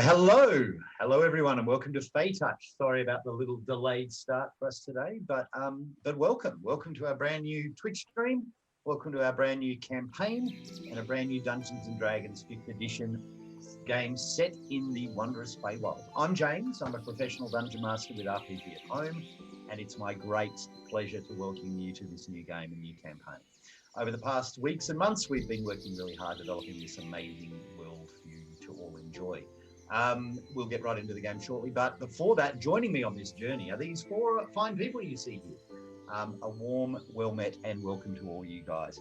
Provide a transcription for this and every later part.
Hello everyone, and welcome to Feytouched. Sorry about the little delayed start for us today, but welcome to our brand new Twitch stream. Welcome to our brand new campaign and a brand new Dungeons and Dragons 5th edition game set in the wondrous Feywild. I'm James. I'm a professional dungeon master with RPGathome, and it's my great pleasure to welcome you to this new game and new campaign. Over the past weeks and months, we've been working really hard developing this amazing world for you to all enjoy. We'll get right into the game shortly, but before that, joining me on this journey are these four fine people you see here. A warm, well-met, and welcome to all you guys.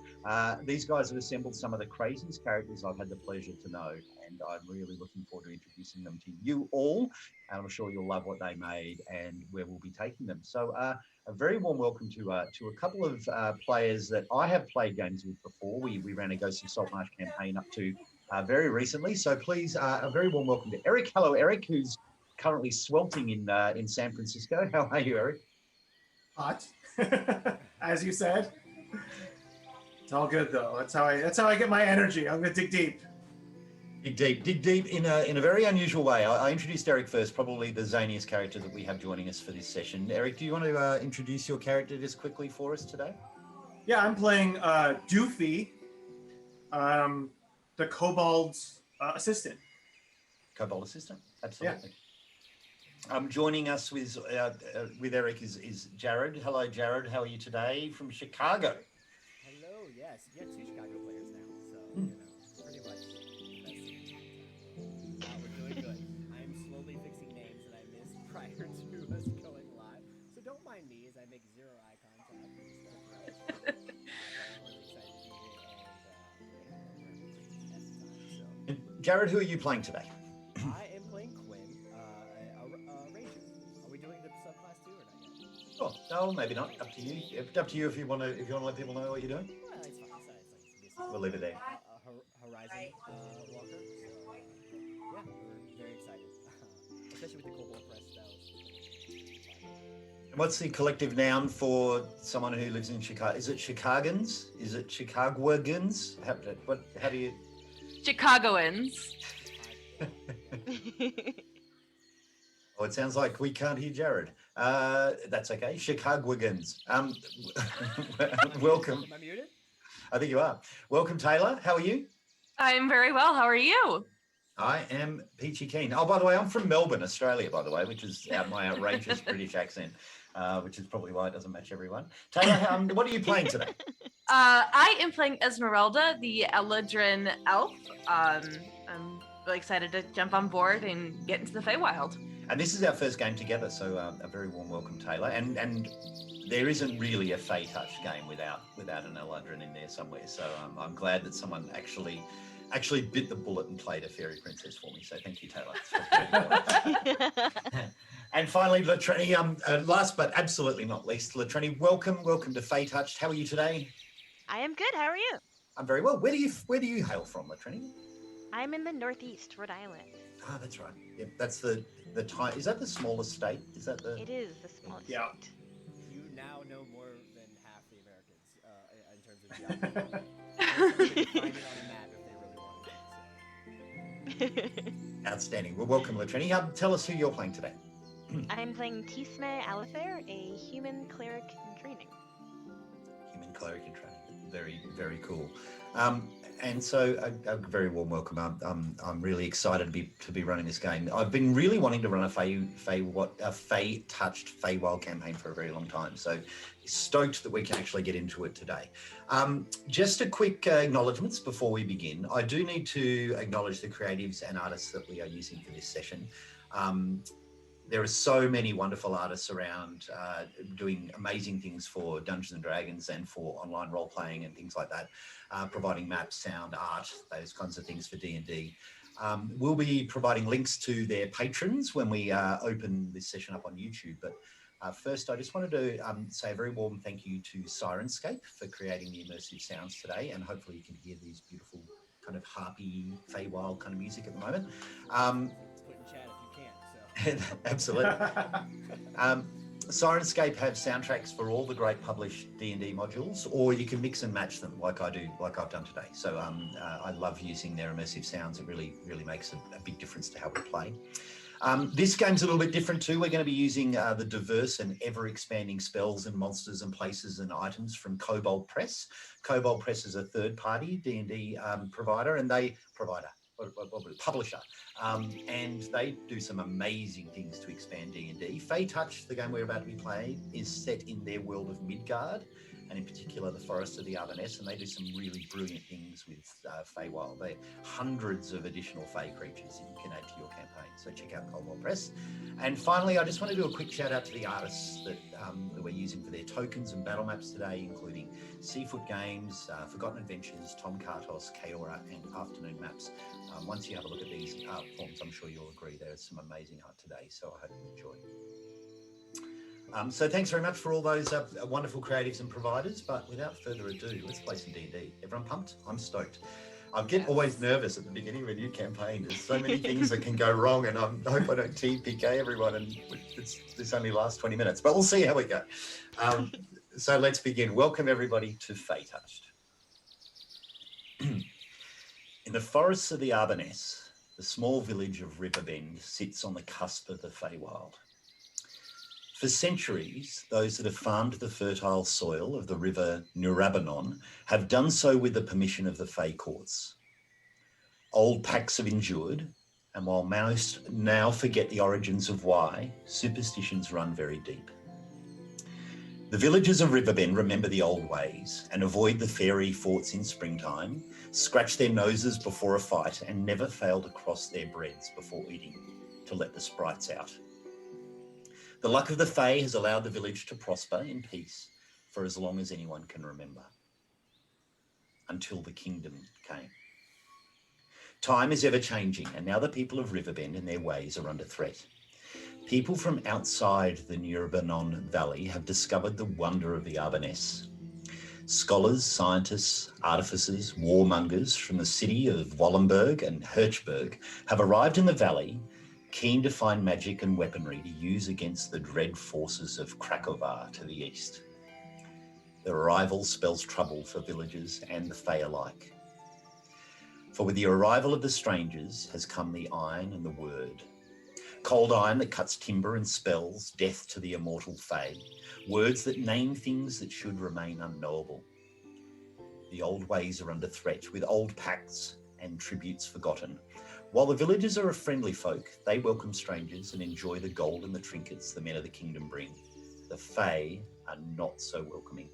These guys have assembled some of the craziest characters I've had the pleasure to know, and I'm really looking forward to introducing them to you all, and I'm sure you'll love what they made and where we'll be taking them. So a very warm welcome to a couple of players that I have played games with before. We ran a Ghost of Saltmarsh campaign up to very recently. So please, a very warm welcome to Eric. Hello, Eric, who's currently sweltering in San Francisco. How are you, Eric? Hot, as you said. It's all good though. That's how I get my energy. I'm gonna dig deep. Dig deep in a very unusual way. I introduced Eric first, probably the zaniest character that we have joining us for this session. Eric, do you want to introduce your character just quickly for us today? Yeah, I'm playing Doofy, the Kobold's assistant. Kobold assistant, absolutely. Yeah. Joining us with Eric is Jared. Hello, Jared. How are you today from Chicago? Hello. Yes, yeah, 2 Chicago players now, so pretty much. We're doing good. I'm slowly fixing names that I missed prior to us going live, so don't mind me as I make zero eye contact. Jared, who are you playing today? I am playing Quinn, a ranger. Are we doing the subclass too, or not yet? Oh, no, maybe not. Up to you. Up to you if you want to let people know what you're doing. Well, it's fine. We'll leave it there. Horizon walker. So, yeah, we're very excited, especially with the Kobold Press spells. What's the collective noun for someone who lives in Chicago? Is it Chicagans? Is it Chicagoans? How do you? Chicagoans. Oh, it sounds like we can't hear Jared. That's okay. Chicagoans. Welcome. Am I muted? I think you are. Welcome, Taylor. How are you? I'm very well. How are you? I am peachy keen. Oh, by the way, I'm from Melbourne, Australia, by the way, which is my outrageous British accent, which is probably why it doesn't match everyone. Taylor, what are you playing today? I am playing Esmeralda, the Eladrin elf. I'm really excited to jump on board and get into the Feywild. And this is our first game together, so a very warm welcome, Taylor. And there isn't really a Feytouched game without an Eladrin in there somewhere. So I'm glad that someone actually bit the bullet and played a fairy princess for me. So thank you, Taylor. And finally, Latreni, last but absolutely not least, Latreni, welcome to Feytouched. How are you today? I am good. How are you? I'm very well. Where do you hail from, Latreni? I'm in the Northeast, Rhode Island. Ah, that's right. Yep, that's the time. Is that the smallest state? Is that the? It is the smallest state. You now know more than half the Americans in terms of geography. Find it on a map if they really wanted to. Outstanding. Well, welcome, Latreni. Tell us who you're playing today. I'm playing Tisme Alithair, a human cleric in training. Human cleric in training. Very, very cool. And so a very warm welcome. I'm really excited to be running this game. I've been really wanting to run a Feytouched Feywild campaign for a very long time. So stoked that we can actually get into it today. Just a quick acknowledgements before we begin. I do need to acknowledge the creatives and artists that we are using for this session. There are so many wonderful artists around doing amazing things for Dungeons and Dragons and for online role-playing and things like that, providing maps, sound, art, those kinds of things for D&D. We'll be providing links to their patrons when we open this session up on YouTube. But first, I just wanted to say a very warm thank you to Sirenscape for creating the immersive sounds today, and hopefully you can hear these beautiful kind of harpy, Feywild kind of music at the moment. Put in chat if you can. So. Absolutely. Sirenscape have soundtracks for all the great published D&D modules, or you can mix and match them like I do, like I've done today. So I love using their immersive sounds. It really makes a big difference to how we play. This game's a little bit different too. We're going to be using the diverse and ever-expanding spells and monsters and places and items from Kobold Press. Kobold Press is a third-party D&D provider, and publisher, and they do some amazing things to expand D&D. Feytouched, the game we're about to be playing, is set in their world of Midgard, and in particular the Forest of the Arbonesse, and they do some really brilliant things with Feywild. They hundreds of additional Fey creatures you can add to your campaign, so check out Kobold Press. And finally, I just want to do a quick shout out to the artists that we're using for their tokens and battle maps today, including Seafoot Games, Forgotten Adventures, Tom Kartos, Kaora, and Afternoon Maps. Once you have a look at these art forms, I'm sure you'll agree there's some amazing art today, so I hope you enjoy. So thanks very much for all those wonderful creatives and providers, but without further ado, let's play some D&D. Everyone pumped? I'm stoked. I get always nervous at the beginning of a new campaign. There's so many things that can go wrong, and I hope I don't TPK everyone, and this only lasts 20 minutes, but we'll see how we go. So let's begin. Welcome everybody to Feytouched. In the forests of the Arbonesse, the small village of Riverbend sits on the cusp of the Feywild. For centuries, those that have farmed the fertile soil of the River Neurabon have done so with the permission of the Fey Courts. Old pacts have endured, and while most now forget the origins of why, superstitions run very deep. The villagers of Riverbend remember the old ways and avoid the fairy forts in springtime, scratch their noses before a fight, and never fail to cross their breads before eating to let the sprites out. The luck of the Fey has allowed the village to prosper in peace for as long as anyone can remember, until the kingdom came. Time is ever changing, and now the people of Riverbend and their ways are under threat. People from outside the Neurabon Valley have discovered the wonder of the Arbonesse. Scholars, scientists, artificers, warmongers from the city of Wallenberg and Hirschberg have arrived in the valley, keen to find magic and weaponry to use against the dread forces of Krakovar to the east. Their arrival spells trouble for villagers and the Fey alike. For with the arrival of the strangers has come the iron and the word. Cold iron that cuts timber and spells death to the immortal Fey. Words that name things that should remain unknowable. The old ways are under threat, with old pacts and tributes forgotten. While the villagers are a friendly folk, they welcome strangers and enjoy the gold and the trinkets the men of the kingdom bring. The Fey are not so welcoming.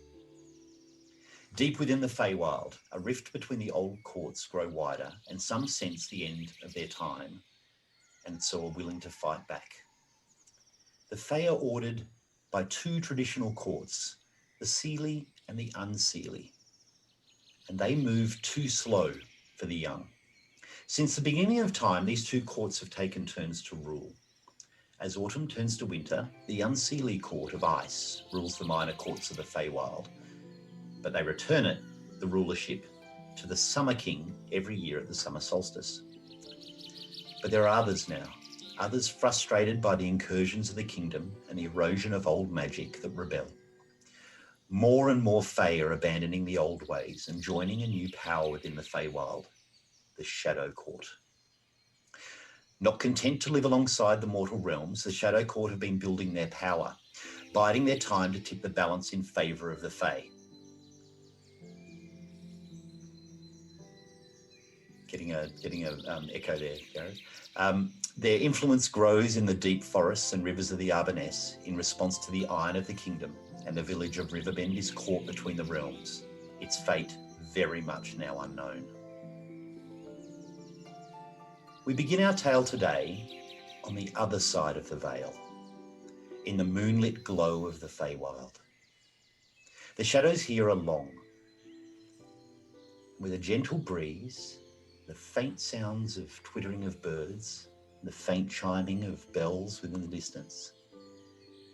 Deep within the Feywild, a rift between the old courts grow wider, and some sense the end of their time, and so are willing to fight back. The Fey are ordered by two traditional courts, the Seelie and the Unseelie, and they move too slow for the young. Since the beginning of time, these two courts have taken turns to rule. As autumn turns to winter, the Unseelie Court of Ice rules the minor courts of the Feywild, but they return it, the rulership, to the Summer King every year at the summer solstice. But there are others now, others frustrated by the incursions of the kingdom and the erosion of old magic that rebel. More and more Fey are abandoning the old ways and joining a new power within the Feywild, the Shadow Court. Not content to live alongside the mortal realms, the Shadow Court have been building their power, biding their time to tip the balance in favour of the Fey. Getting a echo there, Gareth. Their influence grows in the deep forests and rivers of the Arbonesse in response to the iron of the kingdom, and the village of Riverbend is caught between the realms, its fate very much now unknown. We begin our tale today on the other side of the veil, in the moonlit glow of the Feywild. The shadows here are long. With a gentle breeze, the faint sounds of twittering of birds, the faint chiming of bells within the distance,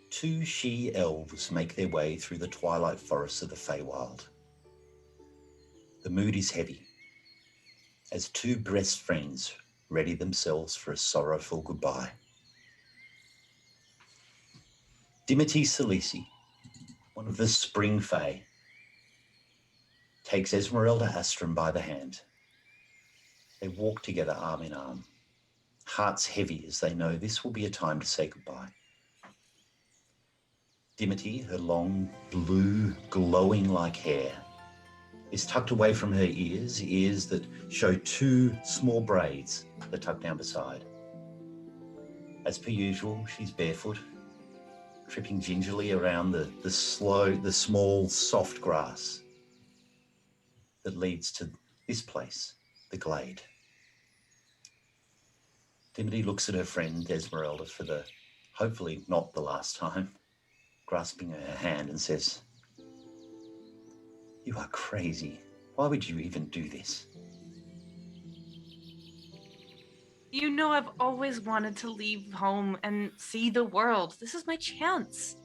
two she-elves make their way through the twilight forests of the Feywild. The mood is heavy, as two best friends ready themselves for a sorrowful goodbye. Dimity Salisi, one of the Spring Fae, takes Esmeralda Astrum by the hand. They walk together arm in arm, hearts heavy as they know this will be a time to say goodbye. Dimity, her long, blue, glowing like hair, is tucked away from her ears that show two small braids that tuck down beside. As per usual, she's barefoot, tripping gingerly around the small, soft grass that leads to this place, the glade. Dimity looks at her friend Esmeralda for the, hopefully not the last time, grasping her hand and says, "You are crazy. Why would you even do this?" You know I've always wanted to leave home and see the world. This is my chance.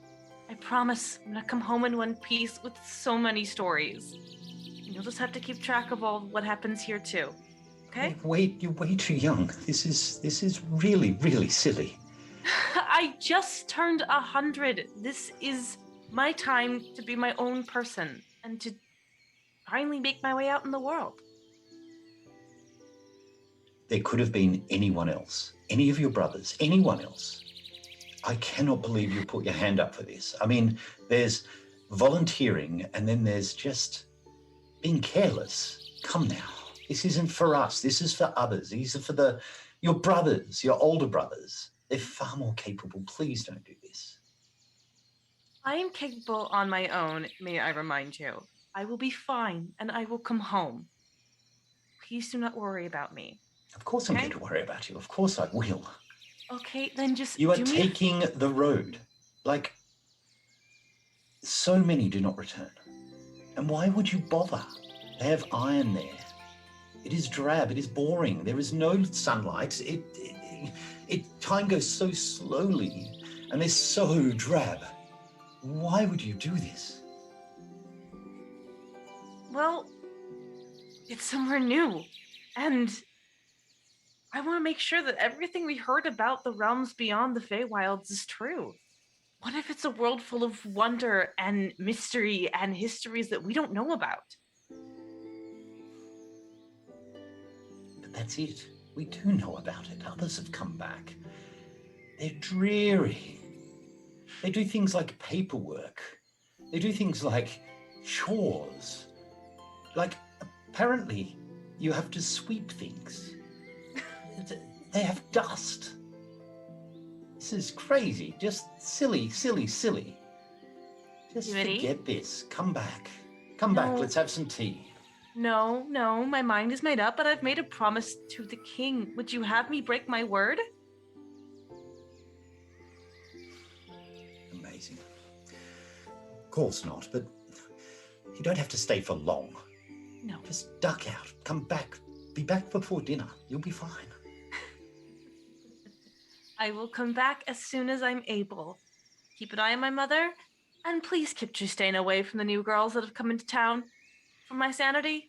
I promise I'm gonna come home in one piece with so many stories. And you'll just have to keep track of all what happens here too. Okay? You're way too young. This is really, really silly. I just turned 100. This is my time to be my own person and to finally make my way out in the world. There could have been anyone else, any of your brothers, anyone else. I cannot believe you put your hand up for this. I mean, there's volunteering and then there's just being careless. Come now, this isn't for us. This is for others. These are for your brothers, your older brothers. They're far more capable. Please don't do this. I am capable on my own, may I remind you. I will be fine and I will come home. Please do not worry about me. Of course I'm going to worry about you. Of course I will. Okay, then just You are taking the road. Like, so many do not return. And why would you bother? They have iron there. It is drab. It is boring. There is no sunlight. Time goes so slowly and they're so drab. Why would you do this? Well, it's somewhere new. And I want to make sure that everything we heard about the realms beyond the Feywilds is true. What if it's a world full of wonder and mystery and histories that we don't know about? But that's it. We do know about it. Others have come back. They're dreary. They do things like paperwork. They do things like chores. Like, apparently, you have to sweep things. They have dust. This is crazy. Just silly, silly, silly. Just forget this. Come back. Come back. Let's have some tea. No, my mind is made up, but I've made a promise to the king. Would you have me break my word? Amazing. Of course not, but you don't have to stay for long. No. Just duck out. Come back. Be back before dinner. You'll be fine. I will come back as soon as I'm able. Keep an eye on my mother, and please keep Justine away from the new girls that have come into town. For my sanity.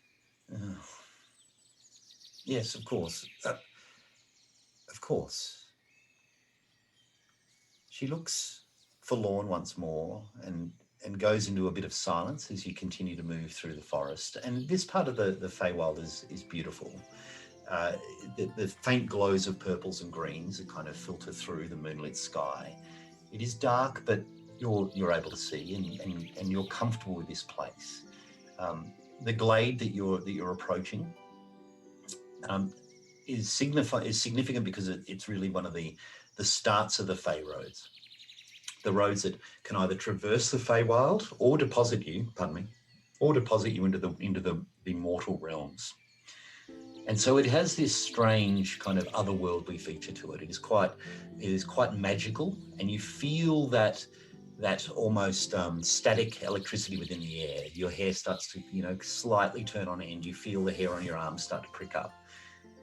Yes, of course. Of course. She looks forlorn once more and goes into a bit of silence as you continue to move through the forest. And this part of the Feywild is beautiful. The faint glows of purples and greens that kind of filter through the moonlit sky. It is dark, but you're able to see and you're comfortable with this place. The glade that you're approaching is significant because it's really one of the starts of the Fey roads. The roads that can either traverse the Feywild or deposit you into the mortal realms. And so it has this strange kind of otherworldly feature to it. It is quite magical, and you feel that almost static electricity within the air. Your hair starts to, slightly turn on end. You feel the hair on your arms start to prick up.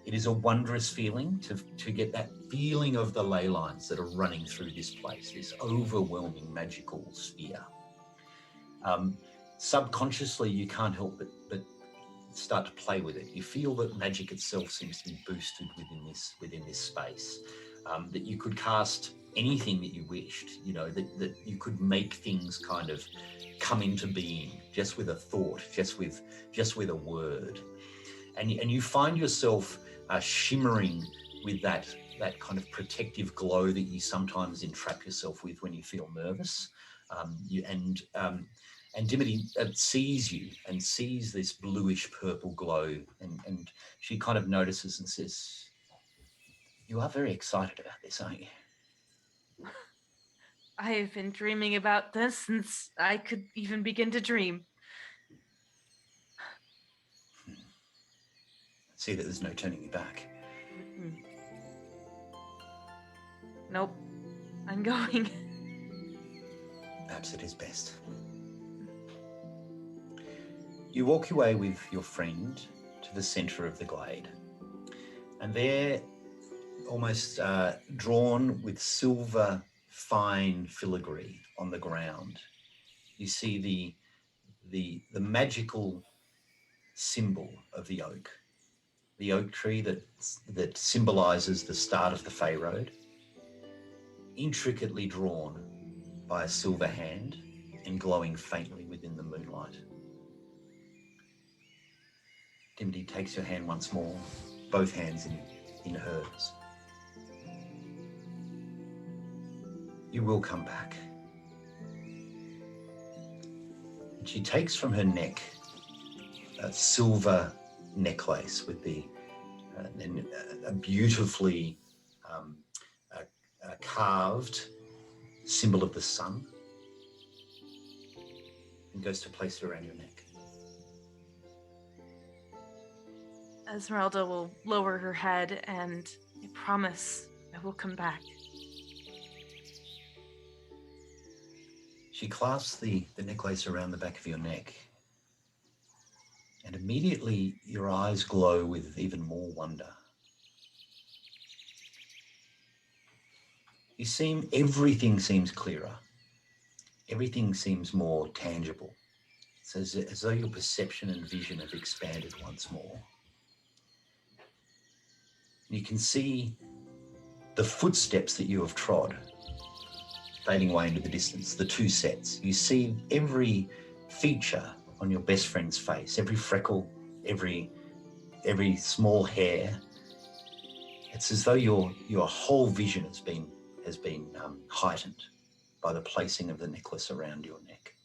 It is a wondrous feeling to get that feeling of the ley lines that are running through this place, this overwhelming magical sphere. Subconsciously, you can't help but start to play with it. You feel that magic itself seems to be boosted within this space. That you could cast anything that you wished, you know, that you could make things kind of come into being just with a thought, just with a word. And you find yourself shimmering with that kind of protective glow that you sometimes entrap yourself with when you feel nervous. And Dimity sees you and sees this bluish purple glow, and she kind of notices and says, "You are very excited about this, aren't you?" I've been dreaming about this since I could even begin to dream. See that there's no turning you back. Nope. I'm going. Perhaps it is best. You walk your way with your friend to the centre of the glade, and there, almost drawn with silver fine filigree on the ground, you see the magical symbol of the oak tree that symbolises the start of the Fey Road, intricately drawn by a silver hand and glowing faintly within the moonlight. Dimity takes your hand once more, both hands in hers. You will come back. And she takes from her neck a silver necklace with a beautifully carved symbol of the sun, and goes to place it around your neck. Esmeralda will lower her head, and I promise I will come back. She clasps the necklace around the back of your neck, and immediately your eyes glow with even more wonder. Everything seems clearer. Everything seems more tangible. It's as though your perception and vision have expanded once more. You can see the footsteps that you have trod fading away into the distance, the two sets. You see every feature on your best friend's face, every freckle, every small hair. It's as though your whole vision has been heightened by the placing of the necklace around your neck.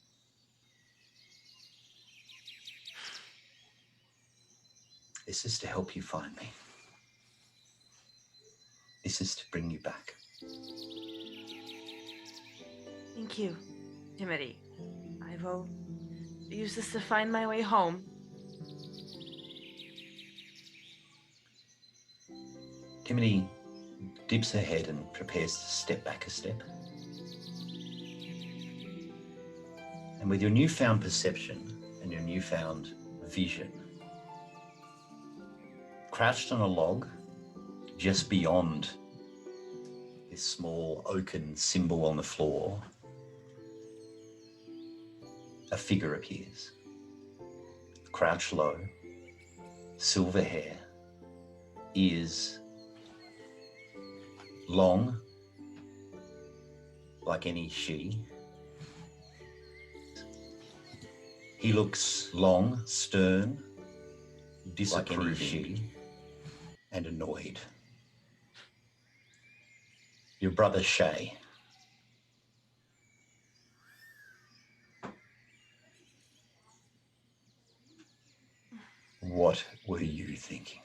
This is to help you find me. This is to bring you back. Thank you, Dimity. I will use this to find my way home. Dimity dips her head and prepares to step back a step. And with your newfound perception and your newfound vision, crouched on a log just beyond this small oaken symbol on the floor, a figure appears. Crouched low, silver hair, ears long, like any she. He looks long, stern, disapproving, like any she, and annoyed. Your brother Shay. What were you thinking?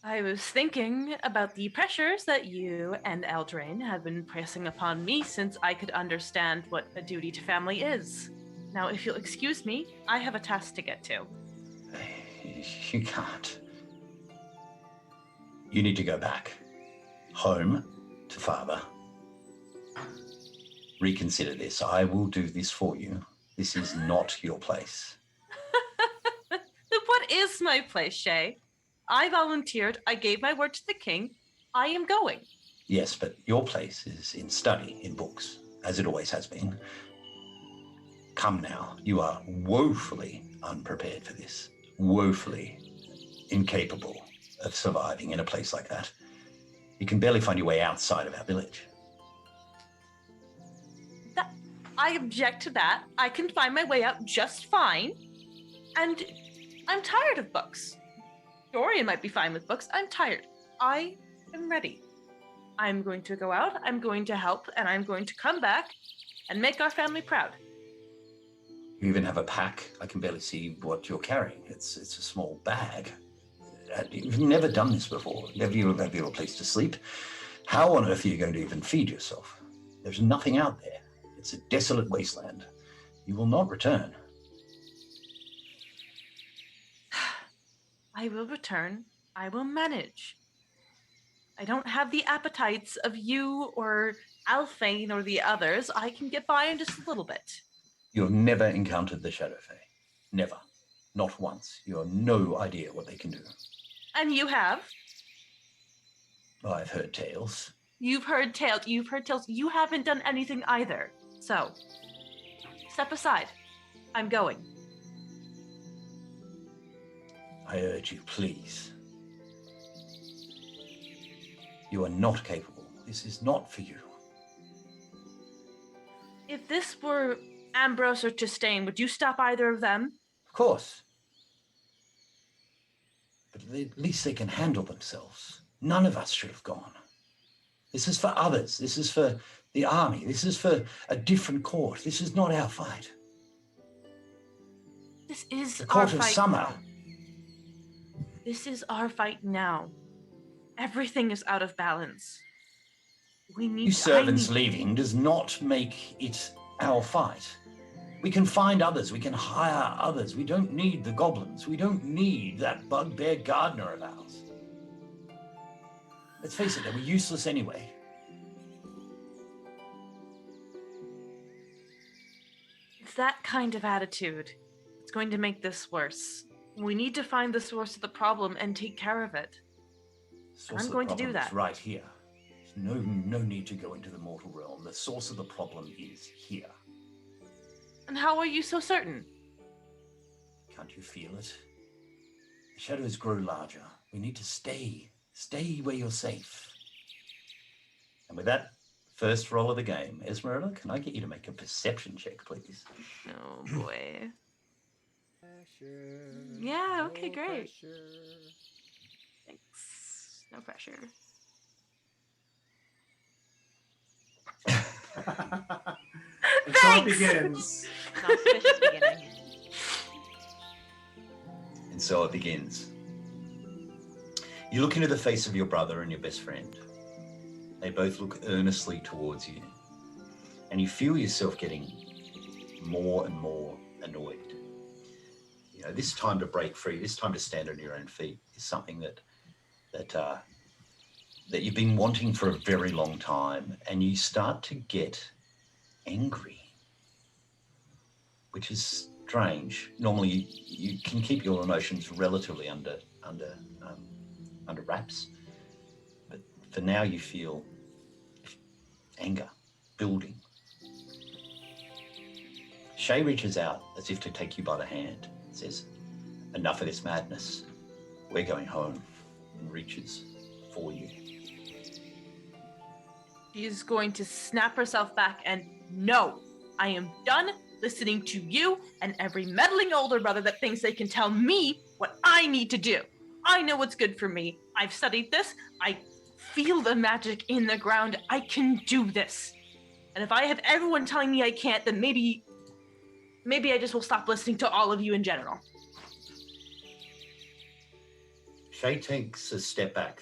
I was thinking about the pressures that you and Eldraine have been pressing upon me since I could understand what a duty to family is. Now, if you'll excuse me, I have a task to get to. You can't. You need to go back. Home to father. Reconsider this. I will do this for you. This is not your place. What is my place, Shay? I volunteered. I gave my word to the king. I am going. Yes, but your place is in study, in books, as it always has been. Come now. You are woefully unprepared for this. Woefully incapable of surviving in a place like that. You can barely find your way outside of our village. I object to that. I can find my way out just fine. And I'm tired of books. Dorian might be fine with books. I'm tired. I am ready. I'm going to go out, I'm going to help, and I'm going to come back and make our family proud. You even have a pack. I can barely see what you're carrying. It's a small bag. You've never done this before. Have you a place to sleep? How on earth are you going to even feed yourself? There's nothing out there. It's a desolate wasteland. You will not return. I will return. I will manage. I don't have the appetites of you or Alphane or the others. I can get by in just a little bit. You've never encountered the Shadow Fae. Never. Not once. You have no idea what they can do. And you have? I've heard tales. You've heard tales. You haven't done anything either. So, step aside. I'm going. I urge you, please. You are not capable. This is not for you. If this were Ambrose or Chastain, would you stop either of them? Of course. But at least they can handle themselves. None of us should have gone. This is for others. This is for the army. This is for a different court. This is not our fight. This is The our court of fight summer. now. This is our fight now. Everything is out of balance. We need You servants leaving does not make it our fight. We can find others. We can hire others. We don't need the goblins. We don't need that bugbear gardener of ours. Let's face it, they were useless anyway. It's that kind of attitude. It's going to make this worse. We need to find the source of the problem and take care of it. I'm going to do that. Right here. There's no need to go into the mortal realm. The source of the problem is here. And how are you so certain? Can't you feel it? The shadows grow larger. We need to stay. Stay where you're safe. And with that first roll of the game, Esmeralda, can I get you to make a perception check, please? Oh boy. Pressure, Yeah, okay, no great. pressure. Thanks. No pressure. And so it Thanks! begins. An auspicious beginning. And so it begins. You look into the face of your brother and your best friend. They both look earnestly towards you. And you feel yourself getting more and more annoyed. You know, this time to break free, this time to stand on your own feet is something that you've been wanting for a very long time, and you start to get angry, which is strange. Normally, you can keep your emotions relatively under wraps, but for now, you feel anger building. Shay reaches out as if to take you by the hand, says, "Enough of this madness. We're going home," and reaches for you. She's going to snap herself back and no, I am done listening to you and every meddling older brother that thinks they can tell me what I need to do. I know what's good for me. I've studied this. I feel the magic in the ground. I can do this. And if I have everyone telling me I can't, then maybe I just will stop listening to all of you in general. Shay takes a step back.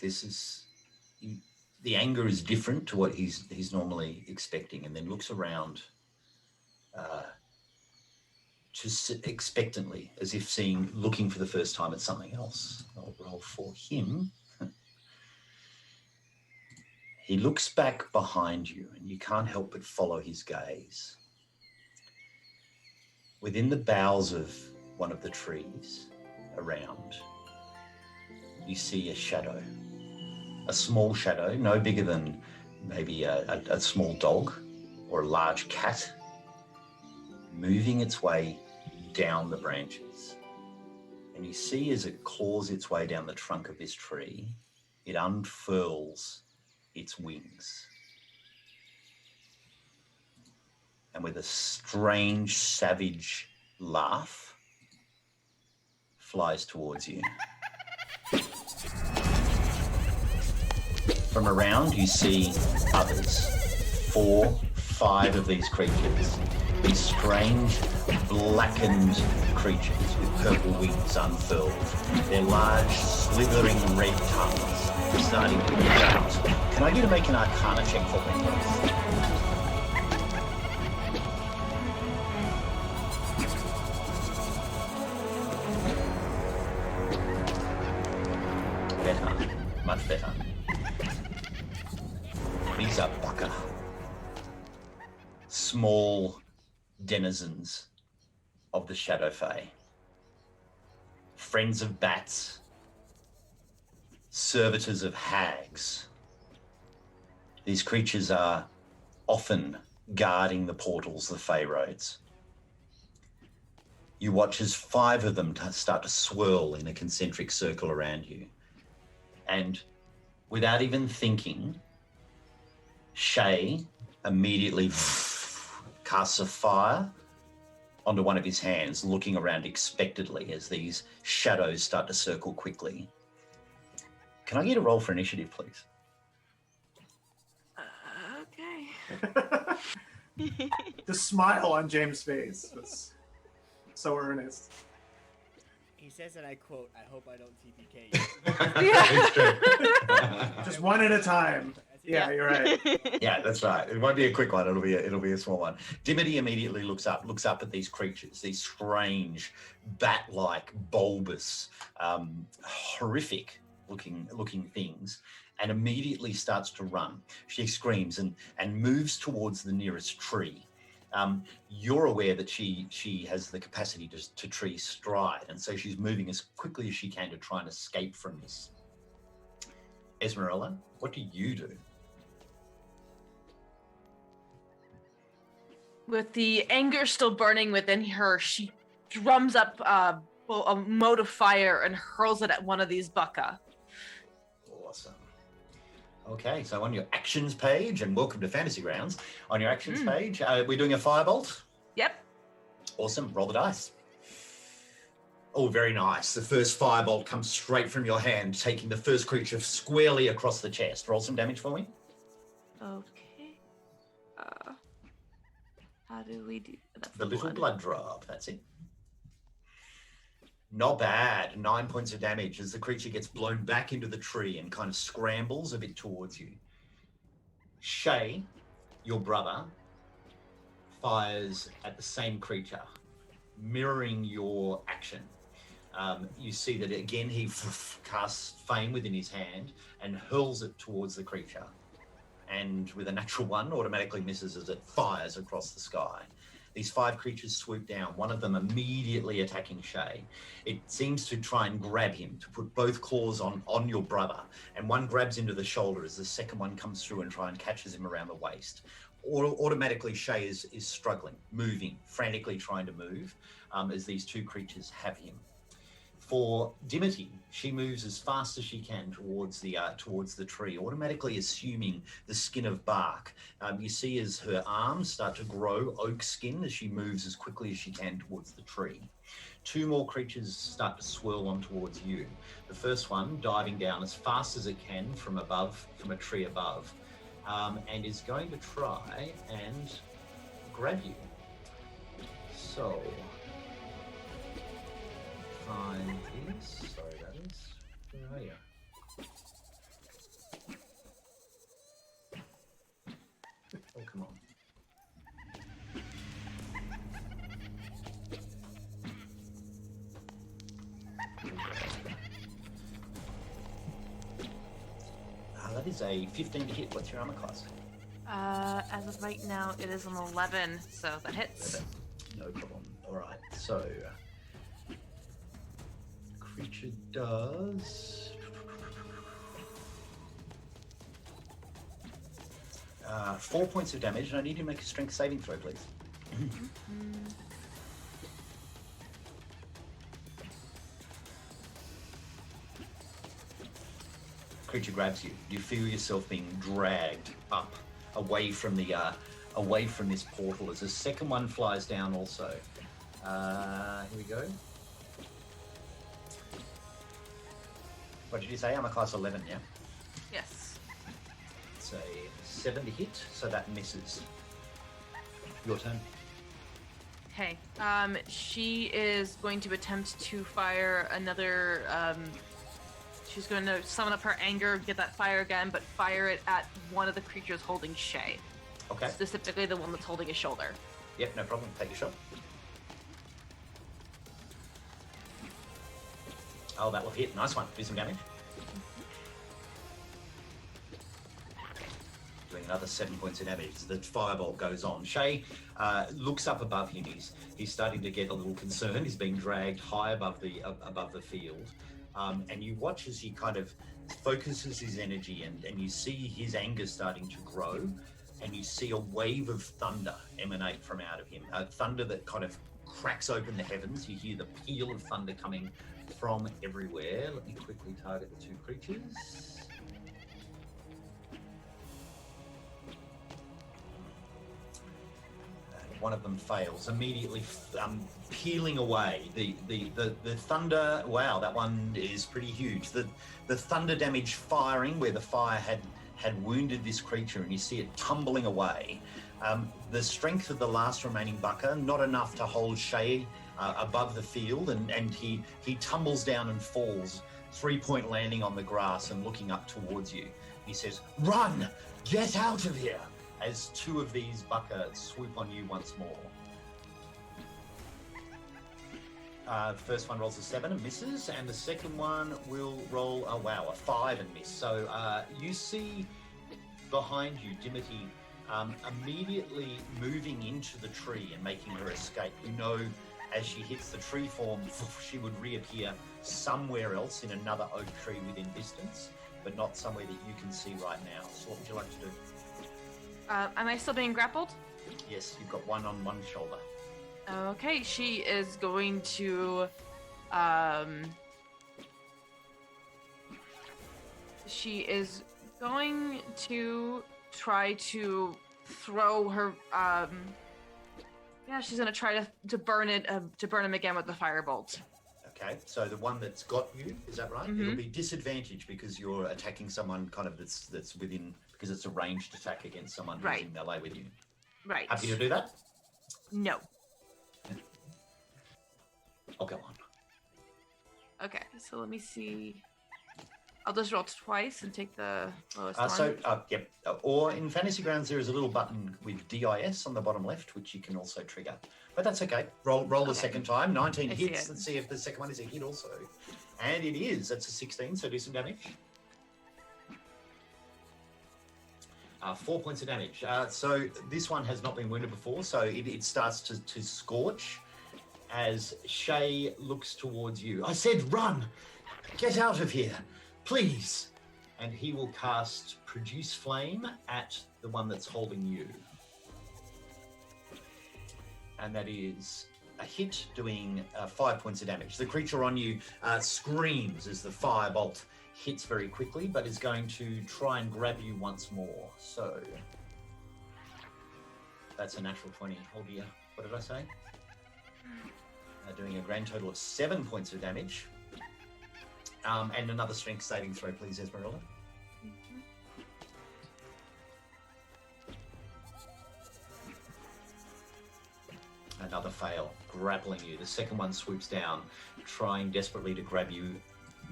The anger is different to what he's normally expecting, and then looks around just expectantly, as if looking for the first time at something else. I'll roll for him. He looks back behind you, and you can't help but follow his gaze. Within the boughs of one of the trees around, you see a shadow. A small shadow, no bigger than maybe a small dog or a large cat, moving its way down the branches. And you see as it claws its way down the trunk of this tree, it unfurls its wings. And with a strange, savage laugh, flies towards you. From around, you see others. 4, 5 of these creatures. These strange, blackened creatures with purple wings unfurled. Their large, slithering red tongues starting to move out. Can I get you to make an Arcana check for me, please? Better. Much better. These are Baka. Small denizens of the Shadow Fae. Friends of bats. Servitors of hags. These creatures are often guarding the portals, the Fey roads. You watch as 5 of them start to swirl in a concentric circle around you. And without even thinking, Shay immediately casts a fire onto one of his hands, looking around expectantly as these shadows start to circle quickly. Can I get a roll for initiative, please? Okay. The smile on James' face was so earnest. He says, and I quote, "I hope I don't TPK you." Just one at a time. Yeah, you're right. Yeah, that's right. It won't be a quick one. It'll be a small one. Dimity immediately looks up at these creatures, these strange, bat-like, bulbous, horrific looking things, and immediately starts to run. She screams and moves towards the nearest tree. You're aware that she has the capacity to tree stride, and so she's moving as quickly as she can to try and escape from this. Esmeralda, what do you do? With the anger still burning within her, she drums up a mote of fire and hurls it at one of these Baka. Awesome. Okay, so on your actions page, and welcome to Fantasy Grounds, on your actions page, we're doing a firebolt. Yep. Awesome, roll the dice. Oh, very nice. The first firebolt comes straight from your hand, taking the first creature squarely across the chest. Roll some damage for me. Okay. How do we do? That's The little blood drop, that's it. Not bad. 9 points of damage as the creature gets blown back into the tree and kind of scrambles a bit towards you. Shay, your brother, fires at the same creature, mirroring your action. You see that again he casts Fame within his hand and hurls it towards the creature. And with a natural 1, automatically misses as it fires across the sky. These 5 creatures swoop down, one of them immediately attacking Shay. It seems to try and grab him, to put both claws on your brother, and one grabs him to the shoulder as the second one comes through and try and catches him around the waist. Automatically, Shay is struggling, moving, frantically trying to move, as these 2 creatures have him. For Dimity, she moves as fast as she can towards the tree, automatically assuming the skin of bark. You see as her arms start to grow oak skin as she moves as quickly as she can towards the tree. 2 more creatures start to swirl on towards you. The first one diving down as fast as it can from a tree above, and is going to try and grab you. So... find this. Sorry about this. Where are you? Oh, come on. That is a 15 to hit. What's your armor class? As of right now, it is an 11, so that hits. No problem. All right, so... creature does 4 points of damage, and I need to make a strength saving throw, please. creature grabs you. You feel yourself being dragged up away from this portal as a second one flies down also. Here we go. What did you say? I'm a class 11, yeah? Yes. It's a 7 to hit, so that misses. Your turn. Okay. She is going to attempt to fire another. She's going to summon up her anger, get that fire again, but fire it at one of the creatures holding Shay. Okay. Specifically, the one that's holding his shoulder. Yep, no problem. Take your shot. Oh, that will hit. Nice one. Do some damage. Doing another 7 points of damage. The firebolt goes on. Shay looks up above him. He's starting to get a little concerned. He's being dragged high above the field. And you watch as he kind of focuses his energy and you see his anger starting to grow, and you see a wave of thunder emanate from out of him. Thunder that kind of cracks open the heavens. You hear the peal of thunder coming from everywhere. Let me quickly target the two creatures. One of them fails, immediately peeling away. The thunder, wow, that one is pretty huge. The thunder damage firing where the fire had wounded this creature, and you see it tumbling away. The strength of the last remaining bucker, not enough to hold Shay above the field, and he tumbles down and falls, 3-point landing on the grass and looking up towards you. He says, "Run! Get out of here!" as two of these buckets swoop on you once more. The first one rolls a 7 and misses, and the second one will roll a 5 and miss. So you see behind you Dimity immediately moving into the tree and making her escape. You know, as she hits the tree form, she would reappear somewhere else in another oak tree within distance, but not somewhere that you can see right now. So what would you like to do? Am I still being grappled? Yes, you've got one on one shoulder. Okay, she is going to try to throw her she's gonna try to burn him again with the firebolt. Okay, so the one that's got you, is that right? Mm-hmm. It'll be disadvantaged because you're attacking someone kind of that's within, because it's a ranged attack against someone who's in melee with you. Right. Happy to do that? No. I'll go on. Okay, so let me see. I'll just roll twice and take the lowest one. Yep. Or in Fantasy Grounds, there is a little button with DIS on the bottom left, which you can also trigger. But that's okay. Roll the second time. 19 hits. Let's see if the second one is a hit also. And it is. That's a 16, so do some damage. 4 points of damage. So this one has not been wounded before, so it starts to scorch as Shay looks towards you. I said run! Get out of here! Please! And he will cast Produce Flame at the one that's holding you. And that is a hit, doing 5 points of damage. The creature on you screams as the firebolt hits very quickly, but is going to try and grab you once more. So that's a natural 20. Oh dear. What did I say? Doing a grand total of 7 points of damage. And another strength saving throw, please, Esmeralda. Another fail, grappling you. The second one swoops down, trying desperately to grab you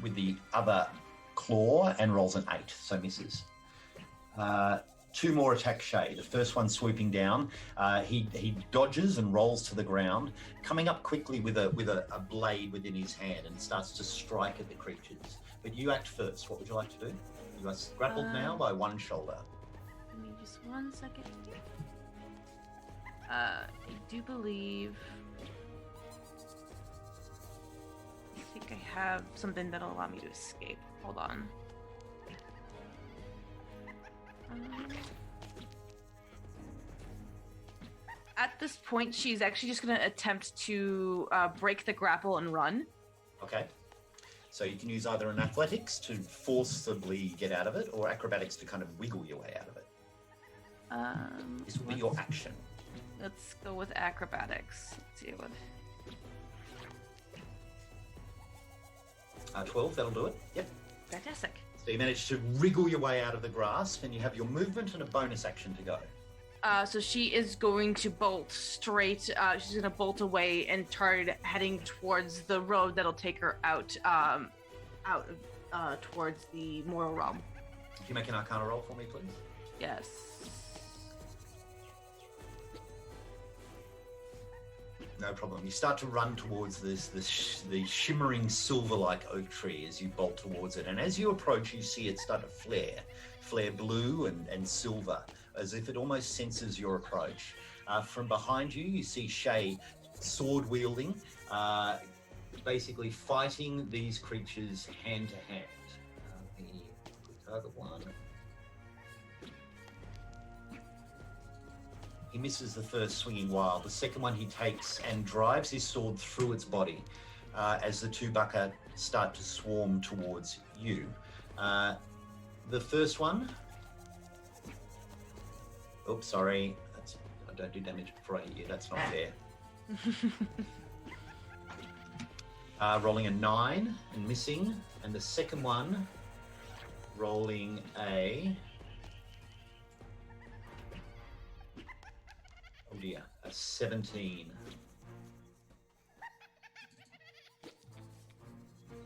with the other claw, and rolls an 8, so misses. 2 more attack Shay. The first one swooping down, he dodges and rolls to the ground, coming up quickly with a blade within his hand, and starts to strike at the creatures. But you act first. What would you like to do? You are grappled now by one shoulder. Give me just 1 second. I do believe. I think I have something that'll allow me to escape. Hold on. At this point, she's actually just going to attempt to break the grapple and run. Okay. So you can use either an athletics to forcibly get out of it, or acrobatics to kind of wiggle your way out of it. This will be your action. Let's go with acrobatics. Let's see what. 12, that'll do it. Yep. Fantastic. So you manage to wriggle your way out of the grasp, and you have your movement and a bonus action to go. So she is going to bolt straight. She's going to bolt away and start heading towards the road that'll take her out, towards the Mortal Realm. Can you make an Arcana roll for me, please? Yes. No problem. You start to run towards the shimmering silver-like oak tree as you bolt towards it, and as you approach, you see it start to flare blue and silver, as if it almost senses your approach. From behind you, you see Shay sword wielding, basically fighting these creatures hand to hand. The target one. He misses the first swinging while. The second one he takes and drives his sword through its body as the two Baka start to swarm towards you. The first one... Oops, sorry. I don't do damage before I hit you. That's not fair. Rolling a 9 and missing. And the second one rolling a... Oh dear, a 17.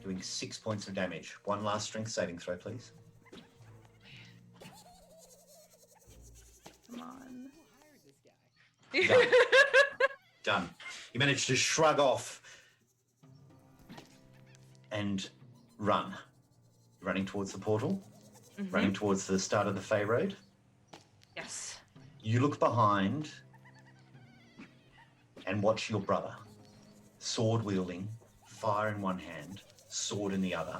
Doing 6 points of damage. One last strength saving throw, please. Come on. Who hired this guy? Done. You manage to shrug off and run. Running towards the portal, running towards the start of the Fey Road. Yes. You look behind and watch your brother, sword wielding, fire in one hand, sword in the other,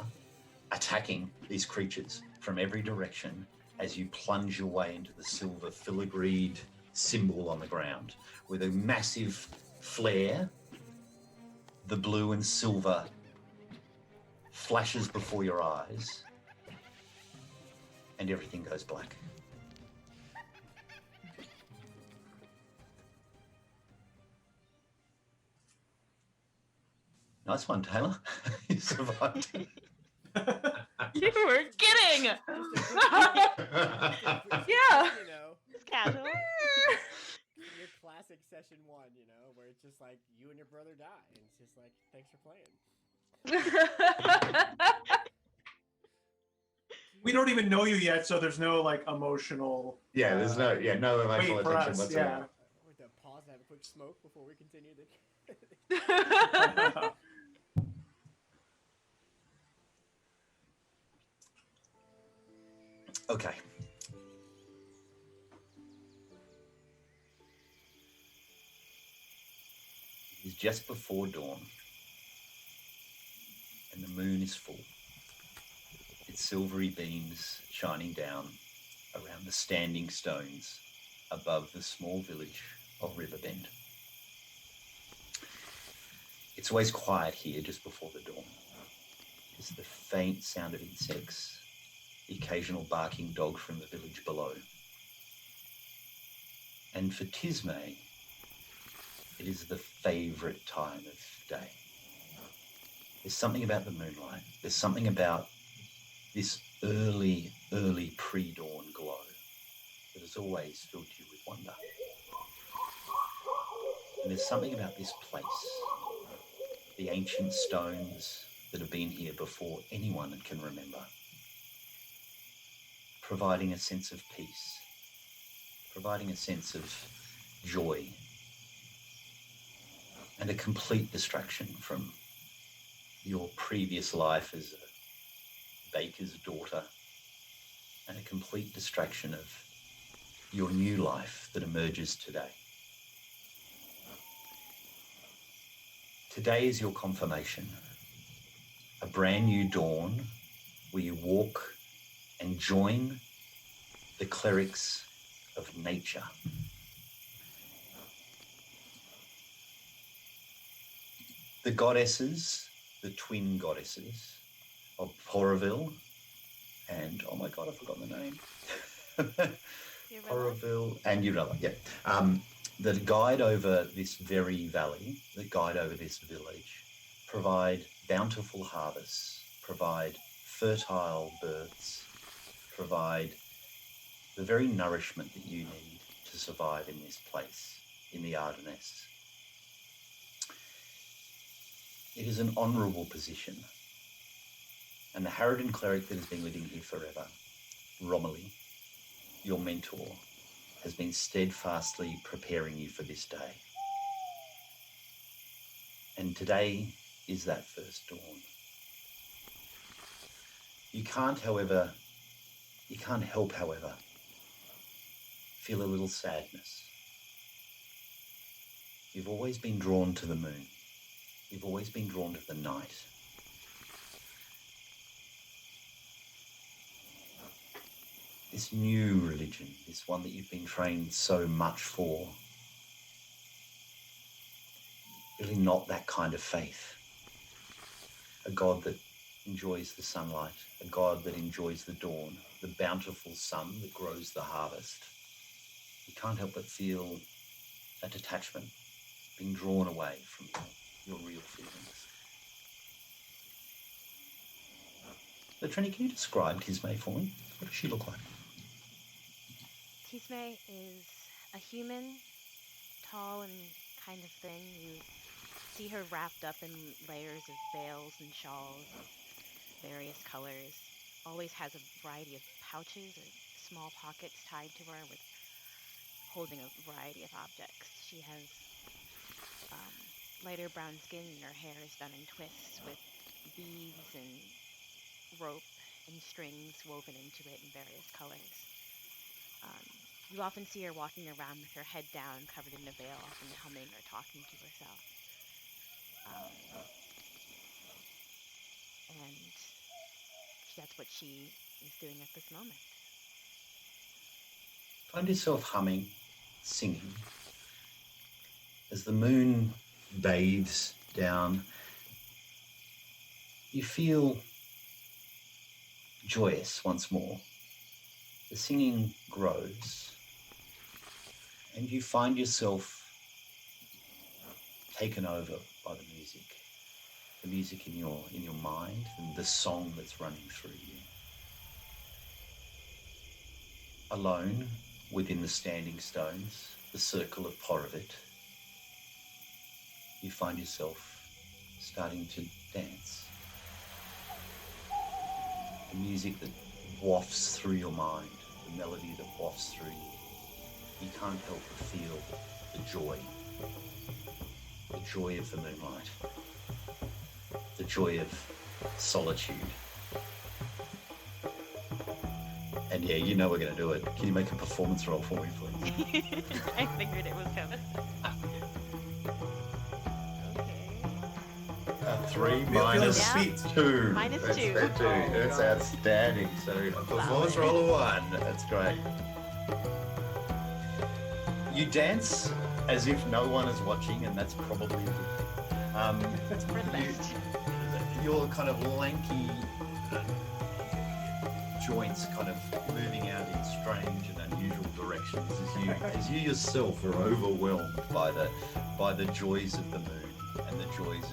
attacking these creatures from every direction as you plunge your way into the silver filigreed symbol on the ground. With a massive flare, the blue and silver flashes before your eyes, and everything goes black. Nice one, Taylor. You survived. You were kidding! Yeah. You know, Casual. your classic session 1, you know, where it's just like you and your brother die, and it's just like, thanks for playing. We don't even know you yet, so there's no like emotional. Yeah, there's no emotional wait for attention us, whatsoever. yeah. We're going to pause and have a quick smoke before we continue the... Okay. It is just before dawn, and the moon is full. Its silvery beams shining down around the standing stones above the small village of Riverbend. It's always quiet here just before the dawn. There's the faint sound of insects, the occasional barking dog from the village below. And for Tisme, it is the favourite time of day. There's something about the moonlight. There's something about this early pre-dawn glow that has always filled you with wonder. And there's something about this place, the ancient stones that have been here before anyone can remember, providing a sense of peace, providing a sense of joy, and a complete distraction from your previous life as a baker's daughter, and a complete distraction of your new life that emerges today. Today is your confirmation, a brand new dawn where you walk and join the clerics of nature. The goddesses, the twin goddesses, of Poraville and, oh my God, I forgot the name. Poraville and Urella, yeah. That guide over this very valley, that guide over this village, provide bountiful harvests, provide fertile births, provide the very nourishment that you need to survive in this place, in the Arbonesse. It is an honourable position. And the Harridan cleric that has been living here forever, Romilly, your mentor, has been steadfastly preparing you for this day. And today is that first dawn. You can't help, however, feel a little sadness. You've always been drawn to the moon. You've always been drawn to the night. This new religion, this one that you've been trained so much for, really not that kind of faith. A God that enjoys the sunlight, a God that enjoys the dawn, the bountiful sun that grows the harvest. You can't help but feel a detachment, being drawn away from your real feelings. So Trini, can you describe Tismé for me? What does she look like? Tismé is a human, tall and kind of thin. You see her wrapped up in layers of veils and shawls of various colors. Always has a variety of pouches or small pockets tied to her with holding a variety of objects. She has lighter brown skin and her hair is done in twists with beads and rope and strings woven into it in various colors. You often see her walking around with her head down, covered in a veil, often humming or talking to herself. And that's what she is doing at this moment. Find yourself humming, singing. As the moon bathes down, you feel joyous once more. The singing grows, and you find yourself taken over by the music in your mind, and the song that's running through you. Alone within the standing stones, the circle of Poravit, you find yourself starting to dance. The music that wafts through your mind, the melody that wafts through you. You can't help but feel the joy of the moonlight, the joy of solitude. And yeah, you know we're going to do it. Can you make a performance roll for me, please? I figured it was coming. Okay. 3 Feel minus the beat. 2. Minus That's 2. that 2. That's outstanding. So a performance roll of 1. That's great. You dance as if no one is watching, and that's probably a good thing. It's for the best. Your kind of lanky joints kind of moving out in strange and unusual directions as you yourself are overwhelmed by the joys of the moon and the joys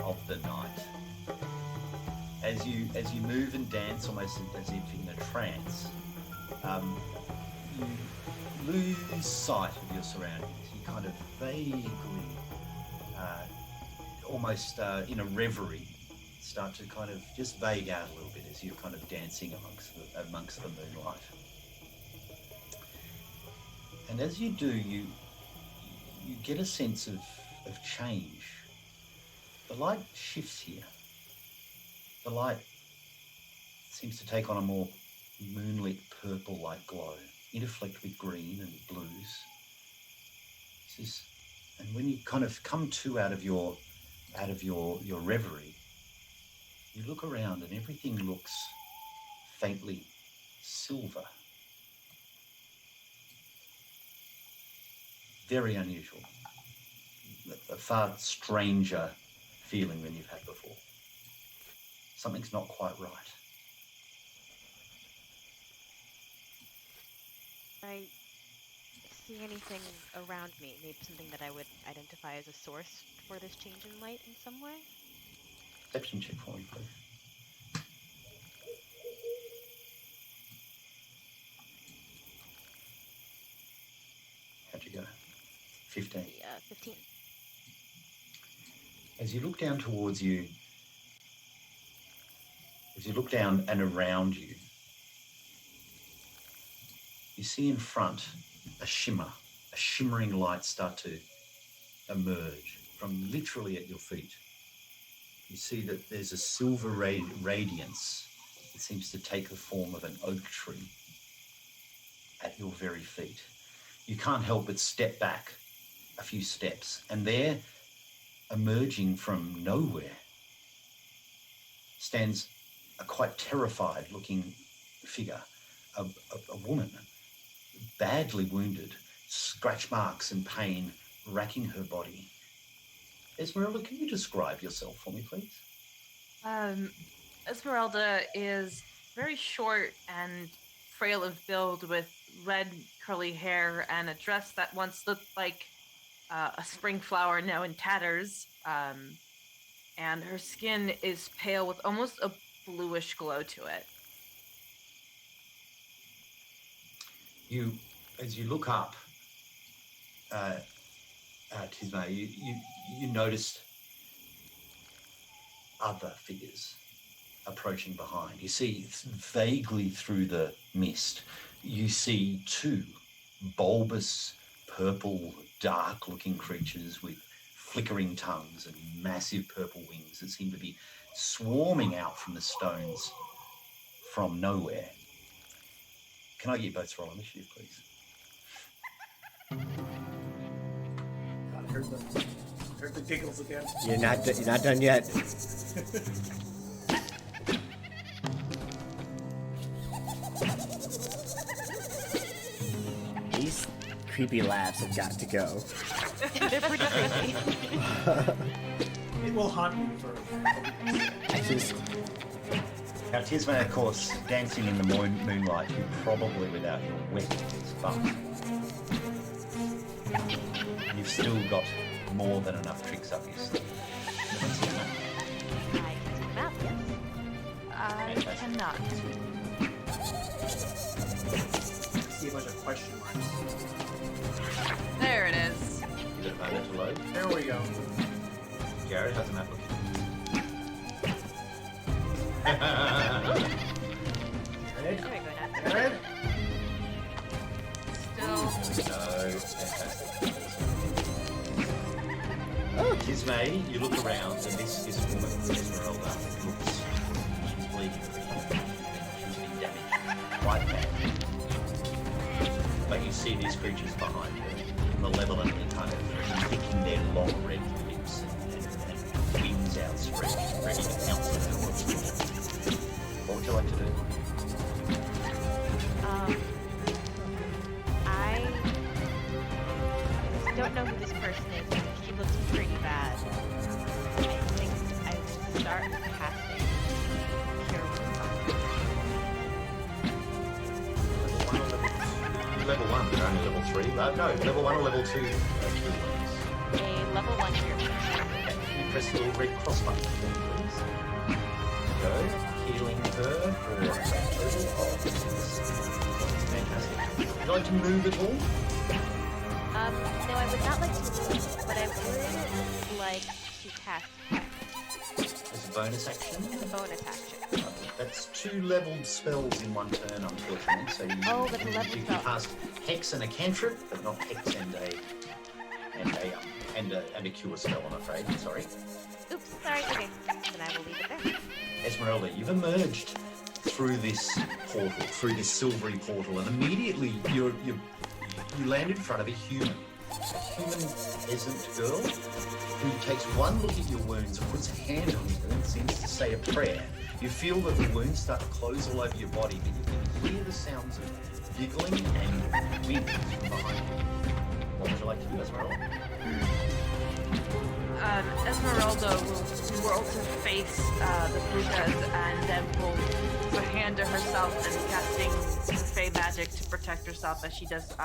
of the night. As you move and dance almost as if in a trance, you lose sight of your surroundings. You kind of vaguely, almost in a reverie, start to kind of just vague out a little bit as you're kind of dancing amongst the moonlight. And as you do, you get a sense of change. The light shifts here. The light seems to take on a more moonlit purple-like glow, interflecked with green and blues. And when you kind of come to out of your reverie, you look around and everything looks faintly silver. Very unusual. A far stranger feeling than you've had before. Something's not quite right. I see anything around me, maybe something that I would identify as a source for this change in light in some way? Perception check for me, please. How'd you go? 15. 15. As you look down towards you, as you look down and around you, you see in front a shimmering light start to emerge from literally at your feet. You see that there's a silver radiance that seems to take the form of an oak tree at your very feet. You can't help but step back a few steps, and there, emerging from nowhere, stands a quite terrified looking figure, a woman, badly wounded, scratch marks and pain racking her body. Esmeralda, can you describe yourself for me, please? Esmeralda is very short and frail of build with red curly hair and a dress that once looked like a spring flower, now in tatters. And her skin is pale with almost a bluish glow to it. As you look up, Tisma, you noticed other figures approaching behind. You see vaguely through the mist, you see two bulbous, purple, dark-looking creatures with flickering tongues and massive purple wings that seem to be swarming out from the stones from nowhere. Can I get you both to roll initiative, please? God, I heard the giggles again. You're not done yet. These creepy laughs have got to go. They're pretty crazy. It will haunt me for. I just Now, Tisma, of course, dancing in the moonlight, you're probably without your weapons, but you've still got more than enough tricks up your sleeve. I can do math, yes. I cannot. See a bunch of question marks. There it is. You got a moment to load? There we go. Jared, how's the map looking? Red? There we go, not Red? Still. No, fantastic. Tisma, you look around, and this woman, Esmeralda, looks, she's bleeding pretty much. She's been damaged quite badly. But you see these creatures behind her, malevolently kind of licking their long red lips and wings outstretched, ready to pounce on her. What would you like to do? I don't know who this person is, but she looks pretty bad. I think I would start casting Cure Wounds on her. Level 1, they're only level 3. No, level 1 or level 2 Cure Wounds. A level 1 Cure Wounds. Okay, you press the little red cross button for me, please. Go, healing her for a total of 6. Fantastic. Would you like to move at all? No, I would not like to move, but I would like to cast Pacts As a bonus action? as a bonus action. That's 2 leveled spells in one turn, unfortunately. So you, Oh, that's a leveled you spell. can cast Hex and a cantrip, but not Hex and a cure spell, I'm afraid. Sorry. Oops, sorry. Okay, then I will leave it there. Esmeralda, you've emerged through this portal, through this silvery portal, and immediately you land in front of a human peasant girl who takes one look at your wounds, puts a hand on you, and seems to say a prayer. You feel that the wounds start to close all over your body, but you can hear the sounds of giggling and wings from behind you. What would you like to do, Esmeralda? Esmeralda will whirl to face the Bukas and then will put a hand to herself and casting Fey magic to protect herself as she does.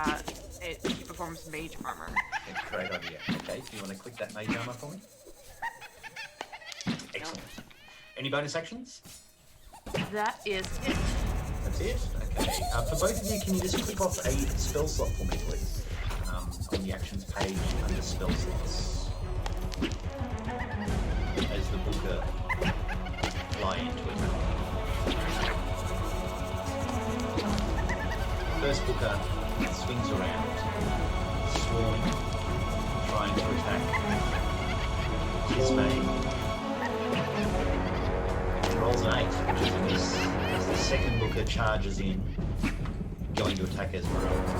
She performs mage armor. That's a great idea. Okay, so you want to click that mage armor for me? Excellent. Any bonus actions? That is it. That's it? Okay. For both of you, can you just click off a spell slot for me, please? On the actions page under spell slots. As the booker fly into it. First booker swings around, swarming, trying to attack Tismay. Rolls an 8, which is a miss, as the second booker charges in, going to attack Esmeralda.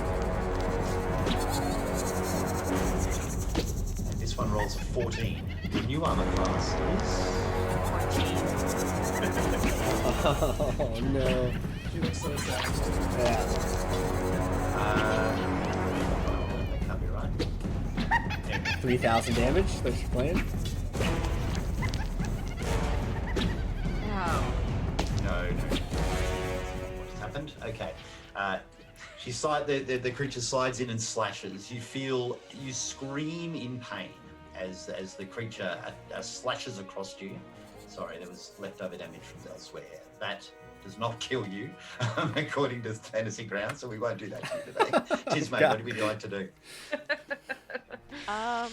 And this one rolls a 14. The new armor class is 14. Oh no. She looks so sad. Yeah. That can't be right. 3,000 damage. That's your plan. Wow. No. What just happened? Okay. The creature slides in and slashes. You scream in pain as the creature slashes across you. Sorry, there was leftover damage from elsewhere. That does not kill you, according to Fantasy Ground, so we won't do that to you today. Tismay, what would you like to do? Oh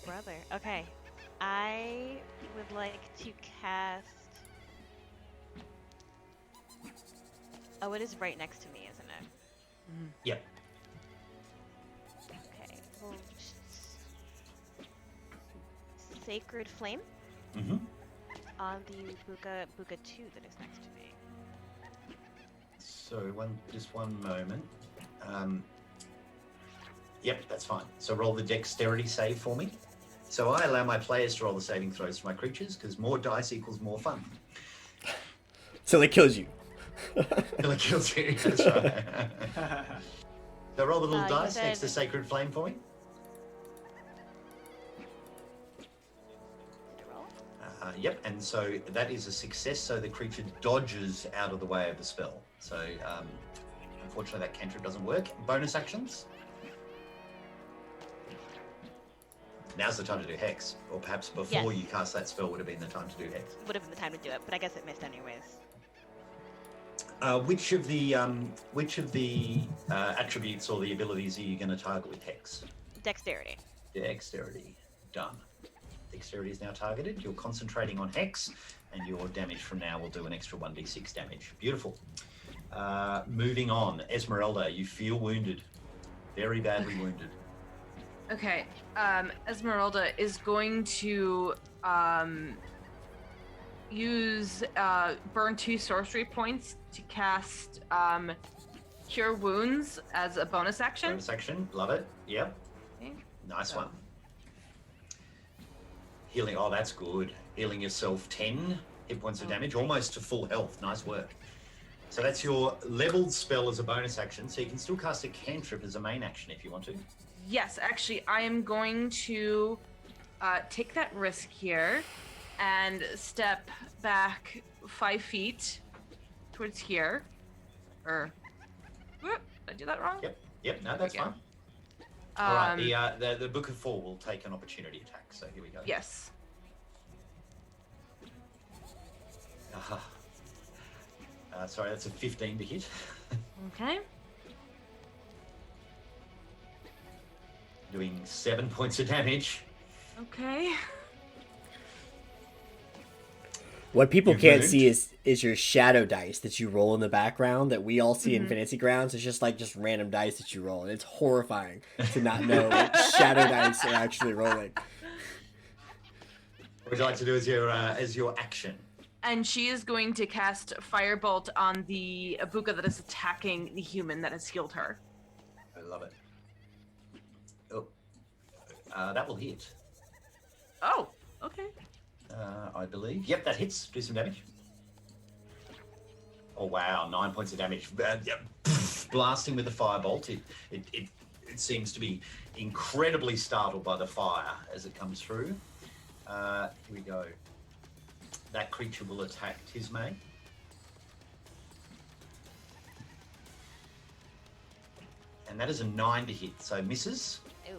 brother. Okay. I would like to cast. Oh, it is right next to me, isn't it? Yep. Okay. Well, Sacred Flame Mm-hmm. on the Buka 2 that is next to me. So just one moment. Yep, that's fine. So roll the dexterity save for me. So I allow my players to roll the saving throws for my creatures because more dice equals more fun. So it kills you. Until it kills you. That's right. So roll the little You dice said- next to Sacred Flame for me. Did I roll? Yep, and so that is a success. So the creature dodges out of the way of the spell. So unfortunately, that cantrip doesn't work. Bonus actions. Now's the time to do Hex, or perhaps before Yes. you cast that spell would have been the time to do Hex. Would have been the time to do it, but I guess it missed anyways. Which of the attributes or the abilities are you going to target with Hex? Dexterity. Dexterity. Done. Dexterity is now targeted. You're concentrating on Hex, and your damage from now will do an extra 1d6 damage. Beautiful. Moving on. Esmeralda, you feel wounded. Very badly wounded. Okay. Esmeralda is going to use burn 2 sorcery points to cast Cure Wounds as a bonus action. Bonus action. Love it. Yep. Okay. Nice So- one. Healing. Oh, that's good. Healing yourself 10 hit points of damage, almost to full health. Nice work. So that's your leveled spell as a bonus action. So you can still cast a cantrip as a main action if you want to. Yes, actually, I am going to take that risk here and step back 5 feet towards here. Or, whoop, did I do that wrong? Yep. No, that's we go. fine. All right. The Book of Four will take an opportunity attack. So here we go. Yes. Sorry, that's a 15 to hit. Okay. Doing 7 points of damage. Okay. What people You've can't moved. see is your shadow dice that you roll in the background that we all see in Fantasy Grounds. It's just random dice that you roll, and it's horrifying to not know what shadow dice are actually rolling. What would you like to do as your action? And she is going to cast Firebolt on the Abuka that is attacking the human that has healed her. I love it. Oh, that will hit. Oh, okay. I believe. Yep, that hits. Do some damage. Oh wow, 9 points of damage. Blasting with the firebolt. It seems to be incredibly startled by the fire as it comes through. Here we go. That creature will attack Tismay. And that is a 9 to hit, so misses. Ooh.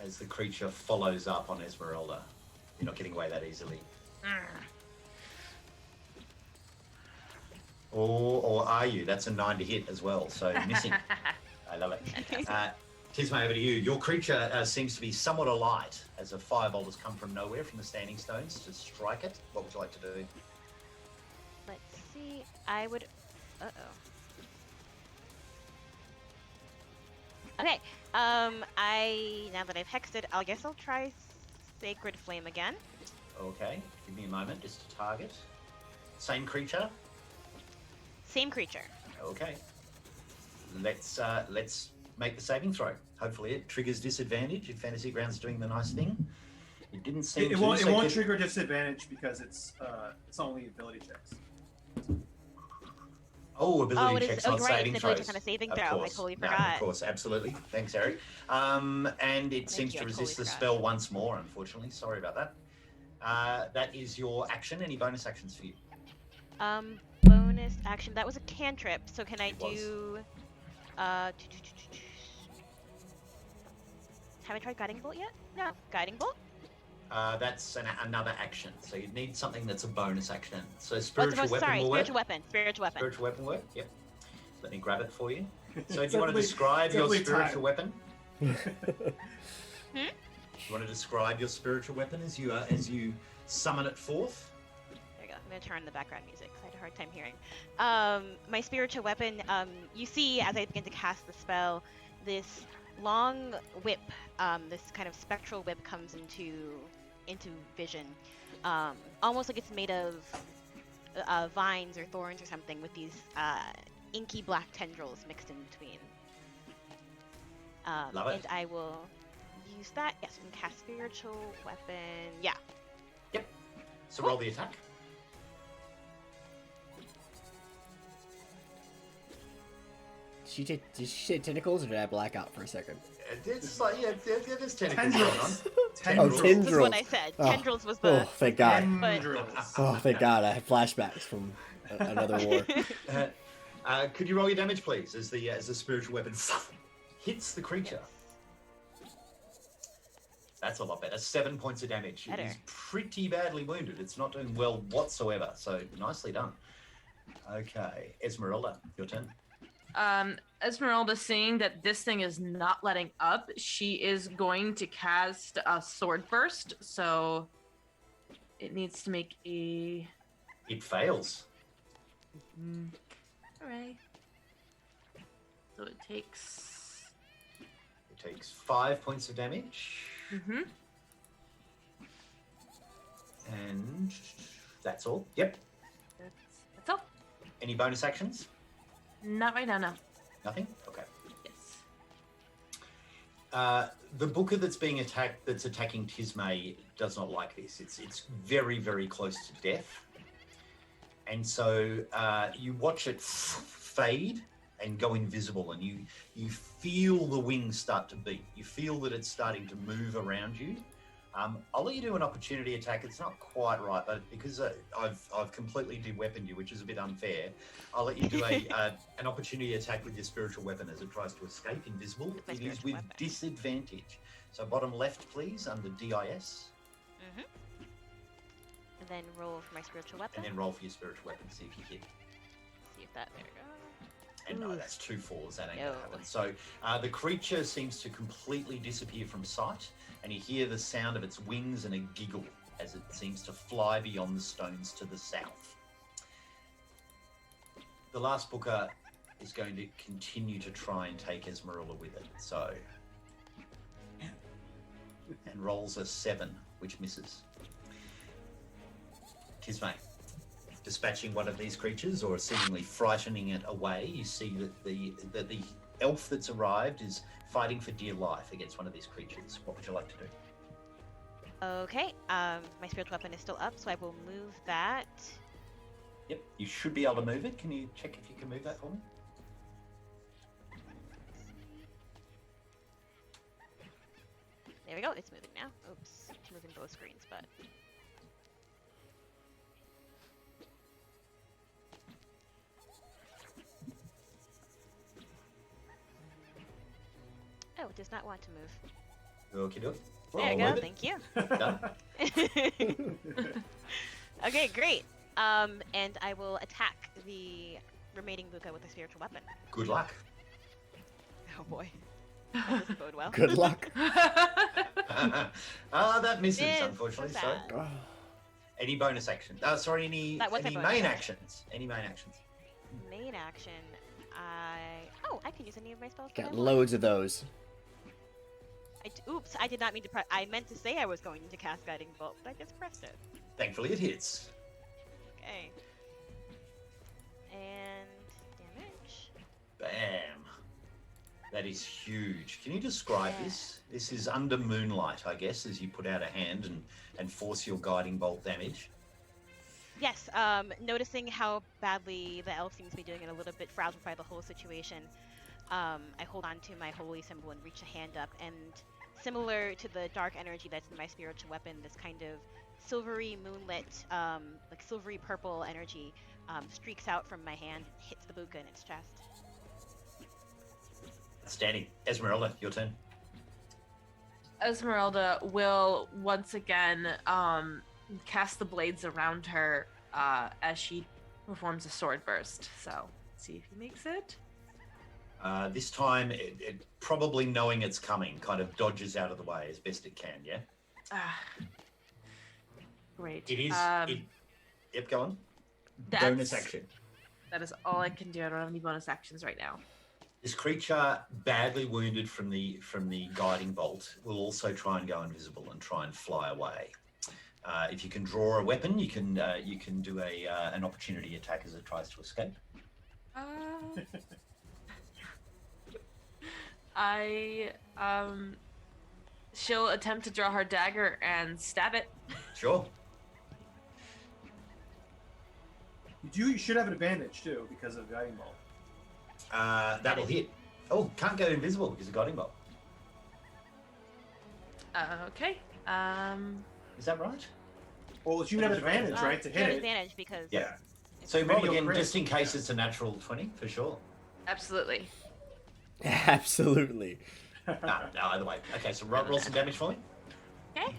As the creature follows up on Esmeralda. You're not getting away that easily. Or are you? That's a 9 to hit as well, so missing. I love it. Tismay, over to you. Your creature seems to be somewhat alight as a firebolt has come from nowhere from the standing stones to strike it. What would you like to do? Let's see. I would. Uh-oh. Okay. Now that I've hexed it, I guess I'll try Sacred Flame again. Okay, give me a moment just to target. Same creature? Same creature. Okay. Let's make the saving throw. Hopefully it triggers disadvantage if Fantasy Grounds doing the nice thing. It didn't seem It won't trigger disadvantage because it's only ability checks. Oh, ability checks, not you're right, saving it's throws. It's on a saving Of throw. I course. totally No, forgot. of course, absolutely. Thanks, Eric. And it seems you, to I resist totally the forgot. spell once more, unfortunately. Sorry about that. That is your action. Any bonus actions for you? Bonus action. That was a cantrip. So can I It was. do? Have I tried guiding bolt yet? No, guiding bolt. That's another action. So you need something that's a bonus action. So Oh, spiritual weapon sorry, will spiritual work. weapon. Spiritual weapon. Spiritual weapon work. Yep. Let me grab it for you. So do It's you want to definitely- describe your definitely spiritual time. weapon? Hmm? Do you want to describe your spiritual weapon as you summon it forth? There you go. I'm gonna turn the background music 'cause I had a hard time hearing. My spiritual weapon. You see, as I begin to cast the spell, this long whip, this kind of spectral whip comes into vision, almost like it's made of vines or thorns or something, with these inky black tendrils mixed in between. Love it. And I will use that. Yes, and cast spiritual weapon. Yeah. So roll the attack. Did she say tentacles or did I black out for a second? It's like, there's tentacles going on. Tendrils. Oh, This is tendrils. what I said. Oh. Tendrils was Oh, the. thank God. Tendrils. Oh, thank God. I have flashbacks from another war. Could you roll your damage, please, as the spiritual weapon hits the creature? That's a lot better. 7 points of damage. It Better. is pretty badly wounded. It's not doing well whatsoever. So nicely done. Okay, Esmeralda, your turn. Esmeralda, seeing that this thing is not letting up, she is going to cast a sword burst. So it needs to make a. It fails. All right. So it takes. It takes 5 points of damage. Mm-hmm. And that's all. Yep. That's all. Any bonus actions? Not right now. No. Nothing? Okay. Yes. The booker that's being attacked, that's attacking Tismay, does not like this. It's very, very close to death. And so you watch it fade and go invisible, and you feel the wings start to beat. You feel that it's starting to move around you. I'll let you do an opportunity attack. It's not quite right, but because I've completely de-weaponed you, which is a bit unfair, I'll let you do an opportunity attack with your spiritual weapon as it tries to escape invisible. My It is spiritual with weapon. disadvantage. So bottom left, please, under DIS, And then roll for my spiritual weapon. and then roll for your spiritual weapon. See if you hit. See if that. There we go. And no, Ooh. that's 2 4s. That ain't No. gonna happen. So the creature seems to completely disappear from sight, and you hear the sound of its wings and a giggle as it seems to fly beyond the stones to the south. The last booker is going to continue to try and take Esmeralda with it. So, and rolls a 7, which misses. Tismay. Dispatching one of these creatures or seemingly frightening it away, you see that the elf that's arrived is fighting for dear life against one of these creatures. What would you like to do? Okay. My spiritual weapon is still up, so I will move that. Yep, you should be able to move it. Can you check if you can move that for me? There There we go. It's moving now. Oops, it's moving both screens, but. Oh, it does not want to move. Okie doke. There you go. Thank you. Done. Okay, great. And I will attack the remaining Buka with a spiritual weapon. Good luck. Oh boy. That doesn't bode well. Good luck. That misses, It is unfortunately. so So, sad. any bonus action? Sorry, any That was a any bonus main action. actions? Any main actions? Main action, I can use any of my spells. that I Got want. loads of those. Oops, I did not mean to press. I meant to say I was going to cast Guiding Bolt, but I just pressed it. Thankfully, it hits. Okay. And damage. Bam. That is huge. Can you describe Yeah. this? This is under moonlight, I guess, as you put out a hand and force your guiding bolt damage. Yes, noticing how badly the elf seems to be doing it, a little bit frazzled by the whole situation, I hold on to my holy symbol and reach a hand up, and similar to the dark energy that's in my spiritual weapon, this kind of silvery moonlit, like silvery purple energy streaks out from my hand, hits the Buka in its chest. Standing. Esmeralda, your turn. Esmeralda will once again cast the blades around her as she performs a sword burst. So, see if he makes it. This time, it probably knowing it's coming, kind of dodges out of the way as best it can, yeah? Great. It is... yep, go on. That's- Bonus action. That is all I can do. I don't have any bonus actions right now. This creature, badly wounded from the guiding bolt, will also try and go invisible and try and fly away. If you can draw a weapon, you can do an opportunity attack as it tries to escape. She'll attempt to draw her dagger and stab it. Sure. You should have an advantage too because of Guiding Bolt. That will hit. Oh, can't go invisible because of guiding bolt. Okay. Is that right? Well, you have advantage, right, to You hit have it. advantage because Yeah. it's So roll Maybe again, you'll crit. just in case it's a natural 20, for sure. Absolutely. Absolutely. No, either way. Okay, so roll some damage for me. Okay.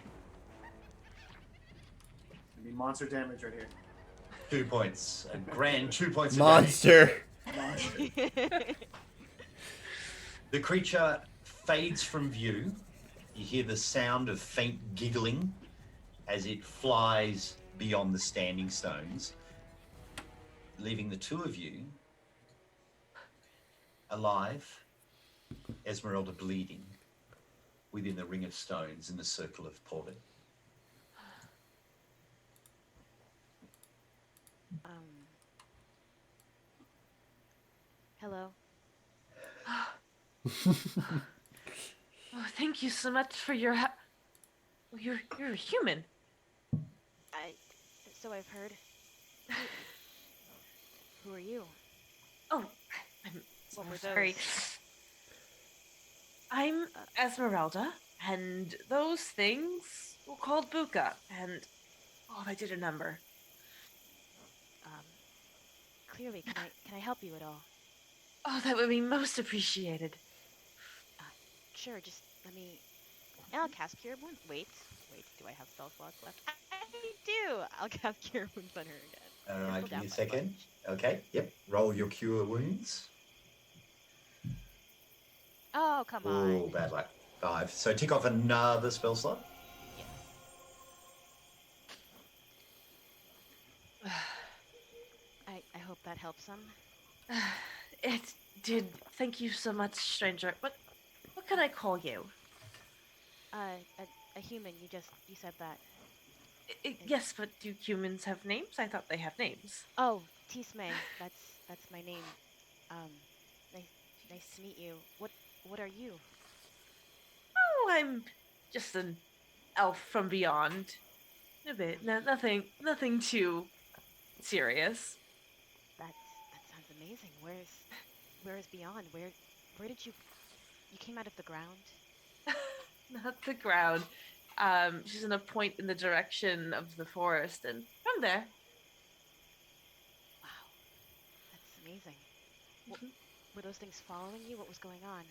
It'd be monster damage right here. 2 points. A grand 2 points of Monster. Monster. damage. The creature fades from view. You hear the sound of faint giggling as it flies beyond the standing stones, leaving the two of you alive, Esmeralda bleeding within the ring of stones in the circle of Porvid. Hello. Oh, thank you so much for your you're a human. So I've heard. Who are you? Oh, I'm so What were sorry. those? I'm Esmeralda, and those things were called Buka, and they did a number. Clearly, can I help you at all? Oh, that would be most appreciated. Sure, just let me. And I'll cast Cure Wounds. Wait, do I have spell slots left? I do! I'll cast Cure Wounds on her again. All right, This'll give me a down by a second. bunch. Okay, yep. Roll your cure wounds. Oh, come Oh, on. bad luck. 5. So tick off another spell slot. I hope that helps some. It did. Thank you so much, stranger. What can I call you? A human, you said that. Yes, but do humans have names? I thought they have names. Oh, Tisme, that's my name. Nice to meet you. What are you? Oh, I'm just an elf from beyond. A bit. Nothing too serious. That sounds amazing. Where is beyond? Where did you came out of the ground? not the ground. She's gonna point in the direction of the forest, and from there. Wow, that's amazing. Were those things following you? What was going on?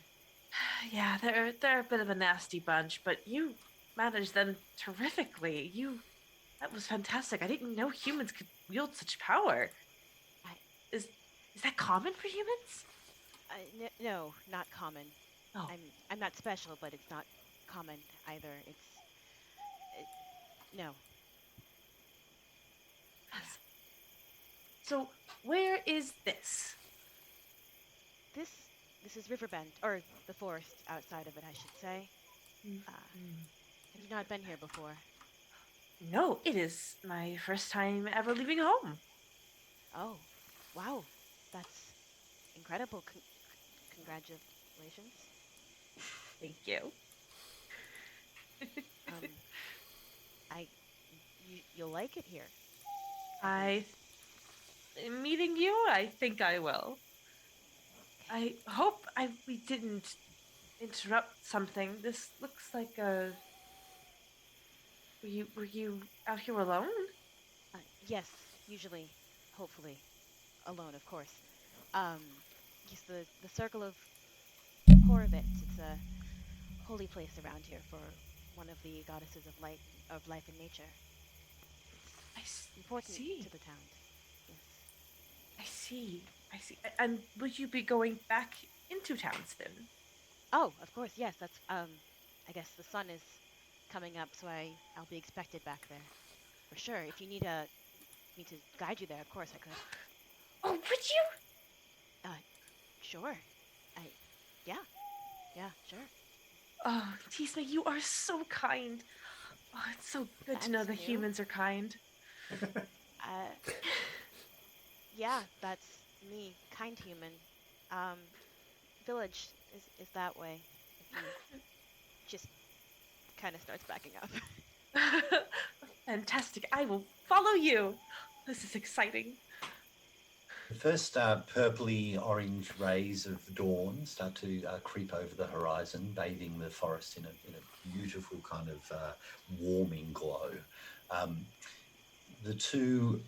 Yeah, they're a bit of a nasty bunch, but you managed them terrifically. That was fantastic. I didn't know humans could wield such power. I, Is is that common for humans? no, not common. Oh, I'm not special, but it's not common either. It, no. Yeah. yes. So where is this? This this is Riverbend, or the forest outside of it, I should say. Have you not been here before? No, it is my first time ever leaving home. Oh, wow, that's incredible. Congratulations. Thank you. Um, I you'll like it here, at least. I meeting you, I think I will. I hope we didn't interrupt something. This looks like a. Were you out here alone? Yes, usually, hopefully, alone, of course. Um, yes, the circle of Horvitz. It's a holy place around here for one of the goddesses of life and nature. It's important See. to the town. Yes. I see. I see. And will you be going back into town soon? Oh, of course, yes. That's I guess the sun is coming up, so I'll be expected back there for sure. If you need me to guide you there, of course I could. Oh, would you? Uh, sure. I, yeah, yeah, sure. Oh, Tisma, you are so kind. Oh, it's so good to know That's the new. humans are kind. Uh, yeah, that's me, kind human. Um, village is that way. If you just kind of starts backing up. Fantastic. I will follow you. This is exciting. The first purpley orange rays of dawn start to creep over the horizon, bathing the forest in a beautiful kind of warming glow. The two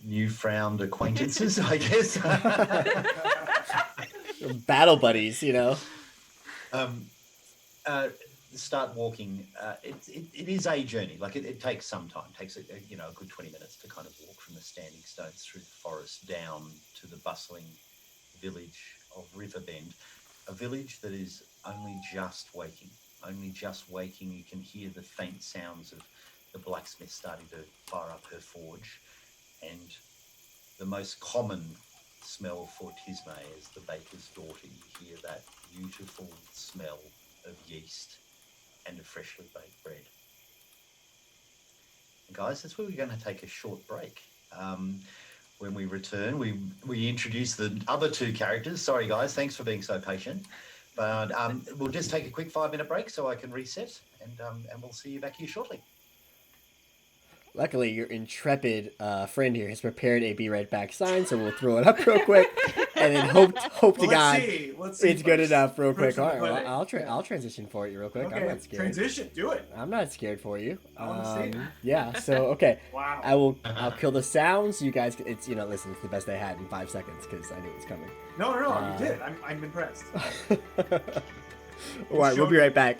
new found acquaintances, I guess. Battle buddies, you know. um, start walking. It is a journey. Like it takes some time. It takes a good 20 minutes to kind of walk from the standing stones through the forest down to the bustling village of Riverbend, a village that is only just waking. Only just waking. You can hear the faint sounds of the blacksmith starting to fire up her forge, and the most common smell for Tisme is the baker's daughter. You hear that beautiful smell of yeast and of freshly baked bread. And guys, that's where we're going to take a short break. When we return, we introduce the other two characters. Sorry, guys, thanks for being so patient. But we'll just take a quick 5-minute break so I can reset, and we'll see you back here shortly. Luckily, your intrepid friend here has prepared a "Be Right Back" sign, so we'll throw it up real quick, and then hope to God Let's see it's good first. enough. Real quick, First all in right, the well, clinic. I'll transition for you real quick. Okay, I'm not scared. transition. Do it. I'm not scared for you. I wanna see it. Yeah. So okay, Wow. I'll kill the sounds. You guys, listen, it's the best I had in 5 seconds because I knew it was coming. No, you did. I'm impressed. All right, we'll be right back.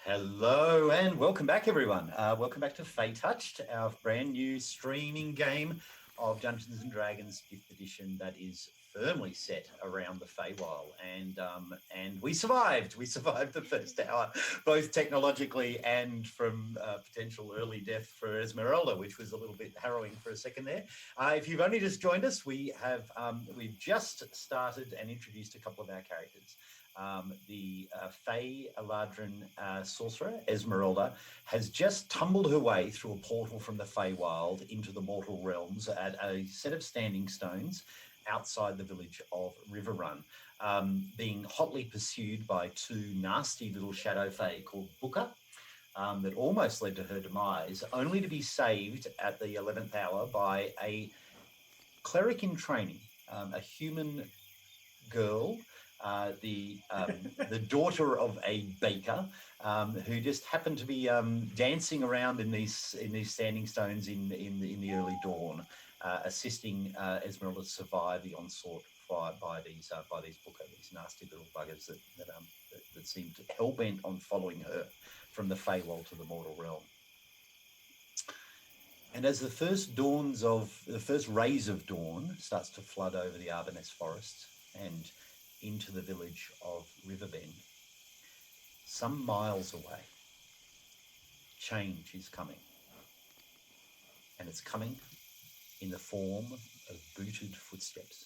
Hello and welcome back, everyone. Welcome back to Feytouched, our brand new streaming game of Dungeons and Dragons 5th edition that is firmly set around the Feywild. And we survived. We survived the first hour, both technologically and from potential early death for Esmeralda, which was a little bit harrowing for a second there. If you've only just joined us, we've just started and introduced a couple of our characters. The Fey Eladrin sorcerer, Esmeralda, has just tumbled her way through a portal from the Feywild into the mortal realms at a set of standing stones outside the village of Riverrun, being hotly pursued by two nasty little shadow Fey called Booker, that almost led to her demise, only to be saved at the 11th hour by a cleric in training, a human girl, the daughter of a baker, who just happened to be dancing around in these standing stones in the early dawn, assisting Esmeralda to survive the onslaught by these Booker, these nasty little buggers that seemed hell bent on following her from the Feywild to the mortal realm. And as the first rays of dawn starts to flood over the Arbonesse forest and into the village of Riverbend, some miles away, change is coming. And it's coming in the form of booted footsteps.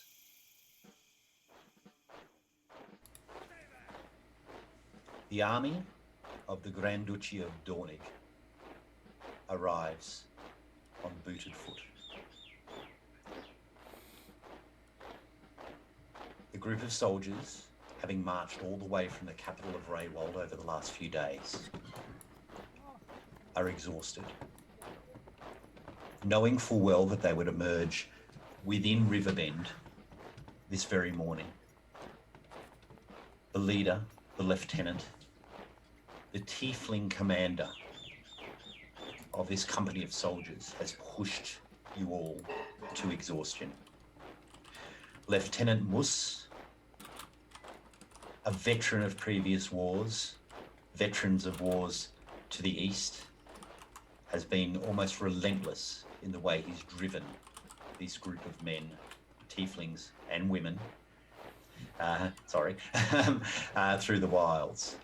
The army of the Grand Duchy of Dornig arrives on booted foot. The group of soldiers, having marched all the way from the capital of Feywild over the last few days, are exhausted, knowing full well that they would emerge within Riverbend this very morning. The leader, the lieutenant, the tiefling commander of this company of soldiers has pushed you all to exhaustion. Lieutenant Mus, a veteran of previous wars, veterans of wars to the east, has been almost relentless in the way he's driven this group of men, tieflings and women, through the wilds.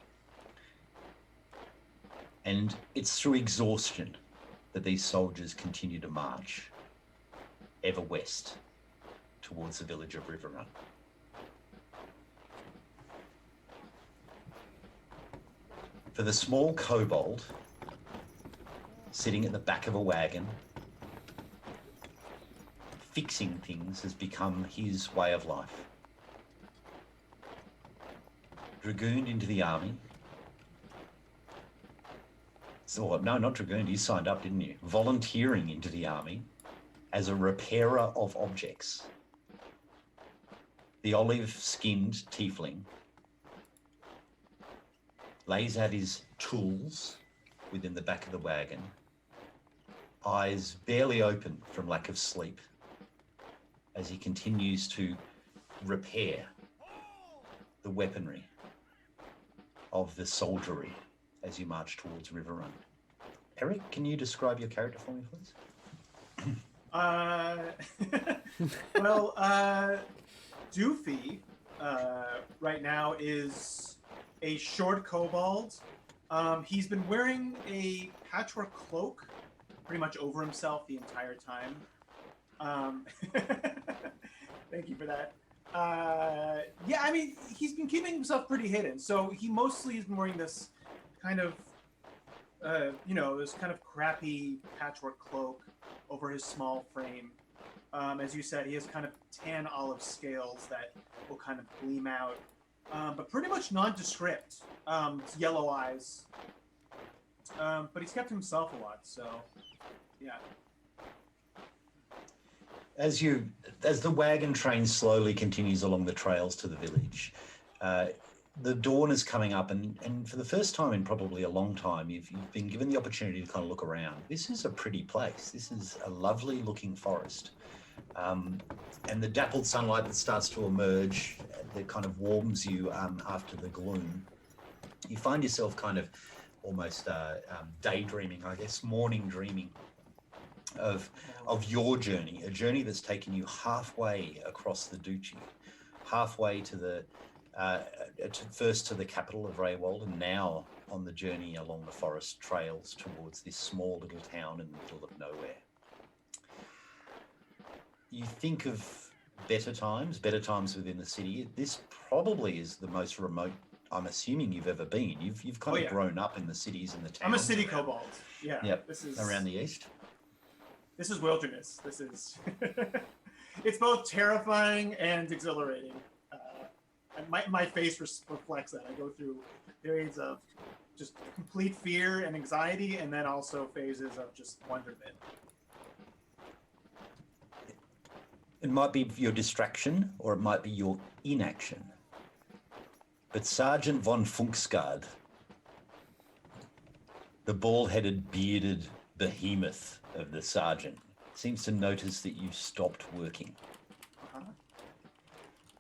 And it's through exhaustion that these soldiers continue to march ever west towards the village of Riverrun. For the small kobold sitting at the back of a wagon, fixing things has become his way of life. Dragooned into the army. So, no, not dragooned, you signed up, didn't you? Volunteering into the army as a repairer of objects. The olive-skinned tiefling lays out his tools within the back of the wagon, eyes barely open from lack of sleep, as he continues to repair the weaponry of the soldiery as you march towards Riverrun. Eric, can you describe your character for me, please? Well, Doofy right now is a short kobold. He's been wearing a patchwork cloak pretty much over himself the entire time. Thank you for that. Yeah, I mean, he's been keeping himself pretty hidden. So he mostly has been wearing this kind of, this kind of crappy patchwork cloak over his small frame. As you said, he has kind of tan olive scales that will kind of gleam out, but pretty much nondescript. Yellow eyes. But he's kept himself a lot, so yeah. As the wagon train slowly continues along the trails to the village, the dawn is coming up, and for the first time in probably a long time, you've been given the opportunity to kind of look around. This is a pretty place. This is a lovely looking forest. And the dappled sunlight that starts to emerge, that kind of warms you after the gloom. You find yourself kind of almost daydreaming, I guess, morning dreaming of your journey, a journey that's taken you halfway across the duchy, halfway to the first to the capital of Reywold, and now on the journey along the forest trails towards this small little town in the middle of nowhere. You think of better times within the city. This probably is the most remote, I'm assuming, you've ever been. You've kind of grown up in the cities and the towns. I'm a city kobold. Yeah. Yep. This is around the east. This is wilderness. This is. It's both terrifying and exhilarating. And my face reflects that. I go through periods of just complete fear and anxiety, and then also phases of just wonderment. It might be your distraction, or it might be your inaction. But Sergeant von Funksgaard, the bald-headed, bearded behemoth of the sergeant, seems to notice that you've stopped working.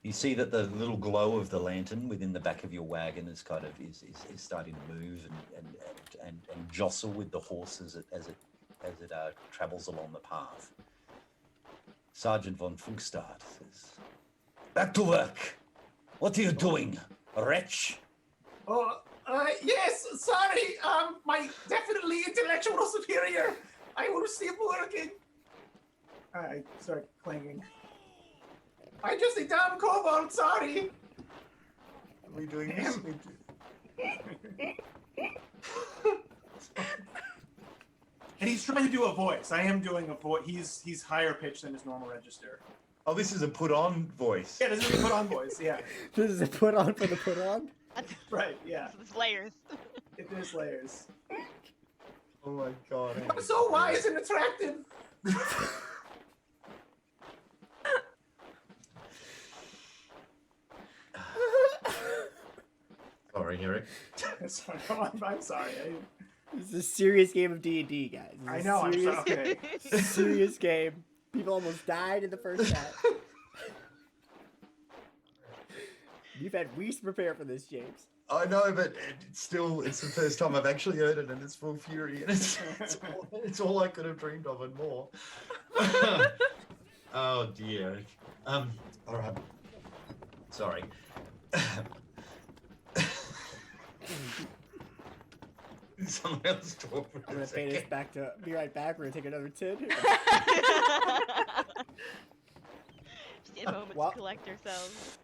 You see that the little glow of the lantern within the back of your wagon is kind of is starting to move and jostle with the horse as it travels along the path. Sergeant von Funkstad says, "Back to work. What are you doing, wretch?" Oh, yes. Sorry. My definitely intellectual superior. I will still working. I start clanging. I'm just a dumb kobold. Sorry. Are we doing this? And he's trying to do a voice. I am doing a voice. He's higher pitched than his normal register. Oh, this is a put-on voice. Yeah, this is a put-on voice. Yeah. This is a put on for the put on. Right. Yeah. There's layers. There's layers. Oh my god. I'm so wise and attractive. Sorry, Eric. Sorry, I'm sorry. This is a serious game of D&D, guys. I know. I'm Serious, sorry. Okay. serious game. People almost died in the first chat. You've had weeks to prepare for this, James. I know, but it's the first time I've actually heard it, and it's full fury, and it's all I could have dreamed of and more. Oh dear. All right. Sorry. Someone else talk for I'm a gonna pay this second. back to. Be right back. We're gonna take another 10. Just a moment What? to collect ourselves.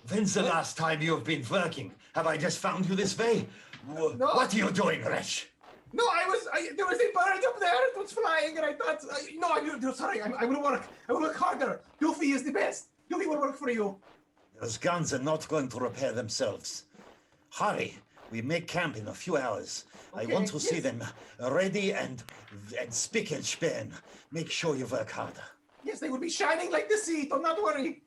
When's the last time you've been working? Have I just found you this way? What are you doing, wretch? No, there was a bird up there. It was flying, and I thought, sorry, I will work. I will work harder. Goofy is the best. Goofy will work for you. Those guns are not going to repair themselves. Hurry, we make camp in a few hours. I Okay, want to see yes. them ready and spick and span. Make sure you work hard. Yes, they will be shining like the sea. Do not worry.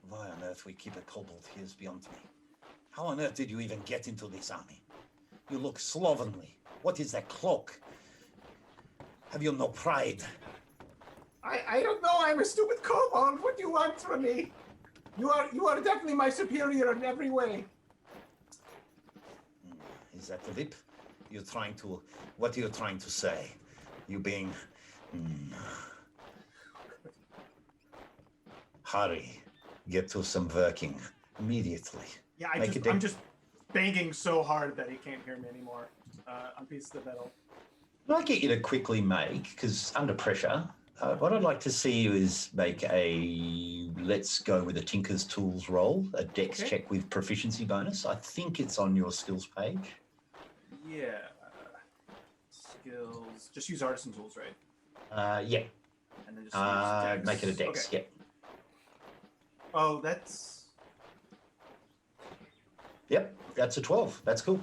Why on earth we keep a kobold here is beyond me. How on earth did you even get into this army? You look slovenly. What is that cloak? Have you no pride? I don't know. I'm a stupid kobold. What do you want from me? You are definitely my superior in every way. Is that the lip? What are you trying to say? You being... Hurry. Get to some working. Immediately. Yeah, Make I'm just banging so hard that he can't hear me anymore on pieces of metal. I'd like get you to quickly make, because under pressure, what I'd like to see you is make let's go with a Tinker's Tools roll, a dex Okay. check with proficiency bonus. I think it's on your skills page. Yeah. Skills. Just use artisan tools, right? Yeah. And then just use dex. Make it a dex, Okay. yeah. Oh, that's... Yep, that's a 12. That's cool.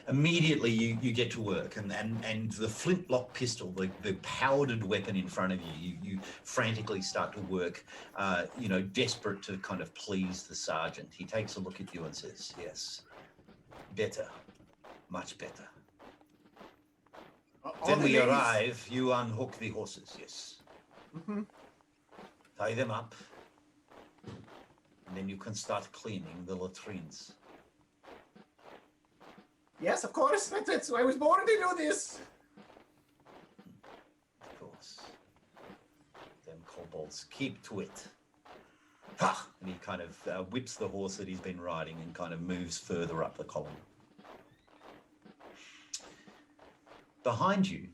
Immediately you get to work, and the flintlock pistol, the powdered weapon in front of you frantically start to work, desperate to kind of please the sergeant. He takes a look at you and says, "Yes, better, much better." all When the we ladies- arrive, you unhook the horses, yes. Mhm. Tie them up, and then you can start cleaning the latrines. Yes, of course. That's I was born to do this. Of course. Them kobolds, keep to it. Ha! And he kind of whips the horse that he's been riding and kind of moves further up the column. Behind you,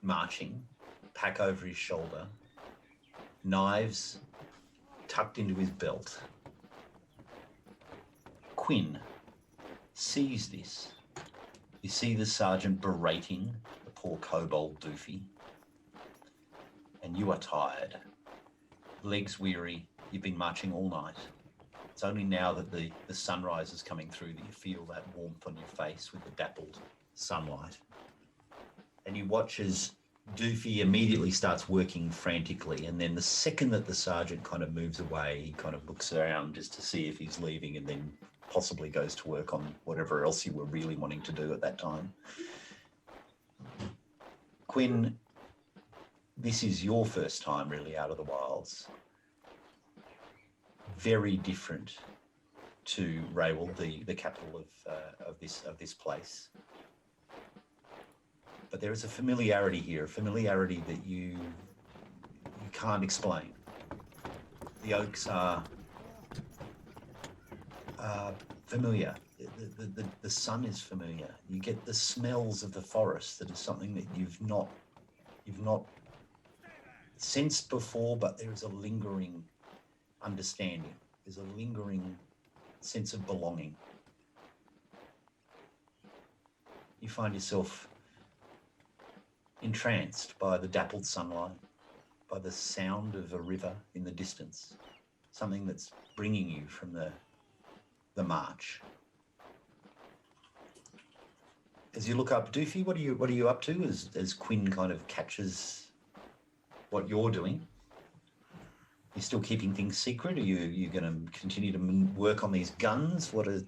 marching, pack over his shoulder, knives tucked into his belt. Quinn sees this. You see the sergeant berating the poor kobold Doofy. And you are tired, legs weary. You've been marching all night. It's only now that the sunrise is coming through that you feel that warmth on your face with the dappled sunlight. And you watch as Doofy immediately starts working frantically, and then the second that the sergeant kind of moves away, he kind of looks around just to see if he's leaving, and then possibly goes to work on whatever else you were really wanting to do at that time. Quinn, this is your first time really out of the wilds. Very different to Raywald, the capital of this place. But there is a familiarity here, a familiarity that you can't explain. The oaks are familiar. The sun is familiar. You get the smells of the forest. That is something that you've not sensed before, but there is a lingering understanding. There's a lingering sense of belonging. You find yourself entranced by the dappled sunlight, by the sound of a river in the distance, something that's bringing you from the march. As you look up, Doofy, what are you up to as Quinn kind of catches what you're doing? You still keeping things secret? Are you going to continue to work on these guns? What are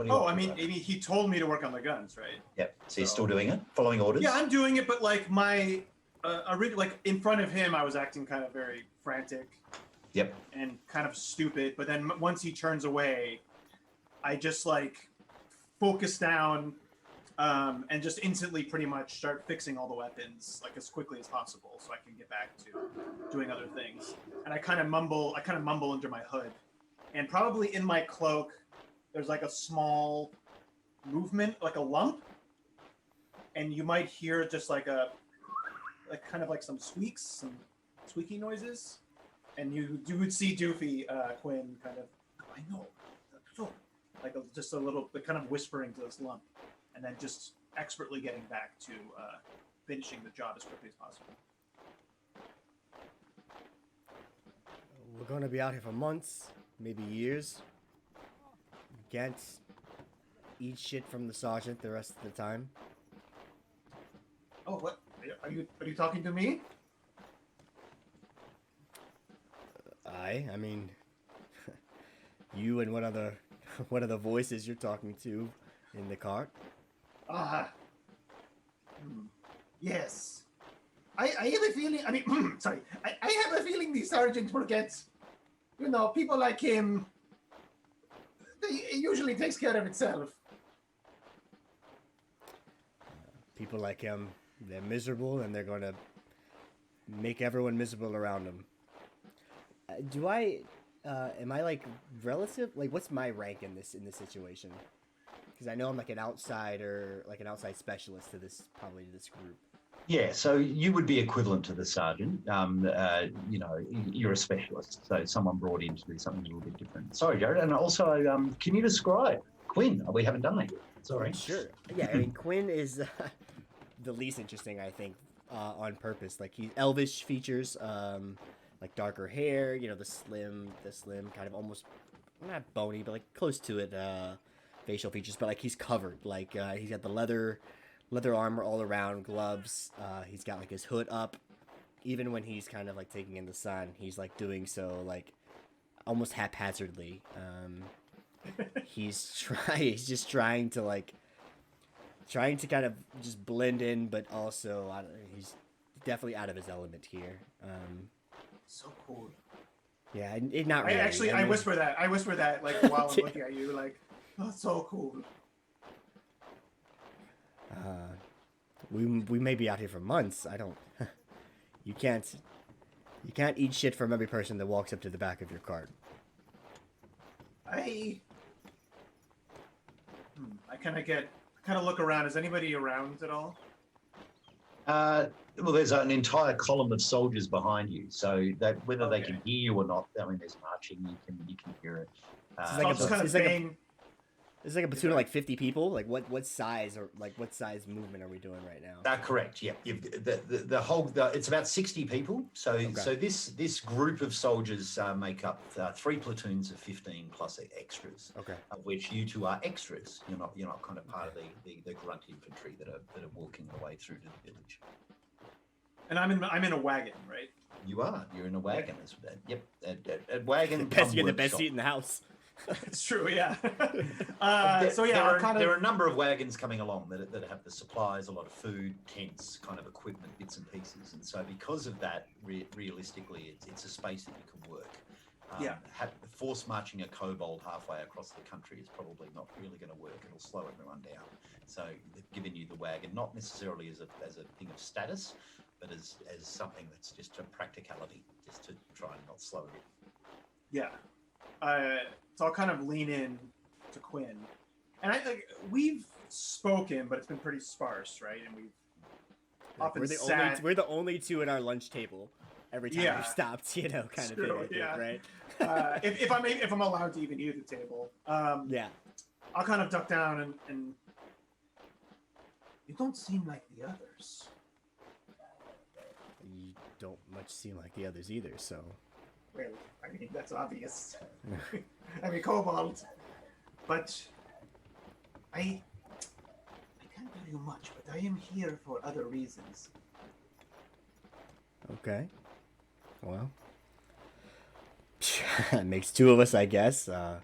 Oh, I mean, he told me to work on the guns, right? Yep. So you're still doing it, following orders? Yeah, I'm doing it, but like my, like in front of him, I was acting kind of very frantic. Yep. And kind of stupid. But then once he turns away, I just like focus down, and just instantly pretty much start fixing all the weapons like as quickly as possible, so I can get back to doing other things. And I kind of mumble under my hood, and probably in my cloak, there's like a small movement, like a lump, and you might hear just like kind of like some squeaks, some squeaky noises, and you would see Doofy, Quinn, kind of, I know, like just a little, but kind of whispering to this lump, and then just expertly getting back to finishing the job as quickly as possible. We're going to be out here for months, maybe years. You can't eat shit from the sergeant the rest of the time. Oh, what? Are you talking to me? I mean, you and what other voices you're talking to in the cart? Yes. I have a feeling, I mean, sorry. I have a feeling the sergeant will get, people like him, it usually takes care of itself. People like him, they're miserable, and they're going to make everyone miserable around them. Am I like relative? Like, what's my rank in this situation? Because I know I'm like an outsider, like an outside specialist to this group. Yeah, so you would be equivalent to the sergeant. You're a specialist, so someone brought in to do something a little bit different. Sorry, Jared. And also, can you describe Quinn? We haven't done that yet. Sorry. Sure. Yeah, I mean, Quinn is the least interesting, I think, on purpose. Like, he's elvish features, like darker hair, the slim kind of almost, not bony, but like close to it, facial features. But like, he's covered. Like, he's got the leather armor all around, gloves. He's got like his hood up. Even when he's kind of like taking in the sun, he's like doing so like almost haphazardly. He's just trying to kind of just blend in, but also he's definitely out of his element here. So cool. Yeah, not really. I whisper that like while I'm looking at you, like, oh, so cool. We may be out here for months. I don't. You can't eat shit from every person that walks up to the back of your cart. I kind of look around. Is anybody around at all? Well, there's an entire column of soldiers behind you, so that whether they Okay. can hear you or not, I mean, there's marching. You can hear it. It's So like I'll a just kind of it's like a- bang. It's like a platoon of like 50 people. Like what size movement are we doing right now? Correct. Yeah. It's about 60 people. So Okay. so this group of soldiers make up 3 platoons of 15 plus extras. Okay. Of which you two are extras. You're not kind of part of the grunt infantry that are walking their way through to the village. And I'm in a wagon, right? You're in a wagon. Yep. A wagon. You're the best seat in the house. It's true, yeah. So there yeah, are, I'll kind there are of. a number of wagons coming along that have the supplies, a lot of food, tents, kind of equipment, bits and pieces. And so because of that, realistically, it's a space that you can work. Yeah. Force marching a kobold halfway across the country is probably not really going to work. It'll slow everyone down. So they've given you the wagon, not necessarily as a thing of status, but as something that's just a practicality, just to try and not slow it. Yeah. So I'll kind of lean in to Quinn, and we've spoken, but it's been pretty sparse, right? And we've often sat. We're the only two at our lunch table every time Yeah. we've stopped, kind of True, thing, I think, yeah. right? If I'm allowed to even use the table, Yeah. I'll kind of duck down and you don't seem like the others. You don't much seem like the others either, so. Well, I mean, that's obvious. I mean, kobold. But I can't tell you much, but I am here for other reasons. Okay. Well. That makes 2 of us, I guess. More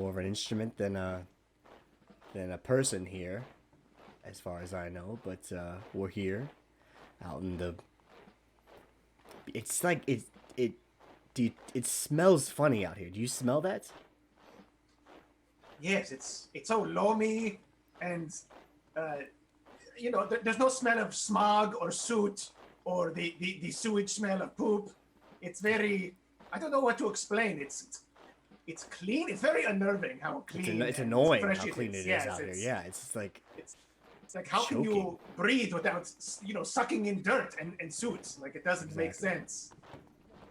of an instrument than a person here, as far as I know. But we're here, out in the. It's like it smells funny out here. Do you smell that? Yes, it's so loamy, and there's no smell of smog or soot or the sewage smell of poop. It's very, I don't know what to explain. It's clean. It's very unnerving how clean. It's and annoying fresh how clean it is Yes, out here. Yeah, it's just like. It's like, how can you choking. breathe without, sucking in dirt and soot? Like, it doesn't make Exactly. sense.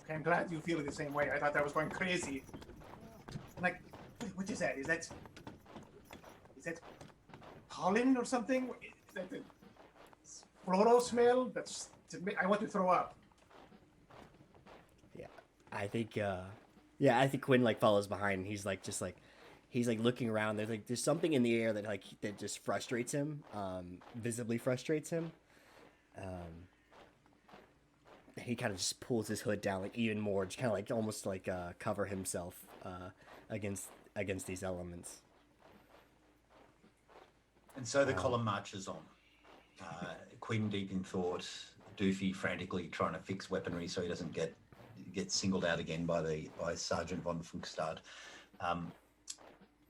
Okay, I'm glad you feel the same way. I thought that was going crazy. I'm like, what is that? Is that pollen or something? Is that the floral smell? I want to throw up. Yeah, I think. I think Quinn follows behind. And he's looking around. There's something in the air that just frustrates him. Visibly frustrates him. He kind of just pulls his hood down even more, just kind of almost cover himself against these elements. And so the column marches on. Quinn deep in thought, Doofy frantically trying to fix weaponry so he doesn't get singled out again by Sergeant von Funkstad.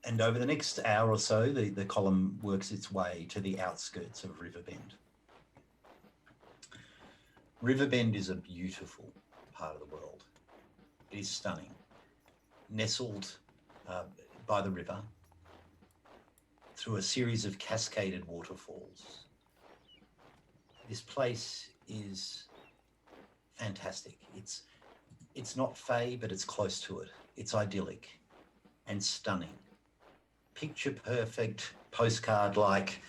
And over the next hour or so, the column works its way to the outskirts of Riverbend. Riverbend is a beautiful part of the world. It is stunning. Nestled by the river through a series of cascaded waterfalls. This place is fantastic. It's not Fey, but it's close to it. It's idyllic and stunning. Picture perfect, postcard like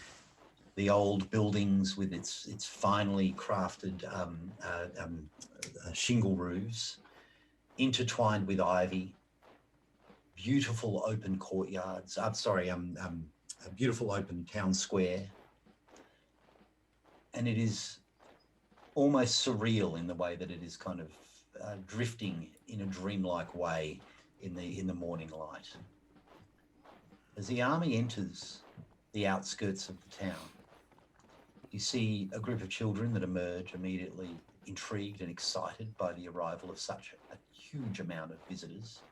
the old buildings with its finely crafted shingle roofs, intertwined with ivy, beautiful open courtyards. A beautiful open town square, and it is almost surreal in the way that it is kind of drifting in a dreamlike way in the morning light. As the army enters the outskirts of the town, you see a group of children that emerge immediately intrigued and excited by the arrival of such a huge amount of visitors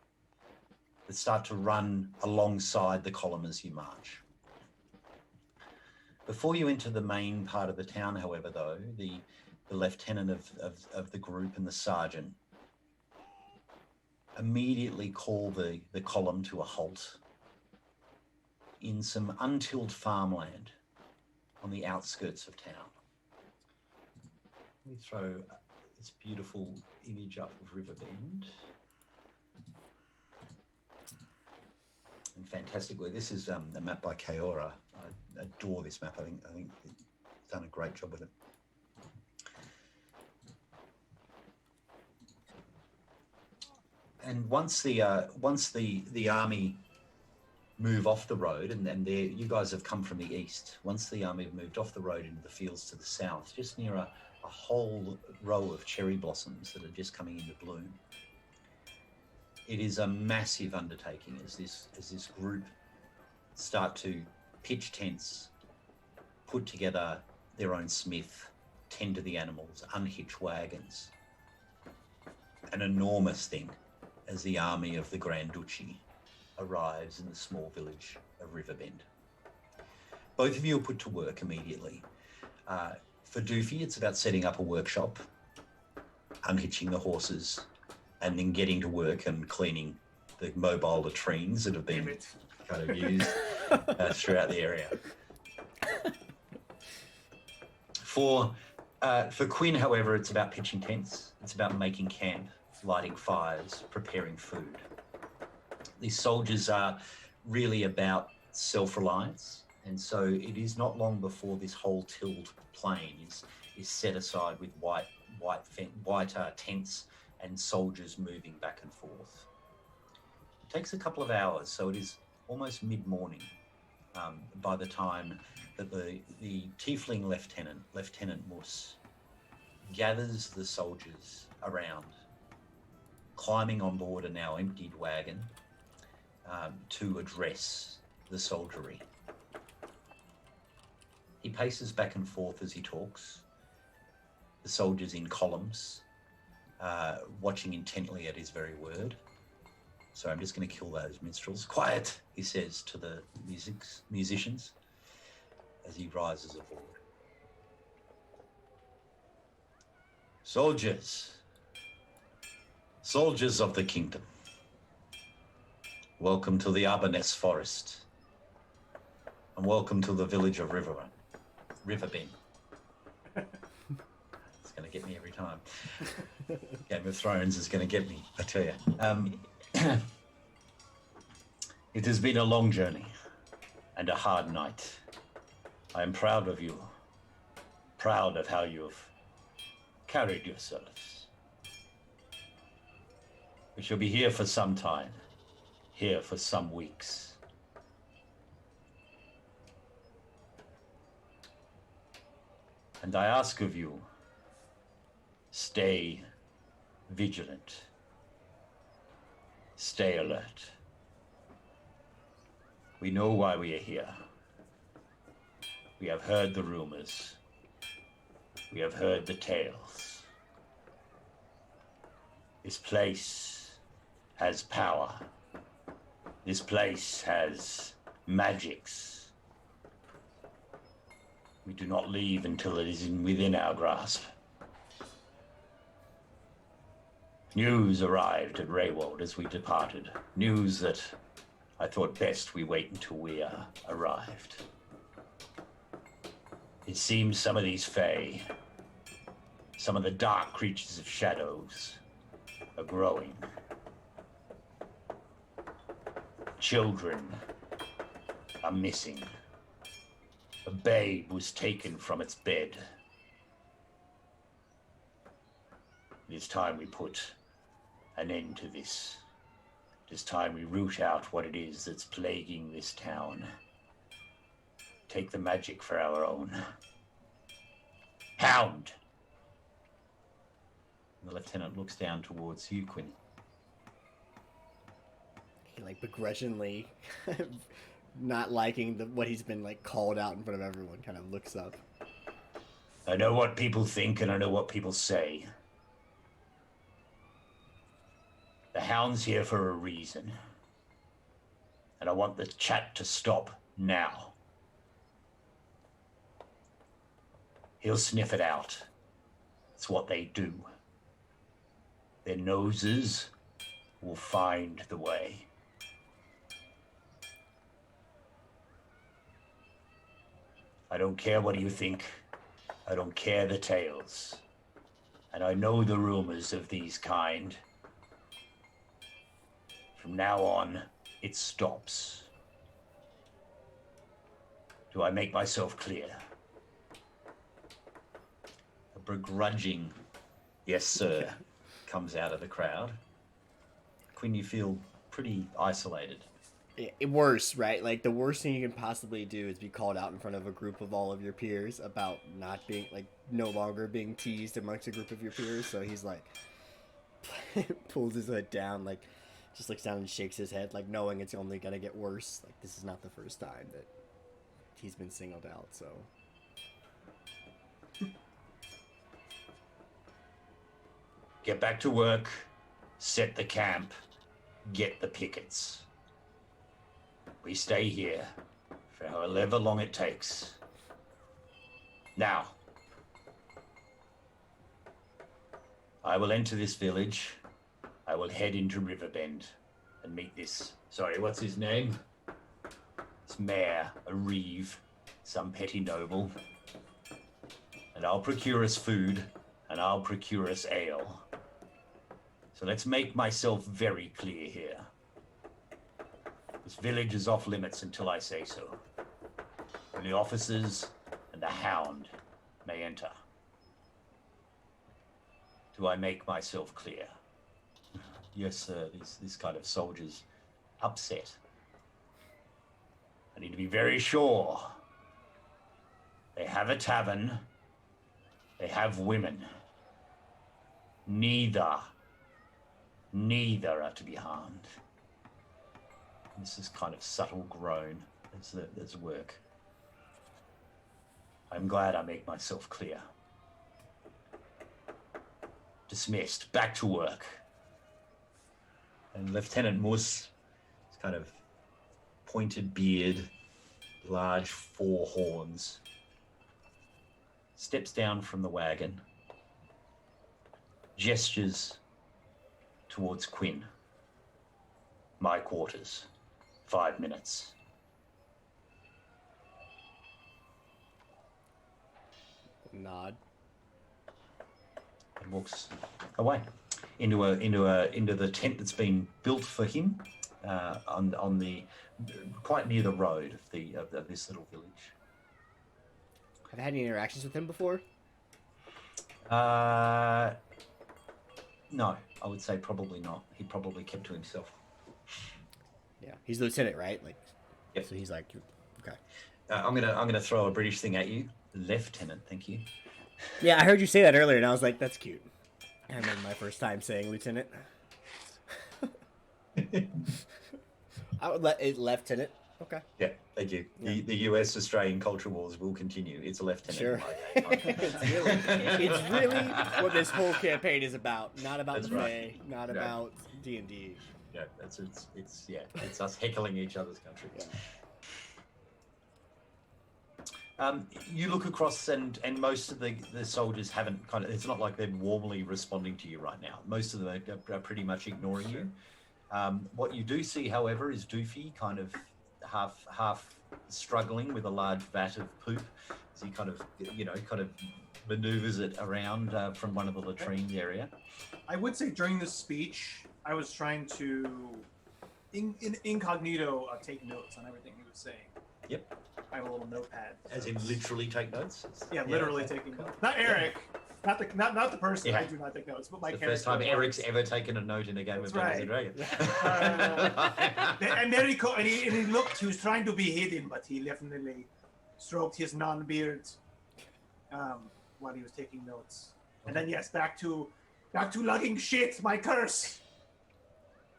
that start to run alongside the column as you march. Before you enter the main part of the town, however, though, the lieutenant of the group and the sergeant immediately call the column to a halt in some untilled farmland on the outskirts of town. Let me throw this beautiful image up of Riverbend. And fantastically, this is a map by Kaora. I adore this map. I think it's done a great job with it. And once the army move off the road, and you guys have come from the east. Once the army have moved off the road into the fields to the south, just near a whole row of cherry blossoms that are just coming into bloom. It is a massive undertaking as this group start to pitch tents, put together their own smith, tend to the animals, unhitch wagons. An enormous thing as the army of the Grand Duchy arrives in the small village of Riverbend. Both of you are put to work immediately. For Doofy, it's about setting up a workshop, unhitching the horses, and then getting to work and cleaning the mobile latrines that have been kind of used throughout the area. For Quinn, however, it's about pitching tents. It's about making camp, lighting fires, preparing food. These soldiers are really about self-reliance, and so it is not long before this whole tilled plain is set aside with white tents and soldiers moving back and forth. It takes a couple of hours, so it is almost mid-morning by the time that the tiefling Lieutenant Mus, gathers the soldiers around, climbing on board a now emptied wagon to address the soldiery. He paces back and forth as he talks, the soldiers in columns, watching intently at his very word. So I'm just going to kill those minstrels. Quiet, he says to the musicians as he rises aboard. Soldiers of the kingdom, welcome to the Arbonesse forest, and welcome to the village of Riverbend. It's going to get me every time. Game of Thrones is going to get me, I tell you. It has been a long journey and a hard night. I am proud of you, proud of how you have carried yourselves. We shall be here for some time, here for some weeks. And I ask of you, stay vigilant, stay alert. We know why we are here. We have heard the rumors. We have heard the tales. This place has power. This place has magics. We do not leave until it is within our grasp. News arrived at Raywold as we departed. News that I thought best we wait until we arrived. It seems some of these Fey, some of the dark creatures of shadows, are growing. Children are missing. A babe was taken from its bed. It is time we put an end to this. It is time we root out what it is that's plaguing this town. Take the magic for our own. Hound! The lieutenant looks down towards you, Quinn. He begrudgingly, not liking what he's been called out in front of everyone, kind of looks up. I know what people think and I know what people say. The Hound's here for a reason. And I want the chat to stop now. He'll sniff it out. It's what they do. Their noses will find the way. I don't care what you think. I don't care the tales. And I know the rumors of these kind. From now on, it stops. Do I make myself clear? A begrudging, yes, sir, comes out of the crowd. Quinn, you feel pretty isolated. Worse, right? Like, the worst thing you can possibly do is be called out in front of a group of all of your peers about not being, like, no longer being teased amongst a group of your peers. So he's like, pulls his hood down, like, just looks down and shakes his head, like, knowing it's only gonna get worse. Like, this is not the first time that he's been singled out, so. Get back to work, set the camp, get the pickets. We stay here for however long it takes. Now, I will enter this village. I will head into Riverbend and meet this, sorry, what's his name? This mayor, a reeve, some petty noble. And I'll procure us food, and I'll procure us ale. So let's make myself very clear here. This village is off limits until I say so. Only officers and the hound may enter. Do I make myself clear? Yes, sir, this kind of soldier's upset. I need to be very sure. They have a tavern. They have women. Neither are to be harmed. This is kind of subtle groan. There's work. I'm glad I make myself clear. Dismissed. Back to work. And Lieutenant Mus, his kind of pointed beard, large four horns, steps down from the wagon, gestures towards Quinn. My quarters. 5 minutes. Nod. And walks away into the tent that's been built for him on the quite near the road of this little village. Have you had any interactions with him before? No, I would say probably not. He probably kept to himself. Yeah, he's lieutenant, right? Like, yep. So he's like, okay. I'm gonna throw a British thing at you, lieutenant. Thank you. Yeah, I heard you say that earlier, and I was like, that's cute. I remember my first time saying lieutenant. I would let it lieutenant. Okay. Yeah, thank you. Yeah. The US-Australian culture wars will continue. It's a lieutenant. Sure. it's really what this whole campaign is about. Not about That's the right. Fey, not about D&D. Yeah, it's us heckling each other's country. Yeah. You look across and most of the soldiers haven't it's not like they're warmly responding to you right now. Most of them are pretty much ignoring you. What you do see, however, is Doofy kind of half struggling with a large vat of poop as he kind of maneuvers it around from one of the latrines area. I would say during this speech, I was trying to in incognito take notes on everything he was saying. Yep. I have a little notepad. As in literally take notes? Yeah, literally taking notes. Not Eric. Not the person. Yeah. I do not take notes, but my The character. first time was. Eric's ever taken a note in a game That's of Dungeons and right. Dragons. And then he looked. He was trying to be hidden, but he definitely stroked his non-beard while he was taking notes. And then yes, back to lugging shit. My curse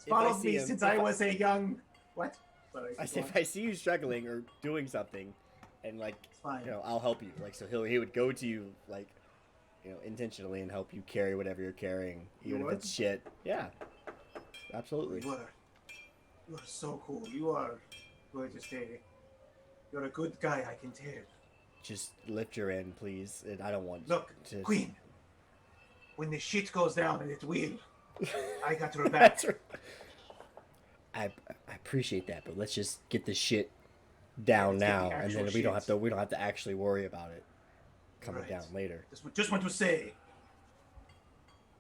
followed me since I was a young. What? Sorry. I said, if I see you struggling or doing something, and like, It's fine. I'll help you. Like, so he would go to you, like, intentionally and help you carry whatever you're carrying, even if it's shit. Yeah, absolutely. You are so cool. You are going to stay. You're a good guy, I can tell. just lift your end, please. And I don't want Look, to... Queen. When the shit goes down, and it will, I got her back. That's right. I appreciate that, but let's just get the shit down let's get the now, and then actual we don't have shit. to actually worry about it coming Right. down later. Just want to say,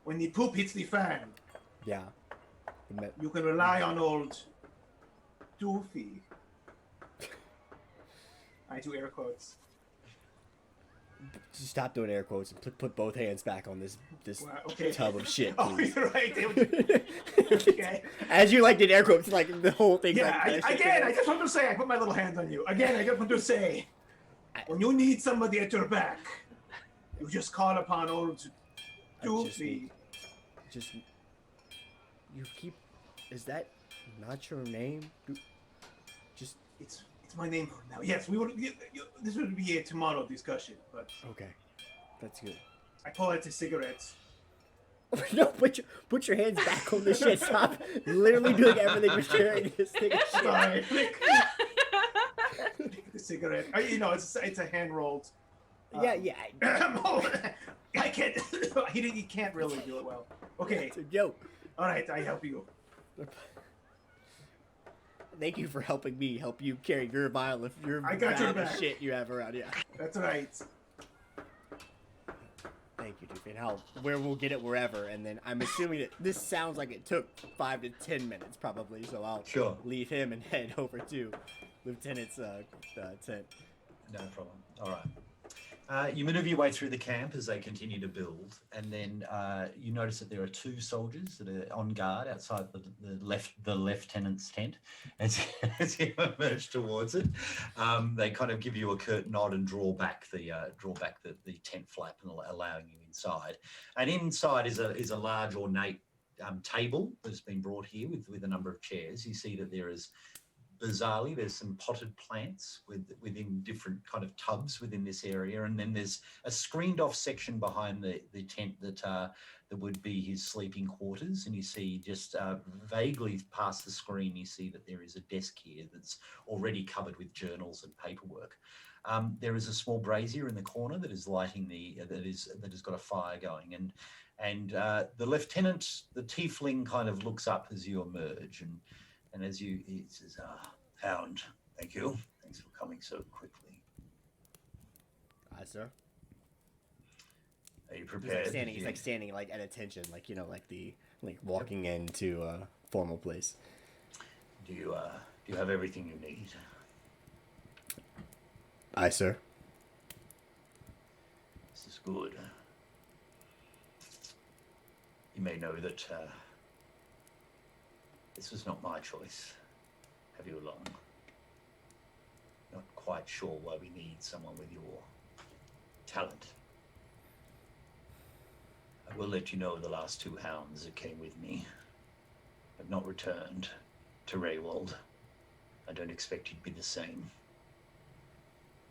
when the poop hits the fan, Yeah. you can rely on old Doofy. I do air quotes. Just stop doing air quotes and put both hands back on this Wow, okay. tub of shit. Oh, Please. you're right. Okay. As you did air quotes, the whole thing. Yeah, I just want to say, I put my little hand on you. Again, I just want to say, when you need somebody at your back, you just call upon old Doofy. You keep. Is that not your name? It's my name for now. Yes, we would. This would be a tomorrow discussion, but Okay, that's good. I pull out the cigarettes. No, put your hands back on the shit. Stop literally doing everything with sharing this thing of shit. Sorry. The cigarette. It's a hand rolled. Yeah. I can't. He can't really do it well. Okay. It's a joke. All right. I help you. Thank you for helping me help you carry your vial of your I got your vial of back. shit you have around. Yeah. That's right. Thank you, Doofy. And where we'll get it wherever, and then I'm assuming that this sounds like it took 5 to 10 minutes probably, so I'll leave him and head over to Lieutenant's tent. No problem. All right. You maneuver your way through the camp as they continue to build, and then you notice that there are 2 soldiers that are on guard outside the lieutenant's tent. As you emerge towards it, they kind of give you a curt nod and draw back the tent flap and allowing you inside. And inside is a large ornate table that's been brought here with a number of chairs. You see that there is. Bizarrely, there's some potted plants within different kind of tubs within this area, and then there's a screened off section behind the tent that would be his sleeping quarters. And you see just vaguely past the screen, you see that there is a desk here that's already covered with journals and paperwork. There is a small brazier in the corner that is lighting that has got a fire going, and the lieutenant, the tiefling, kind of looks up as you emerge and as he says, Hound, thank you. Thanks for coming so quickly. Aye, sir. Are you prepared? He's standing at attention, walking into a formal place. Do you have everything you need? Aye, sir. This is good. You may know that this was not my choice. Have you along? Not quite sure why we need someone with your talent. I will let you know the last 2 hounds that came with me have not returned to Raywold. I don't expect you to be the same.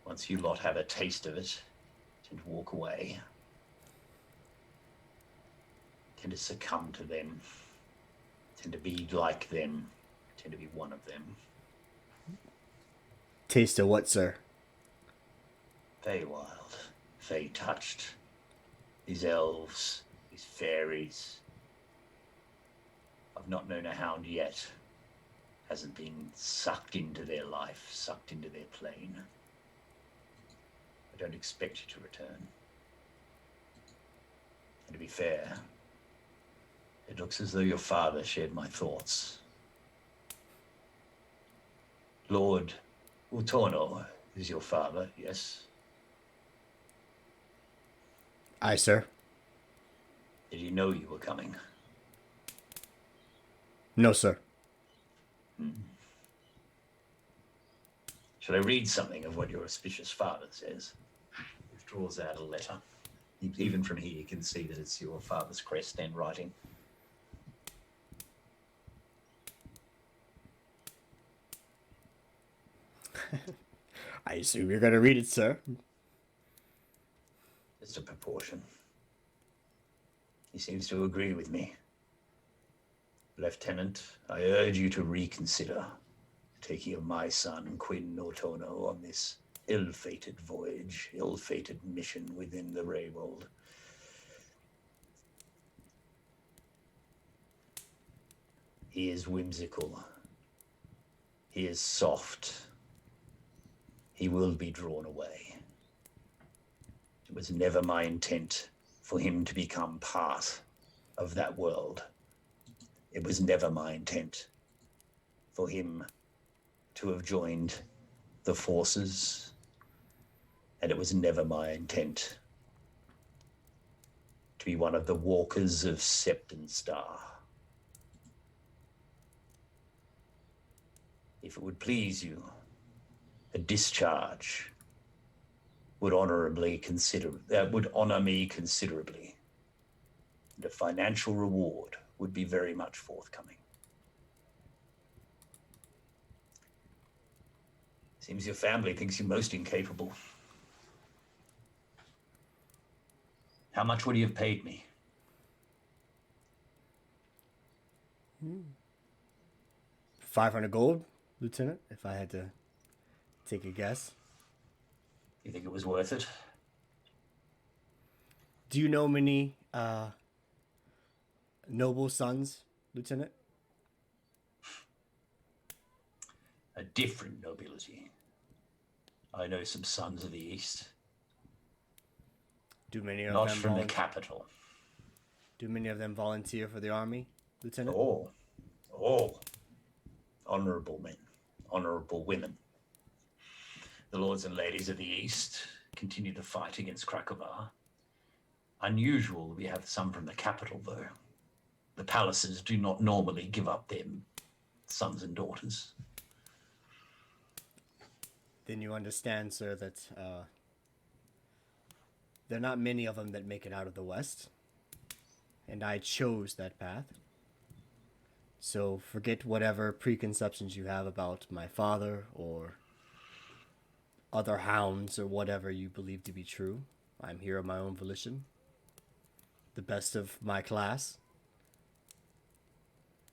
Once you lot have a taste of it, tend to walk away. Tend to succumb to them. Tend to be like them. Tend to be one of them. Taste of what, sir? Feywild. Feytouched. These elves. These fairies. I've not known a hound yet. Hasn't been sucked into their life, sucked into their plane. I don't expect you to return. And to be fair, it looks as though your father shared my thoughts. Lord Utono is your father, yes? Aye, sir. Did he know you were coming? No, sir. Shall I read something of what your auspicious father says? He draws out a letter. Even from here, you can see that it's your father's crest and writing. I assume you're going to read it, sir. Just a proportion. He seems to agree with me. Lieutenant, I urge you to reconsider the taking of my son, Quinn Nortono, on this ill-fated voyage, ill-fated mission within the Reywold. He is whimsical. He is soft. He will be drawn away. It was never my intent for him to become part of that world. It was never my intent for him to have joined the forces, and it was never my intent to be one of the walkers of Septon Star. If it would please you, a discharge would honor me considerably, and a financial reward would be very much forthcoming. Seems your family thinks you most incapable. How much would you have paid me? 500 gold, Lieutenant, if I had to take a guess. You think it was worth it? Do you know many noble sons, Lieutenant? A different nobility. I know some sons of the East. Do many of Not them from the capital. Do many of them volunteer for the army, Lieutenant? All. Honorable men, honorable women. The lords and ladies of the East continue to fight against Krakovar. Unusual we have some from the capital, though. The palaces do not normally give up their sons and daughters. Then you understand, sir, that there are not many of them that make it out of the West. And I chose that path. So forget whatever preconceptions you have about my father or other hounds or whatever you believe to be true. I'm here of my own volition. The best of my class.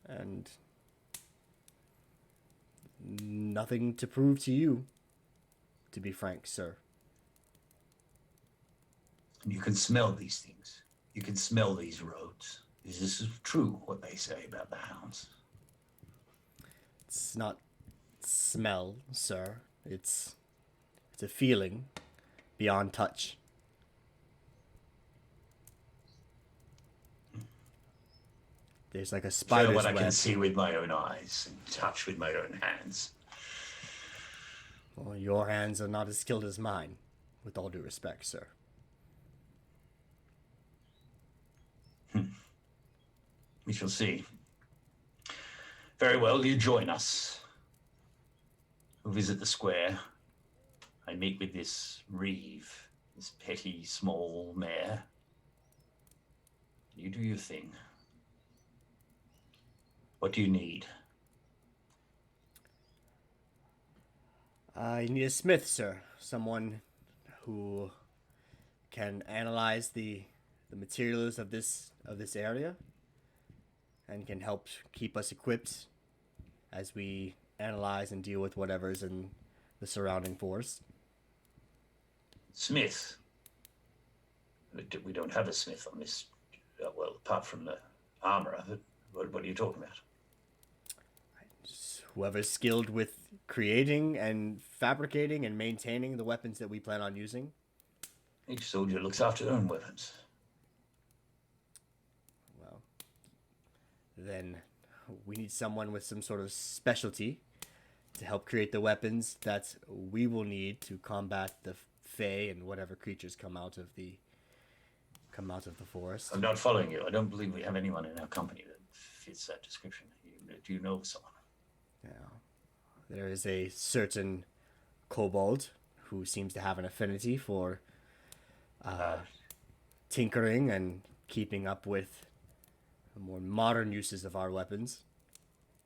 And nothing to prove to you, to be frank, sir. You can smell these things. You can smell these roads. Is this true, what they say about the hounds? It's not smell, sir. It's a feeling beyond touch. There's like a spider's what I web. can see with my own eyes and touch with my own hands. Well, your hands are not as skilled as mine, with all due respect, sir. We shall see. Very well, you join us. We'll visit the square. I meet with this Reeve, this petty, small mare. You do your thing. What do you need? I need a smith, sir. Someone who can analyze the materials of this area and can help keep us equipped as we analyze and deal with whatever's in the surrounding forest. Smith. We don't have a smith on this, well, apart from the armorer. What are you talking about? Whoever's skilled with creating and fabricating and maintaining the weapons that we plan on using. Each soldier looks after their own weapons. Well, then we need someone with some sort of specialty to help create the weapons that we will need to combat the Fey and whatever creatures come out of the forest. I'm not following you. I don't believe we have anyone in our company that fits that description. Do you know someone? Yeah. There is a certain kobold who seems to have an affinity for tinkering and keeping up with the more modern uses of our weapons.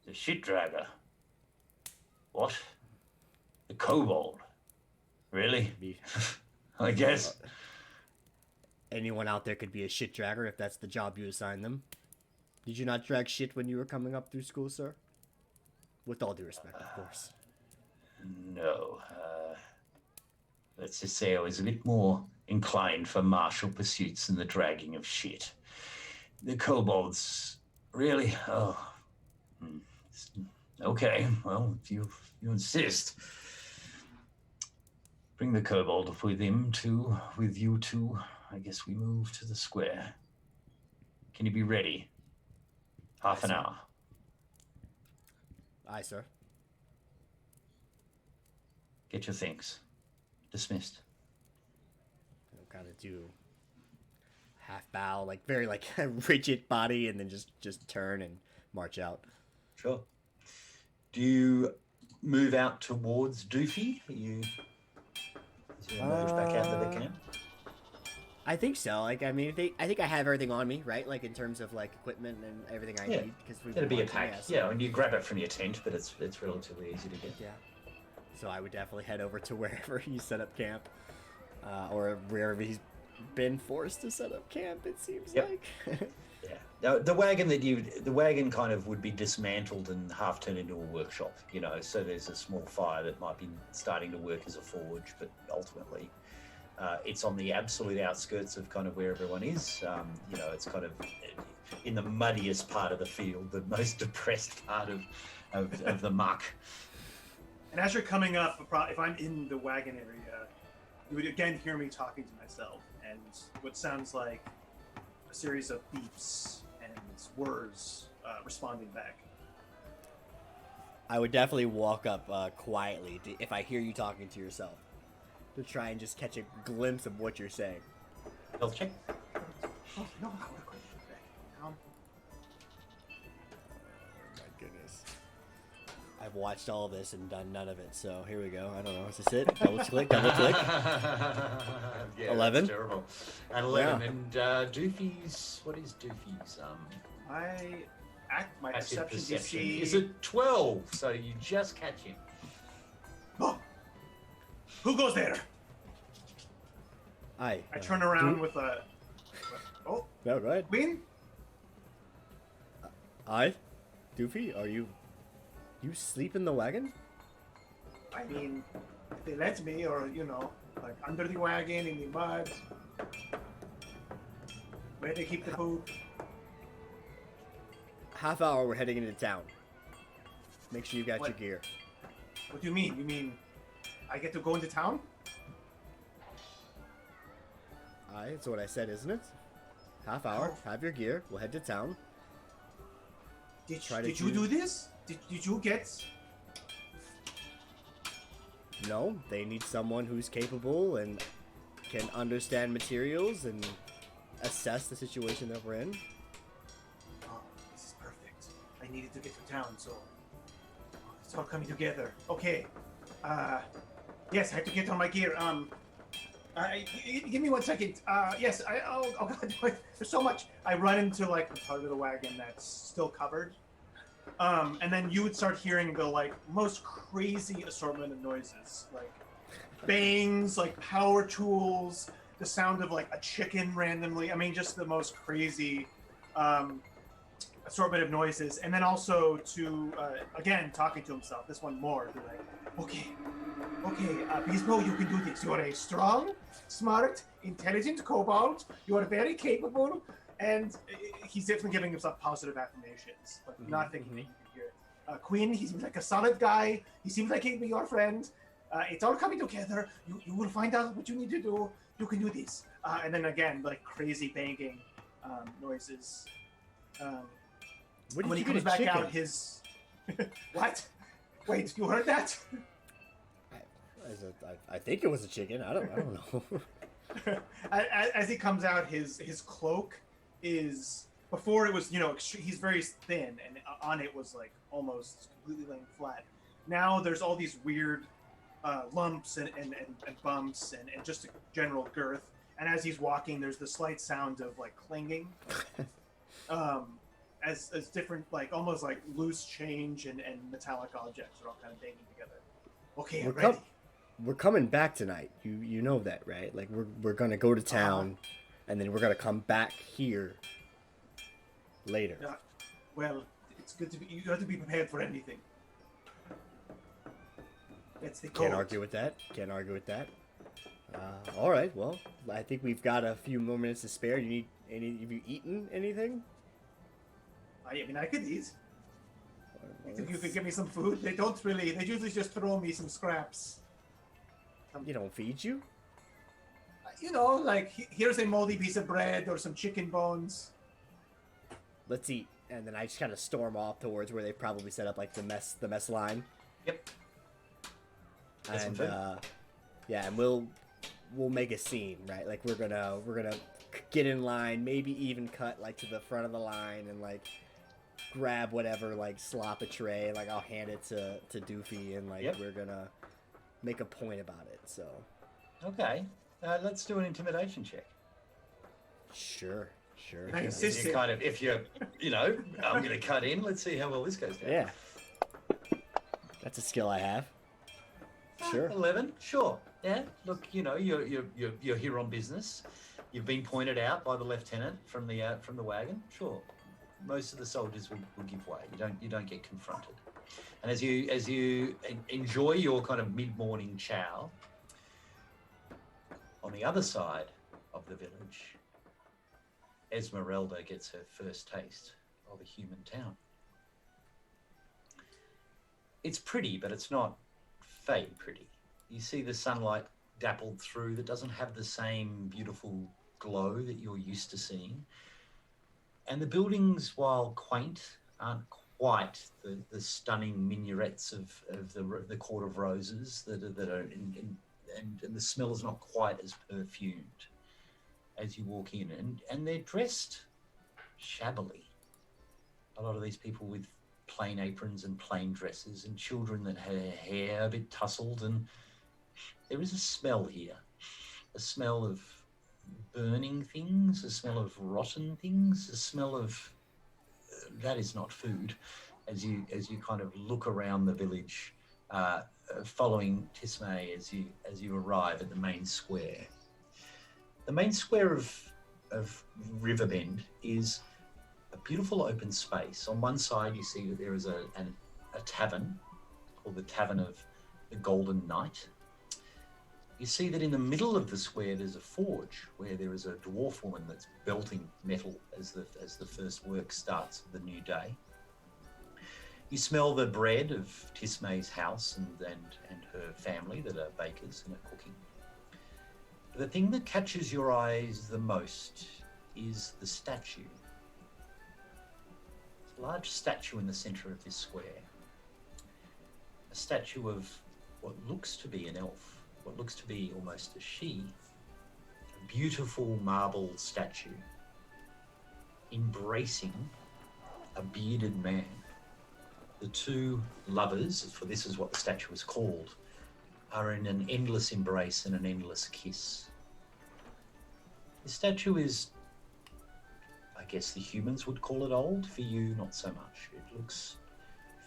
The shit dragger. What? The kobold? Really? I guess. Anyone out there could be a shit dragger if that's the job you assign them. Did you not drag shit when you were coming up through school, sir? With all due respect, of course. No. let's just say I was a bit more inclined for martial pursuits than the dragging of shit. The kobolds, really? Oh, okay. Well, if you insist, bring the kobold with you two. I guess we move to the square. Can you be ready? Half an hour. Aye, sir. Get your things. Dismissed. I'll kind of do half bow, like very like rigid body, and then just turn and march out. Sure. Do you move out towards Doofy? Is you emerge back out of the camp? I think so. Like, I mean, I think I have everything on me, right? Like in terms of like equipment and everything I need. Because it'll be a pack. Yeah, and you grab it from your tent, but it's relatively easy to get. Yeah. So I would definitely head over to wherever you set up camp, or wherever he's been forced to set up camp. It seems like. Yeah. Now, the wagon kind of would be dismantled and half turned into a workshop. You know, so there's a small fire that might be starting to work as a forge, but ultimately, it's on the absolute outskirts of kind of where everyone is. You know, it's kind of in the muddiest part of the field, the most depressed part of the muck. And as you're coming up, if I'm in the wagon area, you would again hear me talking to myself, and what sounds like a series of beeps and words responding back. I would definitely walk up quietly if I hear you talking to yourself, to try and just catch a glimpse of what you're saying. Health check. Oh, no, I would have questioned that. My goodness. I've watched all of this and done none of it, so here we go. I don't know. Is this it? Double click. Yeah, 11. That's terrible. And 11. Yeah. And Doofy's, what is Doofy's? My perception DC is it 12? So you just catch him. Oh, who goes there? I turn around with a. Oh, no, go ahead. Queen. Doofy, are you sleep in the wagon? I mean, if they let me, or like under the wagon in the mud, where they keep the food. Half hour, we're heading into town. Make sure you got your gear. What do you mean? You mean I get to go into town? Aye, that's what I said, isn't it? Half hour, have your gear, we'll head to town. Did you do this? Did you get... No, they need someone who's capable and can understand materials and assess the situation that we're in. Oh, this is perfect. I needed to get to town, so it's all coming together. Okay. Yes, I have to get on my gear. Give me 1 second. Yes, oh God, there's so much. I run into like the part of the wagon that's still covered. And then you would start hearing the like most crazy assortment of noises, like bangs, like power tools, the sound of like a chicken randomly. I mean, just the most crazy assortment of noises. And then also to again talking to himself. This one more. To like, okay, Bispo, you can do this. You are a strong, smart, intelligent kobold. You are very capable. And he's definitely giving himself positive affirmations, but not thinking that you can hear it. Quinn, he seems like a solid guy. He seems like he'd be your friend. It's all coming together. You will find out what you need to do. You can do this. And then again, like crazy banging noises. When he comes back out, his... What? Wait, you heard that? I think it was a chicken. I don't know. As he comes out, his cloak is, before it was, he's very thin, and on it was like almost completely laying flat. Now there's all these weird lumps and bumps and just a general girth. And as he's walking, there's the slight sound of like clanging, as different, like almost like loose change and metallic objects are all kind of banging together. Okay, I'm ready. We're coming back tonight. You know that, right? Like we're gonna go to town, and then we're gonna come back here later. Well, it's good to be. You have to be prepared for anything. That's the code. Can't argue with that. All right. Well, I think we've got a few more minutes to spare. You need any? Have you eaten anything? I mean, I could eat. Well, If you could give me some food. They don't really. They usually just throw me some scraps. You don't feed you? You know, like here's a moldy piece of bread or some chicken bones. Let's eat. And then I just kind of storm off towards where they probably set up like the mess line. Yep. Get some And food. yeah, and we'll make a scene, right? Like we're gonna get in line, maybe even cut like to the front of the line and like grab whatever like slop a tray, like I'll hand it to Doofy and like Yep. we're gonna make a point about it. So Okay. Let's do an intimidation check. sure. Nice. If you kind of, if you're, you know, I'm going to cut in. Let's see how well this goes down. Yeah. That's a skill I have. Sure. 11. Sure. Yeah. Look, you know, you're here on business. You've been pointed out by the lieutenant from the wagon. Sure. Most of the soldiers will give way. You don't get confronted. And as you enjoy your kind of mid-morning chow, on the other side of the village, Esmeralda gets her first taste of a human town. It's pretty, but it's not Fey pretty. You see the sunlight dappled through that doesn't have the same beautiful glow that you're used to seeing. And the buildings, while quaint, aren't quite the stunning minarets of the Court of Roses that are and the smell is not quite as perfumed as you walk in, and they're dressed shabbily. A lot of these people with plain aprons and plain dresses, and children that had their hair a bit tousled, and there is a smell here, a smell of burning things, a smell of rotten things, a smell of that is not food. As you kind of look around the village, following Tismay as you arrive at the main square. The main square of Riverbend is a beautiful open space. On one side, you see that there is a tavern called the Tavern of the Golden Knight. You see that in the middle of the square, there's a forge where there is a dwarf woman that's belting metal as the first work starts of the new day. You smell the bread of Tismay's house and her family that are bakers and are cooking. The thing that catches your eyes the most is the statue. It's a large statue in the center of this square. A statue of what looks to be an elf, what looks to be almost a she. A beautiful marble statue embracing a bearded man. The two lovers, for this is what the statue is called, are in an endless embrace and an endless kiss. The statue is, I guess the humans would call it old, for you not so much. It looks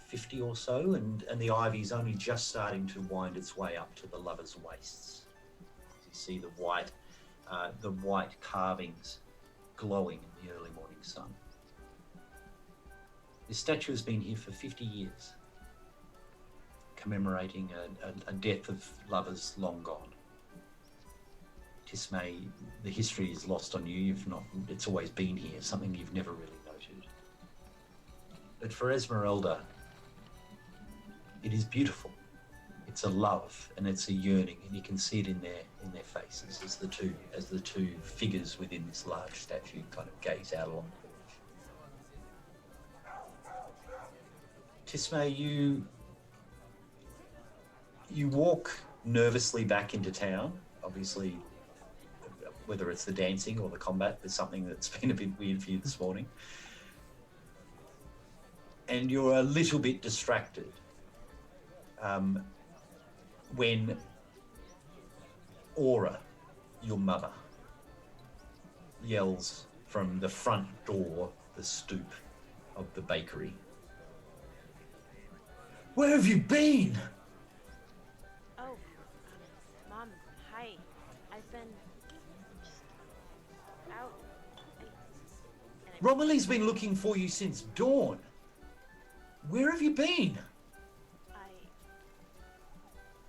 50 or so, and the ivy's only just starting to wind its way up to the lovers' waists. You see the white carvings glowing in the early morning sun. This statue has been here for 50 years, commemorating a death of lovers long gone. Tismay, the history is lost on you. It's always been here, something you've never really noted. But for Esmeralda, it is beautiful. It's a love and it's a yearning, and you can see it in their faces as the two figures within this large statue kind of gaze out along the village. Tismay, you walk nervously back into town. Obviously, whether it's the dancing or the combat, there's something that's been a bit weird for you this morning. And you're a little bit distracted when Aura, your mother, yells from the front door, the stoop of the bakery. Where have you been? Oh, Mom, hi. I've been just out. Romilly's been looking for you since dawn. Where have you been?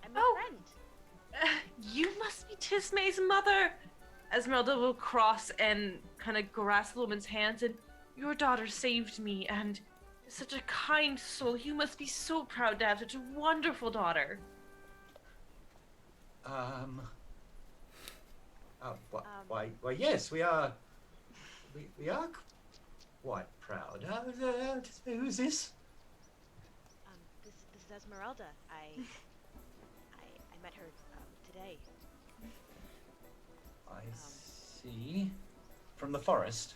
I'm a Oh. friend. You must be Tismay's mother. Esmeralda will cross and kind of grasp the woman's hands, and your daughter saved me, and is such a kind soul. You must be so proud to have such a wonderful daughter. Why, yes, we are. We are quite proud. Who's this? This is Esmeralda. I met her today. I see. From the forest.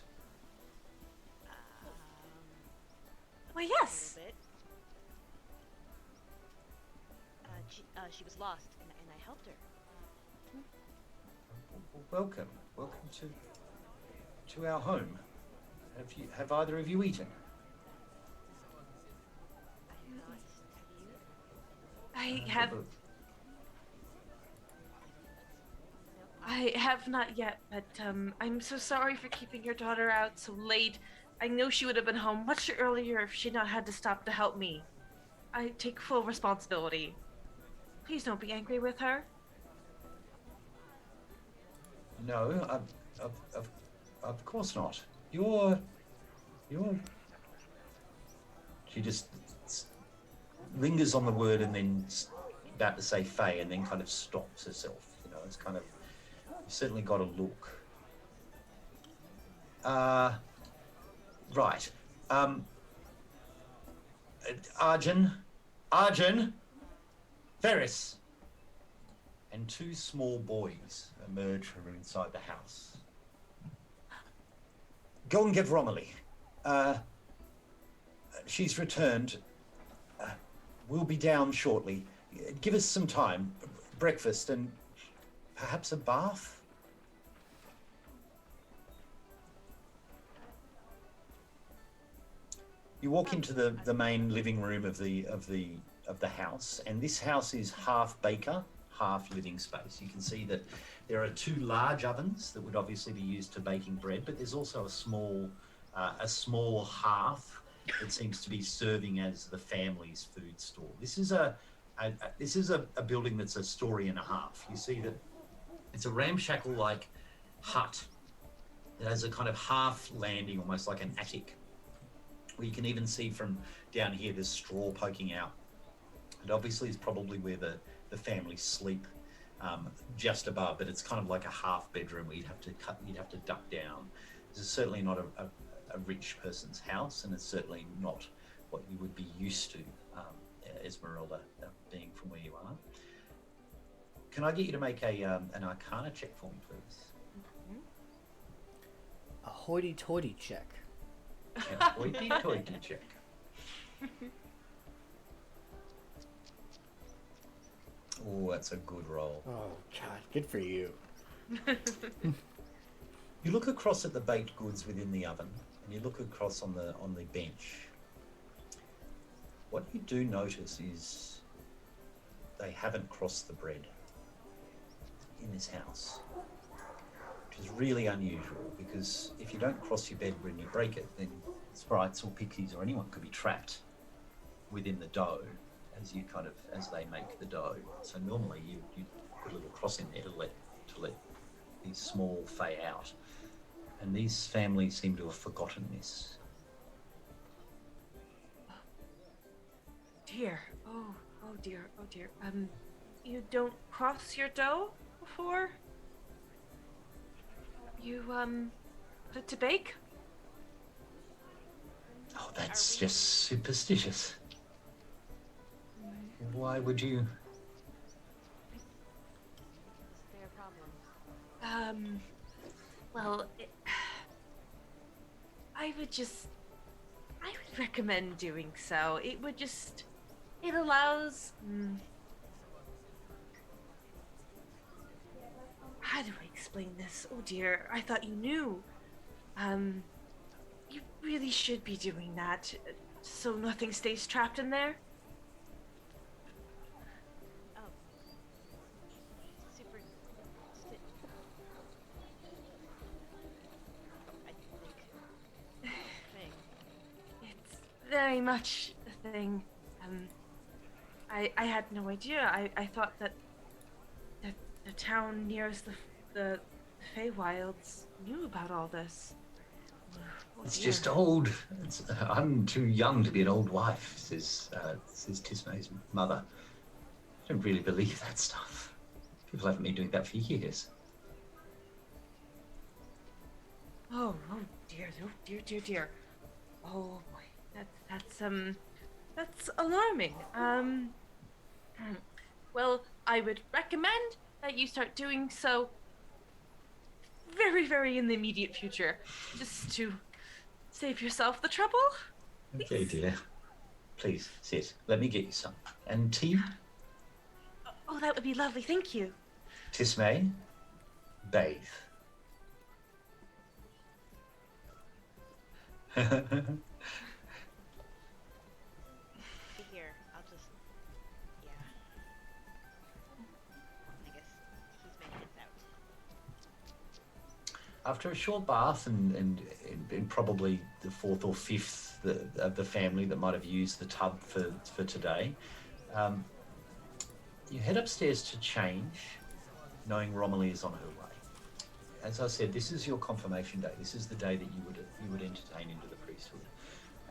Why, A yes. little bit. She was lost, and I helped her. Welcome to our home. Have either of you eaten? I have not. Have you? I have not yet, but I'm so sorry for keeping your daughter out so late. I know she would have been home much earlier if she'd not had to stop to help me. I take full responsibility. Please don't be angry with her. No, of course not. You're. She just lingers on the word and then about to say Fey and then kind of stops herself. You know, it's kind of, you've certainly got a look. Right. Arjun, Ferris. And two small boys emerge from inside the house. Go and get Romilly. She's returned. We'll be down shortly. Give us some time. Breakfast and perhaps a bath? You walk into the main living room of the house, and this house is half baker, half living space. You can see that there are two large ovens that would obviously be used for baking bread, but there's also a small hearth that seems to be serving as the family's food store. This is a building that's a story and a half. You see that it's a ramshackle like hut that has a kind of half landing, almost like an attic, where you can even see from down here there's straw poking out. And obviously it's probably where the family sleep, just above, but it's kind of like a half bedroom where you'd have to duck down. This is certainly not a rich person's house, and it's certainly not what you would be used to, Esmeralda, being from where you are. Can I get you to make an Arcana check for me, please? A hoity-toity check. A hoity-toity check. Oh, that's a good roll. Oh, God. Good for you. You look across at the baked goods within the oven, and you look across on the bench. What you do notice is they haven't crossed the bread in this house, which is really unusual, because if you don't cross your bread when you break it, then sprites or pixies or anyone could be trapped within the dough as they make the dough. So normally you put a little cross in there to let these small Fey out, and these families seem to have forgotten this. Dear, oh dear. You don't cross your dough before you put it to bake? Oh, that's just superstitious. Why would you? Is there a problem? Well, I would recommend doing so. It allows, how do I explain this? Oh dear, I thought you knew. You really should be doing that, so nothing stays trapped in there. Oh. Super. I think. Thing. It's very much a thing. I had no idea. I thought that the town nearest the Feywilds knew about all this. Oh, It's dear. just old. I'm too young to be an old wife, says Tismay's mother. I don't really believe that stuff. People haven't been doing that for years. Oh dear, oh dear, dear, dear. Oh boy, that's alarming. Well, I would recommend that you start doing so very, very in the immediate future, just to save yourself the trouble. Okay, dear. Please, sit. Let me get you some. And tea? Oh, that would be lovely, thank you. Tismay, bathe. Here, I'll just. Yeah. I guess he's making it out. After a short bath and probably the fourth or fifth of the family that might have used the tub for today, you head upstairs to change, knowing Romilly is on her way. As I said, this is your confirmation day. This is the day that you would entertain into the priesthood.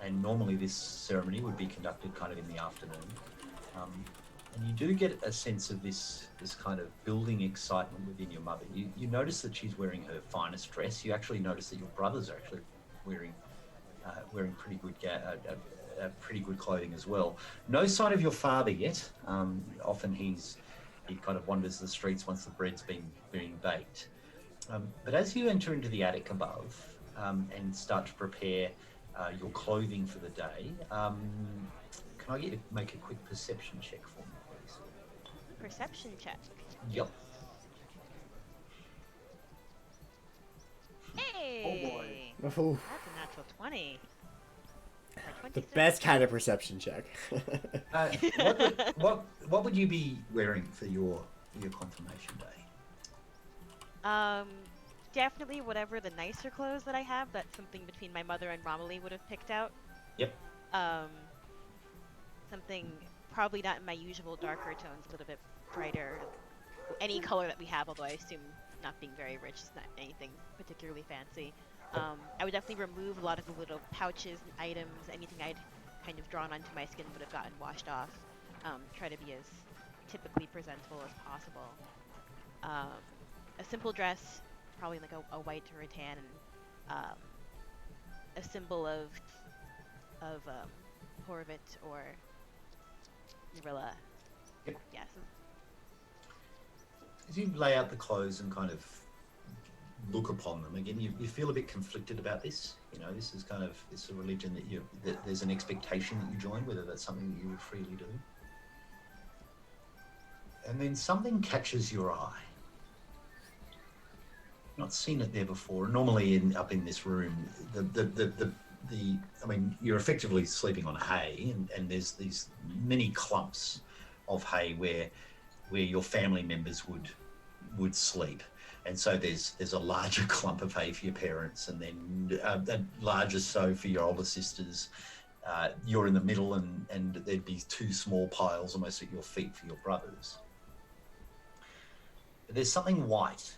And normally this ceremony would be conducted kind of in the afternoon. And you do get a sense of this kind of building excitement within your mother. You notice that she's wearing her finest dress. You actually notice that your brothers are actually wearing pretty good clothing as well. No sign of your father yet. Often he kind of wanders the streets once the bread's being baked. But as you enter into the attic above and start to prepare your clothing for the day, can I get you to make a quick perception check for me, please? Perception check. Yep. Hey! Oh boy. Oh, That's a natural 20. Or the 26. best kind of perception check. What would you be wearing for your confirmation day? Definitely whatever the nicer clothes that I have. That's something between my mother and Romilly would have picked out. Yep. Something probably not in my usual darker tones, a little bit brighter. Any color that we have, although I assume not being very rich is not anything particularly fancy. I would definitely remove a lot of the little pouches and items, anything I'd kind of drawn onto my skin would have gotten washed off. Try to be as typically presentable as possible. A simple dress, probably like a white or a tan, and a symbol of Horvit or Narilla. Yep. Yes. As you lay out the clothes and kind of look upon them again, you feel a bit conflicted about this. You know, this is kind of, it's a religion that there's an expectation that you join, whether that's something that you would freely do. And then something catches your eye. Not seen it there before. Normally up in this room, I mean, you're effectively sleeping on hay, and there's these many clumps of hay where your family members would sleep. And so there's a larger clump of hay for your parents, and then a larger so for your older sisters. You're in the middle, and there'd be two small piles almost at your feet for your brothers. But there's something white.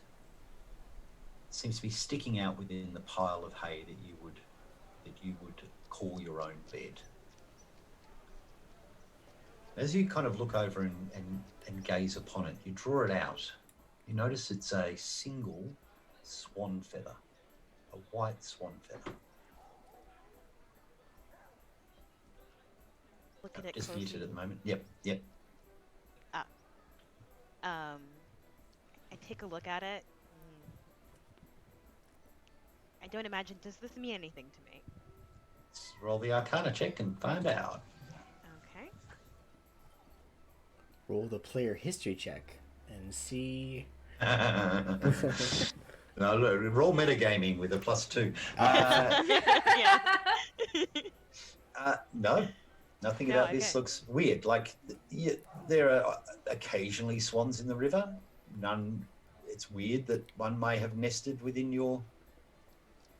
It seems to be sticking out within the pile of hay that you would call your own bed. As you kind of look over and gaze upon it, you draw it out. You notice it's a single swan feather, a white swan feather. Look at it Just closely. muted at the moment. Yep. I take a look at it. I don't imagine, does this mean anything to me? Let's roll the Arcana check and find out. Okay. Roll the player history check and see. No, look, roll metagaming with a +2. No, nothing about this okay. looks weird. Like, there are occasionally swans in the river. None. It's weird that one may have nested within your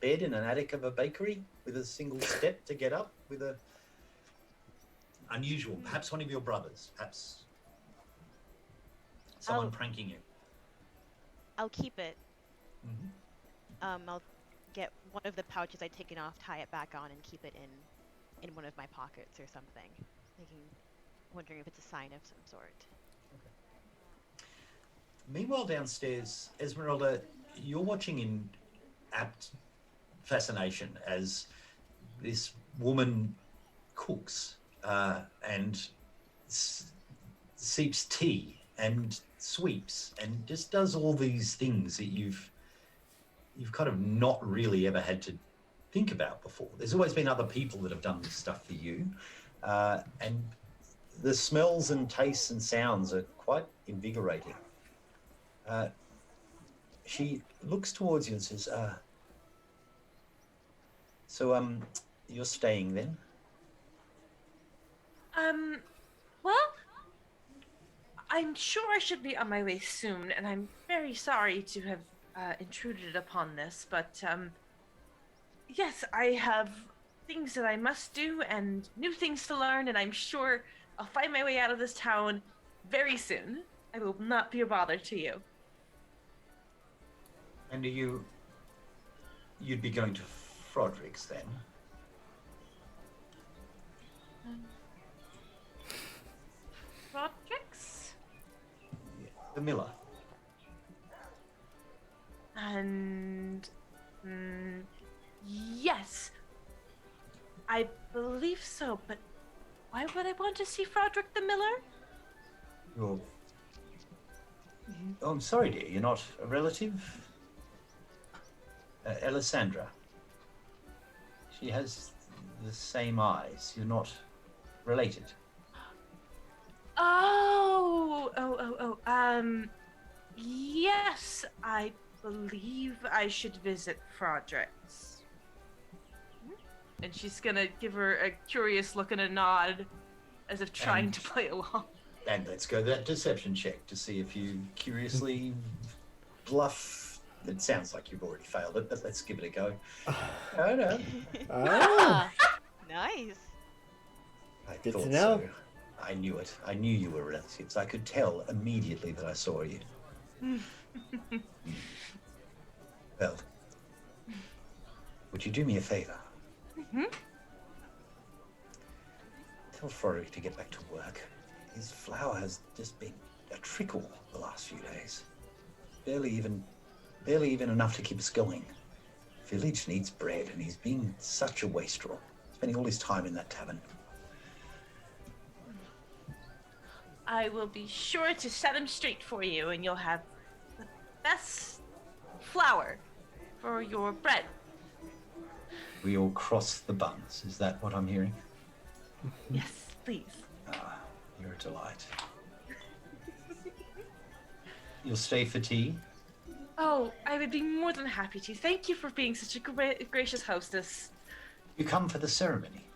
bed in an attic of a bakery with a single step to get up. With a unusual. Perhaps one of your brothers. Perhaps someone pranking you. I'll keep it. Mhm. I'll get one of the pouches I'd taken off, tie it back on, and keep it in one of my pockets or something. Wondering if it's a sign of some sort. Meanwhile, downstairs, Esmeralda, you're watching in apt fascination as this woman cooks and sips tea and sweeps and just does all these things that you've kind of not really ever had to think about before. There's always been other people that have done this stuff for you, and the smells and tastes and sounds are quite invigorating. She looks towards you and says, so you're staying then? Well, I'm sure I should be on my way soon, and I'm very sorry to have intruded upon this, but yes, I have things that I must do and new things to learn, and I'm sure I'll find my way out of this town very soon. I will not be a bother to you. And you'd be going to Froderick's then? Rodrix? The miller. And yes, I believe so, but why would I want to see Froderick the Miller? You're... Oh, I'm sorry, dear. You're not a relative? Alessandra. She has the same eyes. You're not related. Yes, I believe I should visit Froderick's. And she's gonna give her a curious look and a nod, as if trying to play along. And let's go that deception check to see if you curiously bluff. It sounds like you've already failed it, but let's give it a go. Oh, no. Ah, nice. I Good to thought know. so. I knew it. I knew you were relatives. I could tell immediately that I saw you. Well, would you do me a favor? Mm-hmm. Tell Froderick to get back to work. His flour has just been a trickle the last few days. Barely even enough to keep us going. Village needs bread, and he's being such a wastrel, spending all his time in that tavern. I will be sure to set him straight for you, and you'll have the best flour for your bread. We all cross the buns. Is that what I'm hearing? Yes, please. Ah, you're a delight. You'll stay for tea? Oh, I would be more than happy to. Thank you for being such a gracious hostess. You come for the ceremony?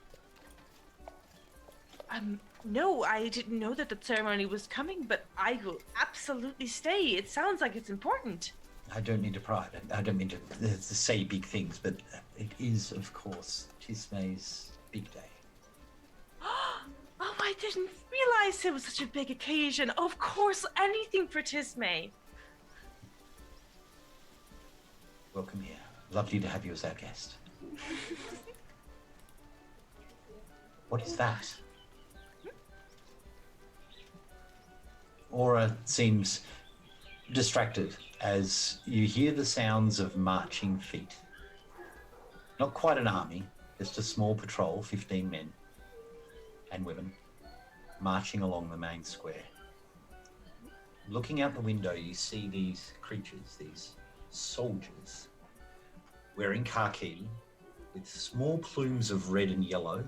No, I didn't know that the ceremony was coming, but I will absolutely stay. It sounds like it's important. I don't need to pry. I don't mean to say big things, but it is, of course, Tismay's big day. Oh, I didn't realize it was such a big occasion. Of course, anything for Tismay. Welcome here. Lovely to have you as our guest. What is that? Aura seems distracted as you hear the sounds of marching feet. Not quite an army, just a small patrol, 15 men and women, marching along the main square. Looking out the window, you see these creatures, these soldiers, wearing khaki with small plumes of red and yellow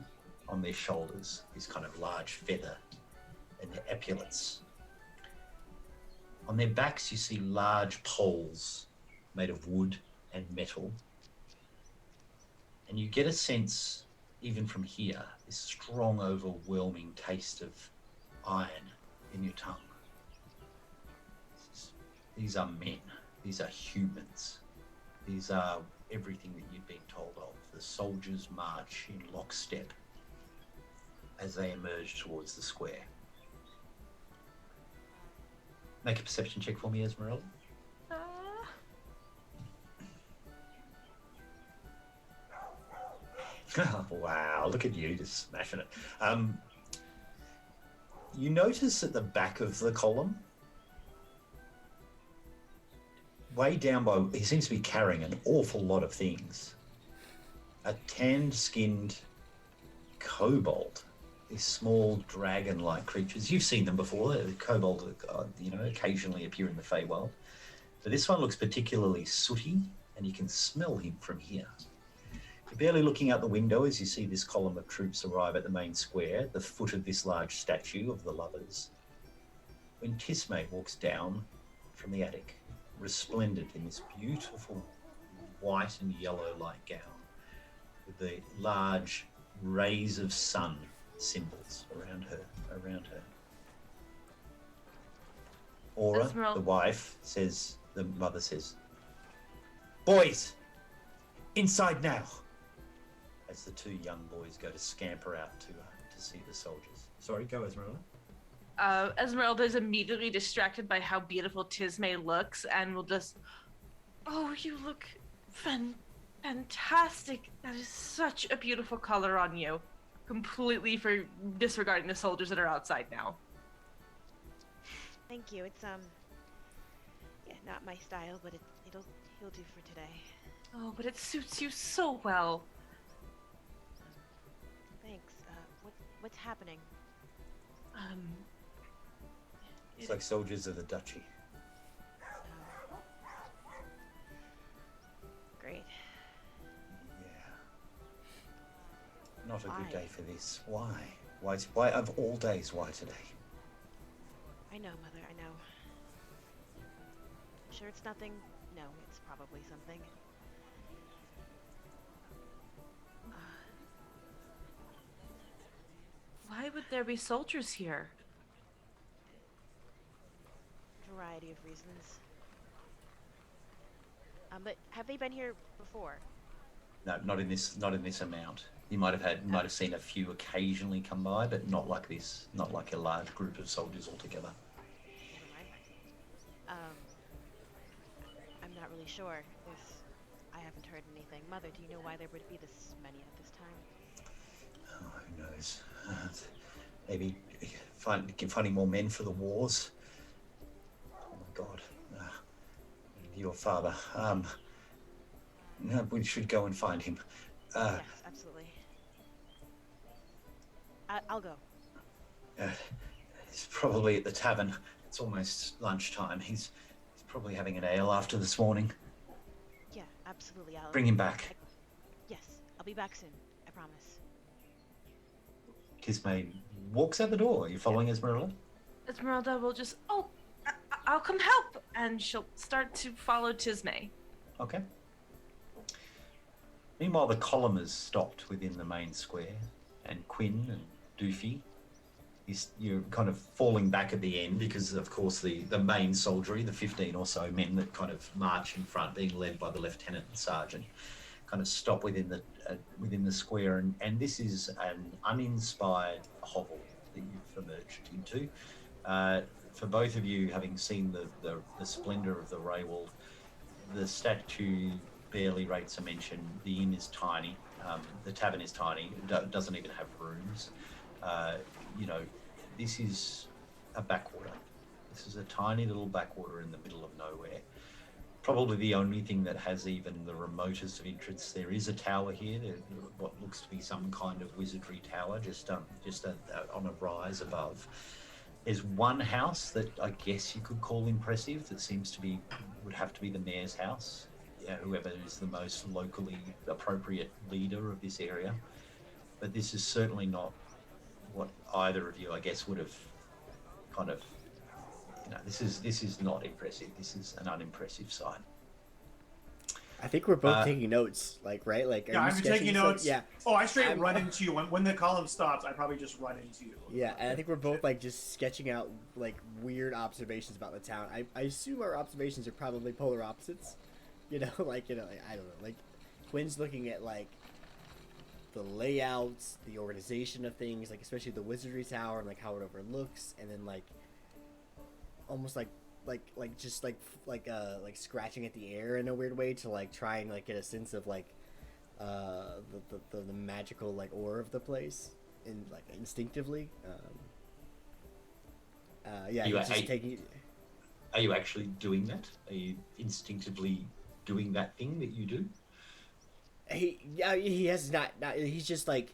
on their shoulders, these kind of large feather and their epaulets. On their backs, you see large poles made of wood and metal. And you get a sense, even from here, this strong, overwhelming taste of iron in your tongue. These are men. These are humans. These are everything that you've been told of. The soldiers march in lockstep as they emerge towards the square. Make a perception check for me, Esmeralda. Wow, look at you just smashing it. You notice at the back of the column, way down by, he seems to be carrying an awful lot of things. A tanned-skinned kobold, these small dragon-like creatures. You've seen them before. The kobold, occasionally appear in the Feywild. But this one looks particularly sooty, and you can smell him from here. You're barely looking out the window as you see this column of troops arrive at the main square, the foot of this large statue of the lovers, when Tismé walks down from the attic, resplendent in this beautiful white and yellow-like gown, with the large rays of sun symbols around her. Aura, the wife, says, the mother says, "Boys, inside now," as the two young boys go to scamper out to see the soldiers. Sorry, go Esmeralda. Esmeralda is immediately distracted by how beautiful Tismé looks and will just, "Oh, you look fantastic. That is such a beautiful color on you." Completely for disregarding the soldiers that are outside now. Thank you. It's not my style, but he'll do for today. Oh, but it suits you so well. Thanks. What's happening? It's like soldiers of the duchy. Great. Yeah. Not a good day for this. Why? Why of all days, why today? I know, Mother, I know. Sure it's nothing? No, it's probably something. Why would there be soldiers here? Variety of reasons. But have they been here before? No, not in this amount. You might have seen a few occasionally come by, but not like this. Not like a large group of soldiers altogether. Never mind. I'm not really sure. I haven't heard anything. Mother, do you know why there would be this many at this time? Oh, who knows? Maybe finding more men for the wars. Oh my God. Your father. No, we should go and find him. Yes, absolutely. I'll go. He's probably at the tavern. It's almost lunchtime. He's probably having an ale after this morning. Yeah, absolutely. Bring him back. Yes, I'll be back soon. I promise. Tismé walks out the door. Are you following Esmeralda? Esmeralda will just, I'll come help, and she'll start to follow Tismé. Okay. Meanwhile, the column has stopped within the main square, and Quinn and Doofy, you're kind of falling back at the end because, of course, the main soldiery, the 15 or so men that kind of march in front, being led by the lieutenant and sergeant, kind of stop within the square, and this is an uninspired hovel that you've emerged into. For both of you, having seen the splendour of the Raywald, the statue barely rates a mention. The inn is tiny. The tavern is tiny. It doesn't even have rooms. This is a backwater. This is a tiny little backwater in the middle of nowhere. Probably the only thing that has even the remotest of interests. There is a tower here, what looks to be some kind of wizardry tower, just on a rise above. There's one house that I guess you could call impressive. That would have to be the mayor's house. Whoever is the most locally appropriate leader of this area. But this is certainly not what either of you, I guess, would have kind of, this is not impressive. This is an unimpressive sight. I think we're both taking notes, right? Yeah, I'm taking notes. Yeah. Oh, I straight run into you. When the column stops, I probably just run into you. Yeah, and I think we're both just sketching out weird observations about the town. I assume our observations are probably polar opposites. I don't know. Quinn's looking at the layouts, the organization of things, especially the wizardry tower and how it overlooks, and then almost scratching at the air in a weird way to try and get a sense of the magical like aura of the place, in like instinctively. Yeah, You he's just taking. Are you actually doing that? Are you instinctively doing that thing that you do? He has not. He's just like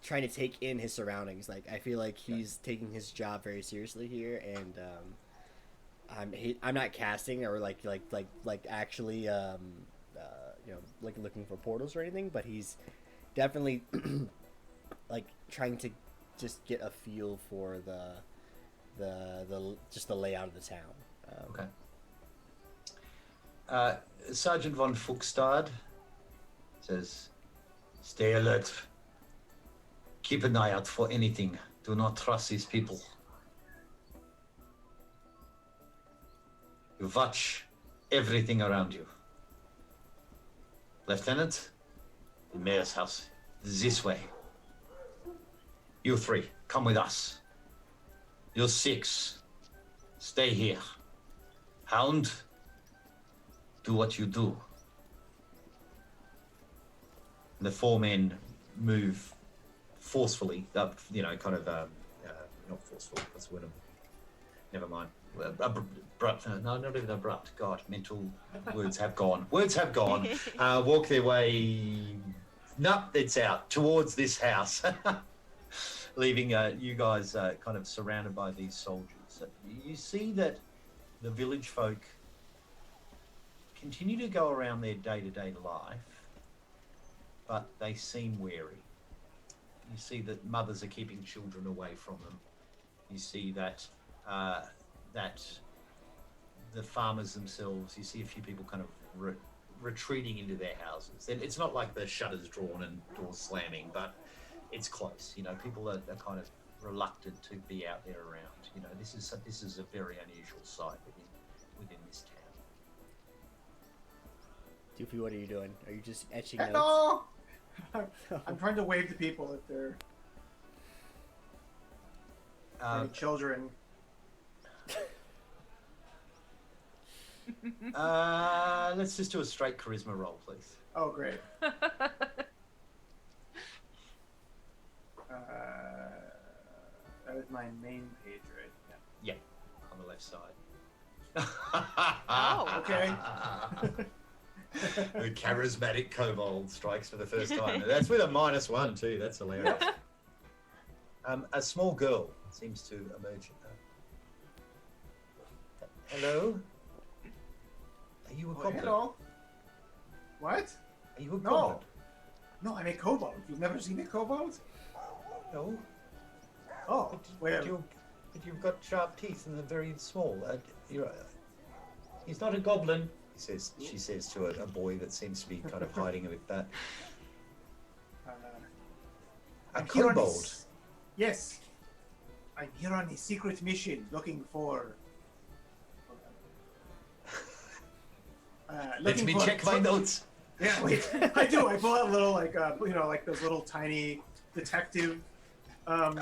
trying to take in his surroundings. Like I feel like he's taking his job very seriously here, and I'm not casting or like actually like looking for portals or anything, but he's definitely like trying to just get a feel for the just the layout of the town. Okay. Sergeant von Fuchstad says, "Stay alert. Keep an eye out for anything. Do not trust these people. You watch everything around you. Lieutenant, the mayor's house. This way. You three, come with us. You six, stay here. Hound, do what you do." The four men move forcefully, not forceful, that's the word. Never mind. Abrupt, no, not even abrupt. God, mental words have gone. Words have gone. Walk their way, it's out, towards this house. Leaving you guys kind of surrounded by these soldiers. You see that the village folk continue to go around their day-to-day life, but they seem wary. You see that mothers are keeping children away from them. You see that the farmers themselves, you see a few people kind of retreating into their houses. It's not like the shutters drawn and doors slamming, but it's close. You know, people are kind of reluctant to be out there around. You know, this is a very unusual sight within this town. Doofy, what are you doing? Are you just etching notes? No! I'm trying to wave to people if they're children. Let's just do a straight charisma roll, please. Oh, great. That is my main page, right? Yeah, on the left side. Oh. Okay. The charismatic kobold strikes for the first time. That's with a -1 too. That's hilarious. A small girl seems to emerge. Hello? Are you a goblin? Hello. What? Are you a No. goblin? No, I'm a kobold. You've never seen a kobold? No. Oh, well. But you've got sharp teeth and they're very small. He's not a goblin. She says to a boy that seems to be kind of hiding with that. A I'm here on kobold? this- Yes. I'm here on a secret mission looking for... Let me check my notes. Yeah, wait. I do. I pull out little, like those little tiny detective... Yeah.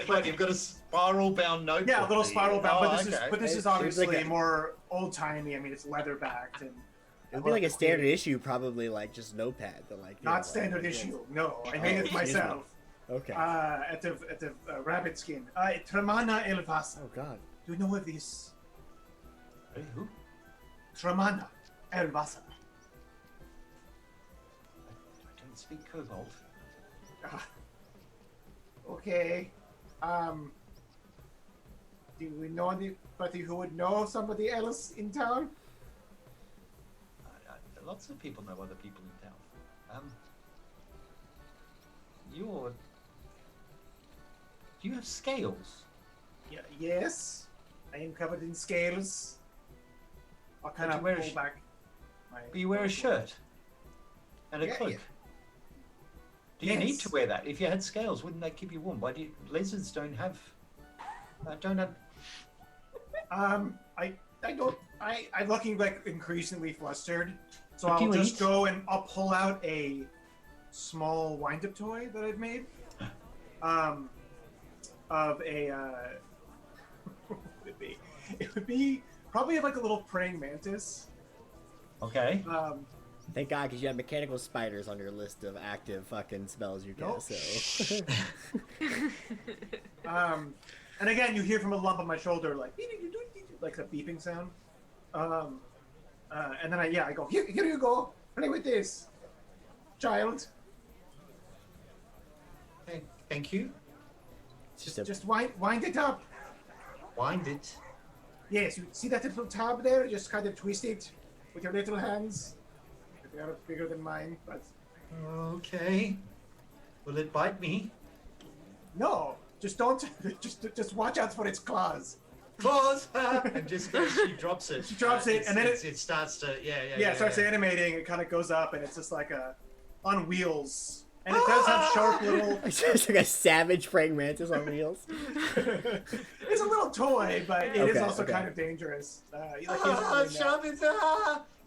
But you've got a spiral-bound notebook. Yeah, a little spiral bound, but this okay. is obviously like a- more old-timey. I mean, it's leather-backed and... It would be like a standard issue, probably like just notepad, but like Not standard issue. No, I made it excuse me. myself. Okay. At the rabbit skin. Tremana Elvasa. Oh God. Do you know of this? Hey, who? Tremana Elvasa. I don't speak kobold. Okay. Do we know anybody who would know somebody else in town? Lots of people know other people in town. Do you have scales? Yeah. Yes. I am covered in scales. I'll kind But of you wear a pull back. Do you wear a shirt and a Yeah, cloak? yeah. Do you need Yes. to wear that? If you had scales, wouldn't they keep you warm? Why do lizards don't have? Don't have. I don't. I'm looking like increasingly flustered, so What do I'll you just eat? go and I'll pull out a small wind-up toy that I've made, of a. What would it be? It would be probably like a little praying mantis. Okay. Thank God, because you have mechanical spiders on your list of active fucking spells you can. Nope. So. And again, you hear from a lump on my shoulder, like a beeping sound. And then I go, here you go, play with this, child. Thank you. Just wind it up. Wind it. Yes, you see that little tab there? Just kind of twist it with your little hands. They are bigger than mine, but Okay. Will it bite me? no, just don't. Just watch out for its claws. Claws! And just she drops it. She drops it, and then it starts to It starts animating. It kind of goes up, and it's just like on wheels, and it does have sharp little. It's just like a savage praying mantis on wheels. It's a little toy, but it is also kind of dangerous.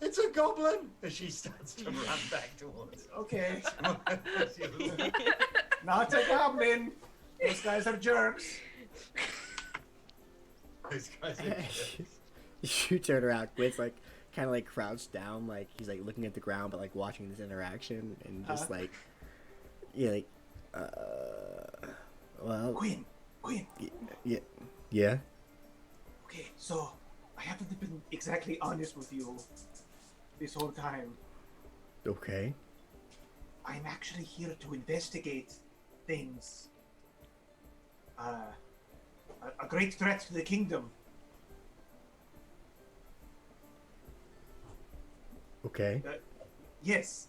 It's a goblin! And she starts to run back towards it. Okay. Not a goblin. Those guys are jerks. Those guys are jerks. You turn around, Quinn's like kind of like crouched down, like he's like looking at the ground, but like watching this interaction, and just like, well, Quinn. Yeah. Okay, so I haven't been exactly honest with you this whole time. Okay. I'm actually here to investigate things. A great threat to the kingdom. Okay. Yes.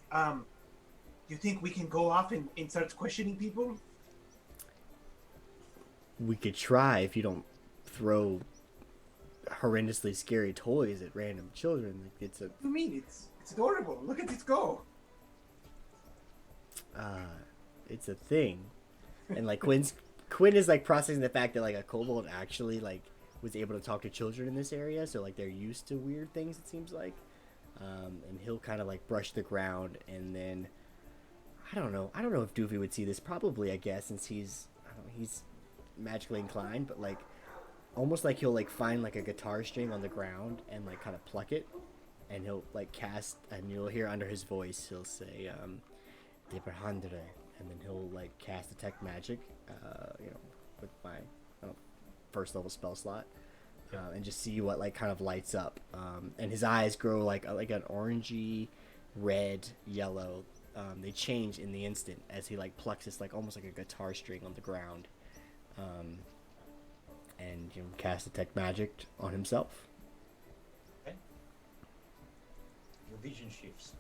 You think we can go off and start questioning people? We could try if you don't throw horrendously scary toys at random children. Like it's a. What do you mean? It's adorable. Look at it go. It's a thing, and like Quinn is like processing the fact that like a kobold actually like was able to talk to children in this area, so like they're used to weird things. It seems like, and he'll kind of like brush the ground, and then I don't know if Doofy would see this. Probably, I guess, since he's magically inclined, but like almost like he'll like find like a guitar string on the ground and like kind of pluck it, and he'll like cast, and you'll hear under his voice he'll say De Perhandre, and then he'll like cast detect magic with my first level spell slot, and just see what like kind of lights up, and his eyes grow like an orangey red yellow. They change in the instant as he like plucks this like almost like a guitar string on the ground, and cast detect magic on himself. Okay. Your vision shifts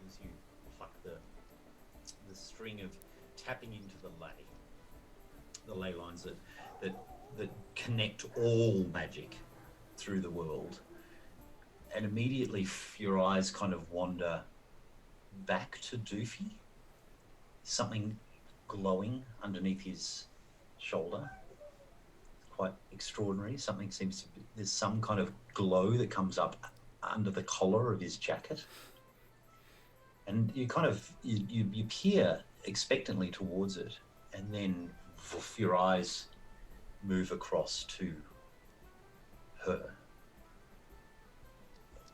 as you pluck the string of tapping into the ley lines that connect all magic through the world, and immediately your eyes kind of wander back to Doofy. Something glowing underneath his shoulder. Quite extraordinary. Something seems to be, there's some kind of glow that comes up under the collar of his jacket, and you kind of you peer expectantly towards it, and then your eyes move across to her.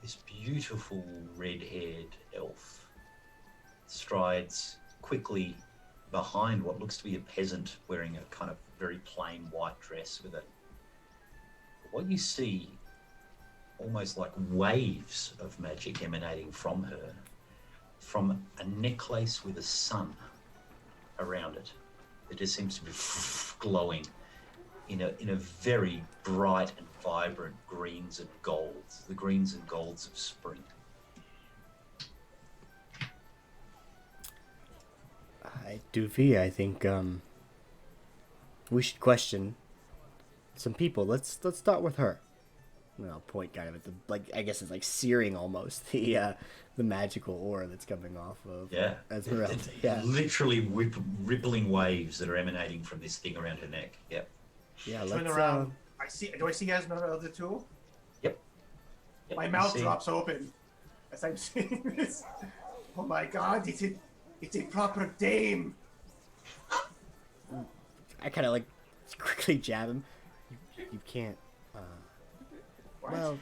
This beautiful red-haired elf strides quickly behind what looks to be a peasant wearing a kind of very plain white dress with it. What you see, almost like waves of magic emanating from her, from a necklace with a sun around it. It just seems to be glowing in a very bright and vibrant greens and golds, the greens and golds of spring. Doofy, I think we should question some people. Let's start with her. I'll point kind of at the, like, I guess it's like searing almost the magical aura that's coming off of Esmeralda. It's literally rippling waves that are emanating from this thing around her neck. Yep. Yeah, Turn let's around. Do I see Esmeralda too? Yep. My mouth drops open as I'm seeing this. Oh my God! It's a proper dame. I kind of like quickly jab him. You can't. What? Well,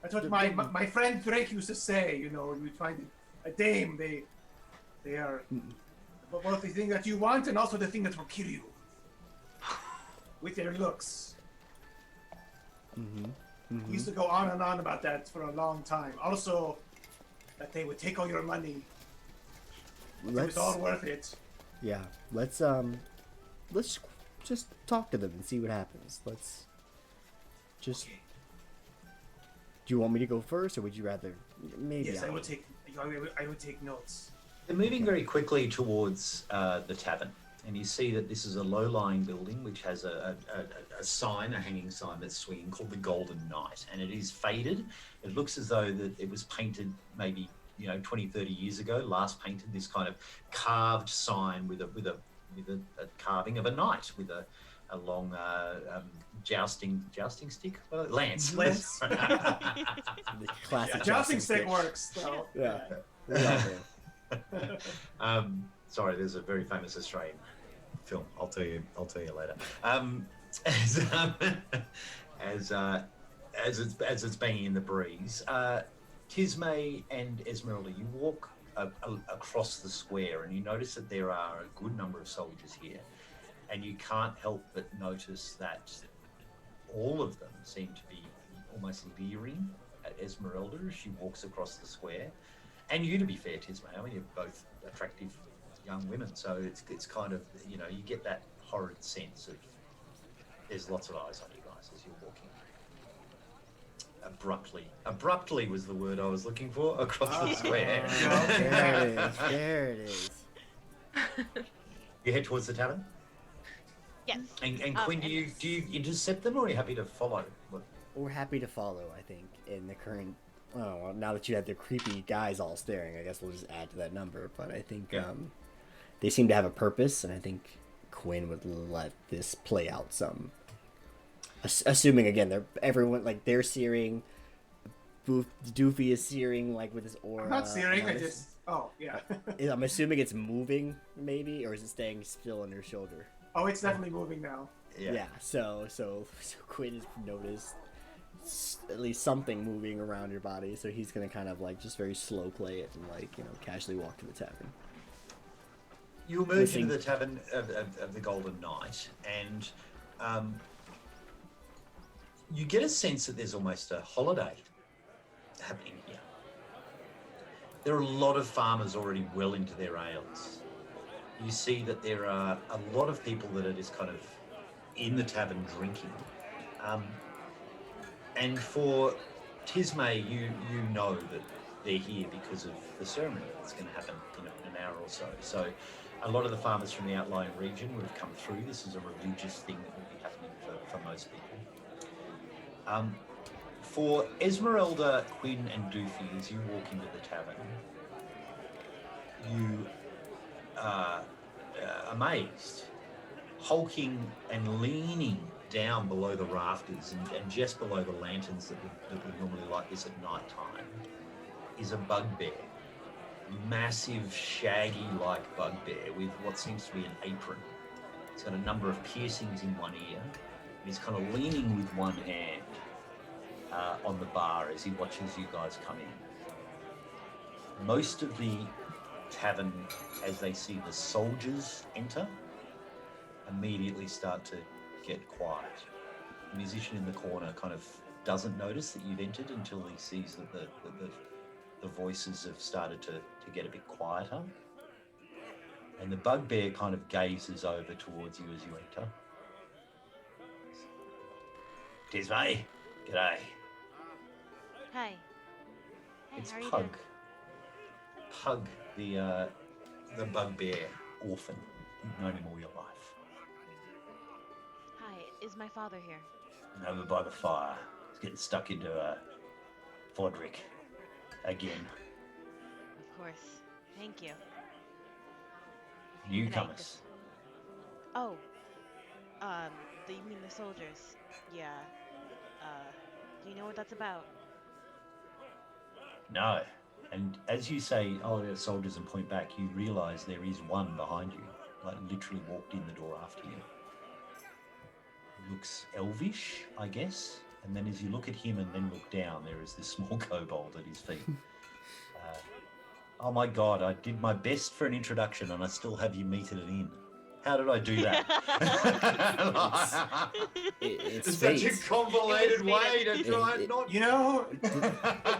That's what my friend Drake used to say. You know, when you find a dame, they are both the thing that you want and also the thing that will kill you with their looks. He used to go on and on about that for a long time. Also, that they would take all your money. It was all worth it. Yeah, let's just talk to them and see what happens. Let's just. Okay. Do you want me to go first, or would you rather? Maybe. Yes, I would take notes. They're moving very quickly towards the tavern, and you see that this is a low-lying building which has a sign, a hanging sign that's swinging called the Golden Knight, and it is faded. It looks as though that it was painted maybe 20, 30 years ago. Last painted, this kind of carved sign with a carving of a knight with a long jousting stick, lance. Lance. The classic Jousting stick works, though. Yeah. Sorry, there's a very famous Australian film. I'll tell you later. As it's banging in the breeze, Tismay and Esmeralda, you walk across the square, and you notice that there are a good number of soldiers here, and you can't help but notice that all of them seem to be almost leering at Esmeralda as she walks across the square. And you, to be fair, Tismay, I mean, you're both attractive young women, so it's kind of, you get that horrid sense of there's lots of eyes on you guys as you're walking. Abruptly was the word I was looking for, across the square. There it is. You head towards the tavern? Yes. And Quinn, do you intercept them, or are you happy to follow? We're happy to follow, I think, in the current. Oh, now that you have the creepy guys all staring, I guess we'll just add to that number. But I think they seem to have a purpose, and I think Quinn would let this play out some. Assuming again, they're searing. Doofy is searing with his aura. I'm not searing. I just. Oh yeah. I'm assuming it's moving, maybe, or is it staying still on her shoulder? Oh, it's definitely moving now. Yeah. So Quinn has noticed at least something moving around your body, so he's gonna kind of just very slow play it and casually walk to the tavern. You emerge into the tavern of the Golden Knight, and you get a sense that there's almost a holiday happening here. There are a lot of farmers already well into their ales. You see that there are a lot of people that are just kind of in the tavern drinking. And for Tismay, you know that they're here because of the ceremony that's going to happen in an hour or so. So a lot of the farmers from the outlying region would have come through. This is a religious thing that will be happening for most people. For Esmeralda, Quinn and Doofy, as you walk into the tavern, you are amazed, hulking and leaning down below the rafters and just below the lanterns that would normally light this at night time is a bugbear. Massive, shaggy-like bugbear with what seems to be an apron. It's got a number of piercings in one ear. And he's kind of leaning with one hand on the bar as he watches you guys come in. Most of the tavern, as they see the soldiers enter, immediately start to get quiet. The musician in the corner kind of doesn't notice that you've entered until he sees that the voices have started to get a bit quieter. And the bugbear kind of gazes over towards you as you enter. Tismay, g'day. Hi. Hey, It's how are you Pug. doing? Pug, the bugbear orphan. You've known him all your life. Hi, is my father here? And over by the fire, he's getting stuck into a Fodrick again. Of course. Thank you. Newcomers. Oh. You mean the soldiers? Yeah. Do you know what that's about? No. And as you say, oh, they're soldiers, and point back, you realise there is one behind you, literally walked in the door after you. Looks elvish, I guess. And then as you look at him and then look down, there is this small kobold at his feet. Oh my God, I did my best for an introduction and I still have you meted it in. How did I do that? It's such a fate. convoluted way to try and not... You know,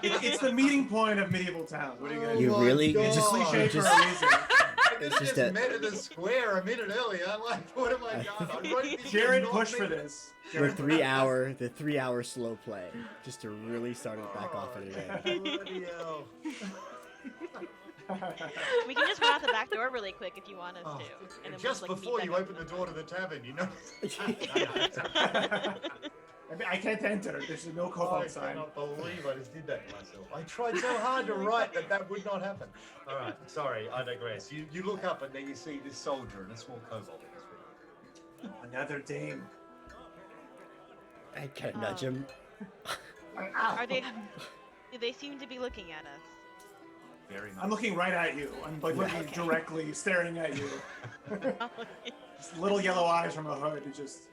it's the meeting point of medieval towns. What are you going to You do? really It's a cliche for a reason. I could It's have just just that- met at the square a minute earlier. Like, what have I done? I wrote this Jared in pushed for 9 minutes. this. The Jared 3-hour slow play, just to really start it back off at it again. Bloody hell. We can just run out the back door really quick if you want us Oh, to. And then just we'll just, before meet you back open the door to the tavern, you know. I mean, I can't enter. There's no I kobold sign. cannot believe I just did that to myself. I tried so hard to write that would not happen. All right, sorry, I digress. You look up and there you see this soldier and a small kobold at his feet. Another dame. I can't nudge him. Are they? Do they seem to be looking at us? Very much. I'm looking right at you. I'm like looking Okay. directly, staring at you. Just little yellow eyes from a hood. It just.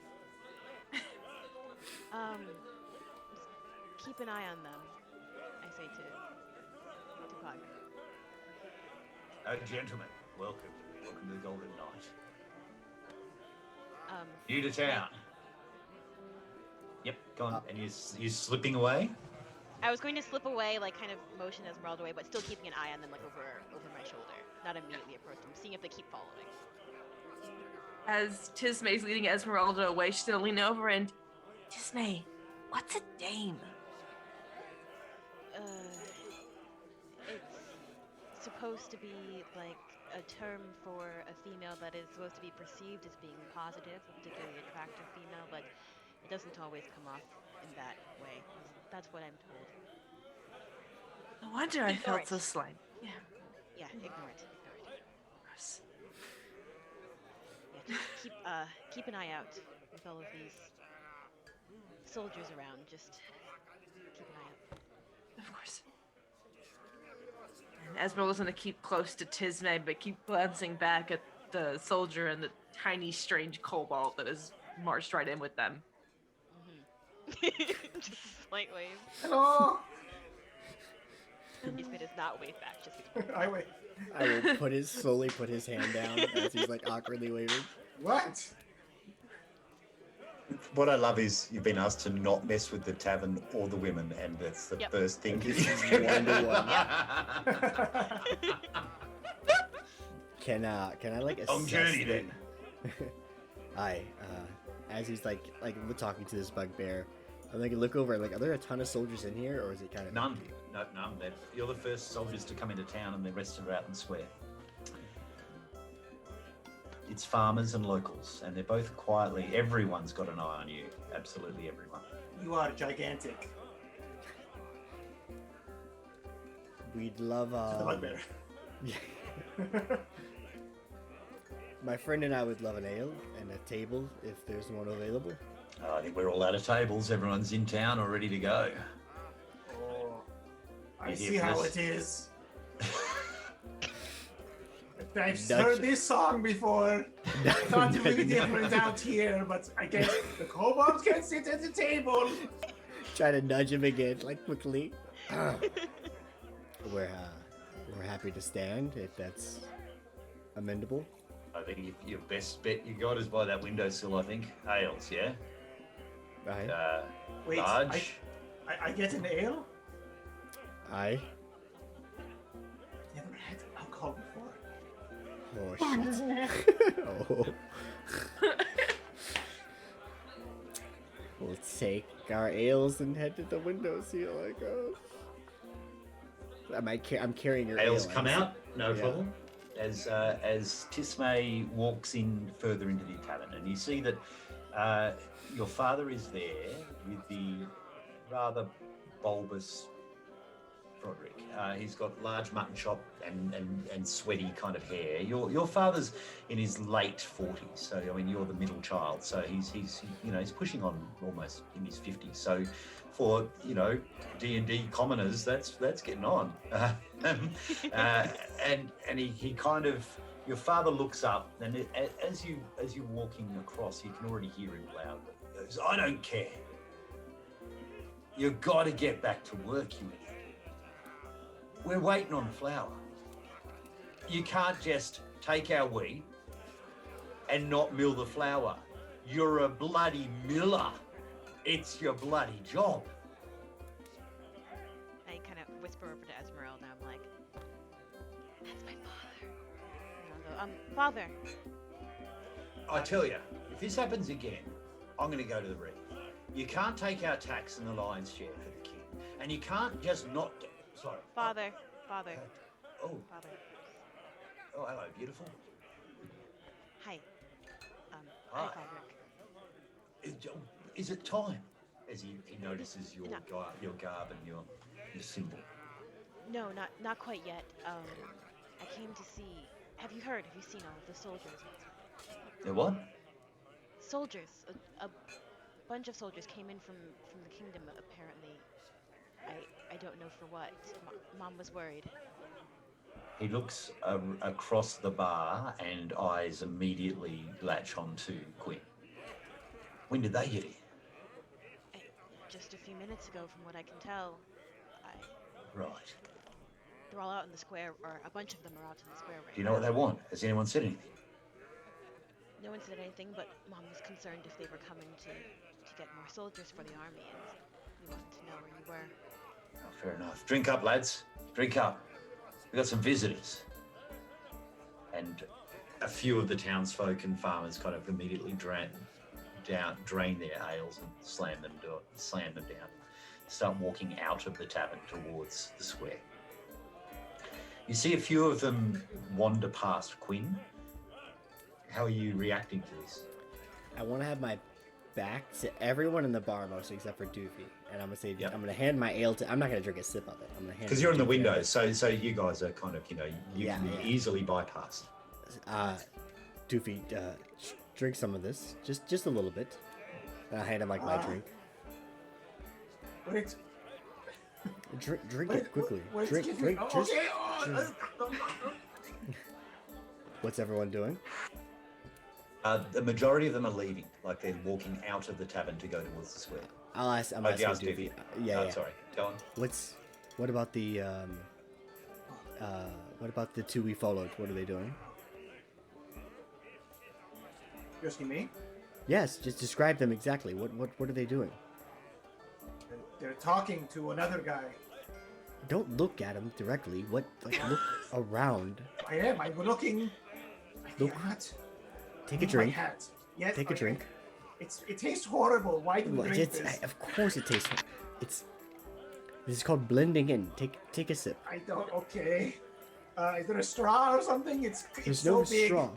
Keep an eye on them. I say to Puck. Gentlemen, welcome. Welcome to the Golden Knight. Um, New to town. Yep, go on. And you're slipping away? I was going to slip away, like kind of motion Esmeralda away, but still keeping an eye on them, like over my shoulder, not immediately approach them, seeing if they keep following. As Tismay's leading Esmeralda away, she's gonna lean over and, Tismay, what's a dame? It's supposed to be like a term for a female that is supposed to be perceived as being positive, a particularly attractive female, but it doesn't always come off in that way. That's what I'm told. No wonder I Ignore felt so it. slight. Yeah. Yeah, ignore it. Gross. Yeah, just keep an eye out with all of these soldiers around. Just keep an eye out. Of course. And Esmeralda's gonna keep close to Tismay, but keep glancing back at the soldier and the tiny, strange kobold that has marched right in with them. Just a slight wave. Hello. If it is not wave back, just I wait. I will slowly put his hand down as he's like awkwardly waving. What? What I love is you've been asked to not mess with the tavern or the women, and that's the Yep. first thing. Can I like assess Long journey the- then. As he's like talking to this bugbear, I'm like look over like, are there a ton of soldiers in here, or is it kind of None. No, none. You're the first soldiers to come into town, and the rest are out in the square. It's farmers and locals, and they're both quietly. Everyone's got an eye on you. Absolutely everyone. You are gigantic. We'd love The bugbear. My friend and I would love an ale and a table if there's one available. I think we're all out of tables. Everyone's in town or ready to go. Oh, I You see hear how this? it is. I've Dutch- heard this song before. I thought it would be different out here, but I guess the kobolds can sit at the table. Try to nudge him again, like quickly. We're happy to stand if that's amendable. I think your best bet you got is by that windowsill. I think ales, yeah. Aye. Wait, Large. I get an ale? Aye. Never had alcohol before. Oh shit. Oh. We'll take our ales and head to the windowsill, I guess. I'm carrying your Ales ale. come out, no Yeah. problem. As Tismay walks in further into the tavern, and you see that your father is there with the rather bulbous Broderick. He's got large mutton chop and sweaty kind of hair. Your father's in his late 40s, so I mean you're the middle child, so he's he's pushing on almost in his 50s. So for D&D commoners, that's getting on. And he kind of, your father looks up, and as you're walking across, you can already hear him loudly. He goes, "I don't care. You've got to get back to work, you idiot. We're waiting on flour. You can't just take our wheat and not mill the flour. You're a bloody miller. It's your bloody job. I kind of whisper over to Esmeralda. I'm like, "That's my father." And I'll go, "Father." I tell you, if this happens again, I'm going to go to the Reef. You can't take our tax and the lion's share for the king. And you can't just not... Sorry. Father. Oh. Father. Oh, hello, beautiful. Hi. Hi. Frederick. Is it time? As he notices your No. your garb and your symbol. No, not quite yet. I came to see. Have you seen all of the soldiers? The what? Soldiers. A bunch of soldiers came in from the kingdom. Apparently, I don't know for what. Mom was worried. He looks across the bar and eyes immediately latch onto Quinn. When did they get here? Just a few minutes ago, from what I can tell. Right. They're all out in the square, or a bunch of them are out in the square right Do you know what now. they want? Has anyone said anything? No one said anything, but Mom was concerned if they were coming to get more soldiers for the army, and we wanted to know where you were. Oh, fair enough. Drink up, lads. Drink up. We've got some visitors. And a few of the townsfolk and farmers kind of immediately drain their ales and slam them down. Start walking out of the tavern towards the square. You see a few of them wander past Quinn. How are you reacting to this? I want to have my back to everyone in the bar, mostly except for Doofy, and I'm gonna say, Yep. I'm gonna hand my ale to. I'm not gonna drink a sip of it. I'm gonna hand. Because it you're in to the Doofy. window, so you guys are kind of, you can be easily bypassed. Doofy, drink some of this, just a little bit. And I hand him my drink. Wait. Drink it quickly. Wait, Drink. excuse me. Oh, Just. okay. just- What's everyone doing? The majority of them are leaving, like they're walking out of the tavern to go towards the square. I'm asking you asked Doofy. Doofy. Yeah. Sorry, go on. What about the two we followed? What are they doing? You asking me? Yes, just describe them exactly. What are they doing? They're talking to another guy. Don't look at him directly. Look around. I am. I'm looking. I Look. cannot. Take a Leave drink. My hat. Yes. Take a okay. drink. It tastes horrible. Why do we Well, drink this? of course it tastes. This is called blending in. Take a sip. I don't. Okay. Is there a straw or something? It's There's so no big. straw.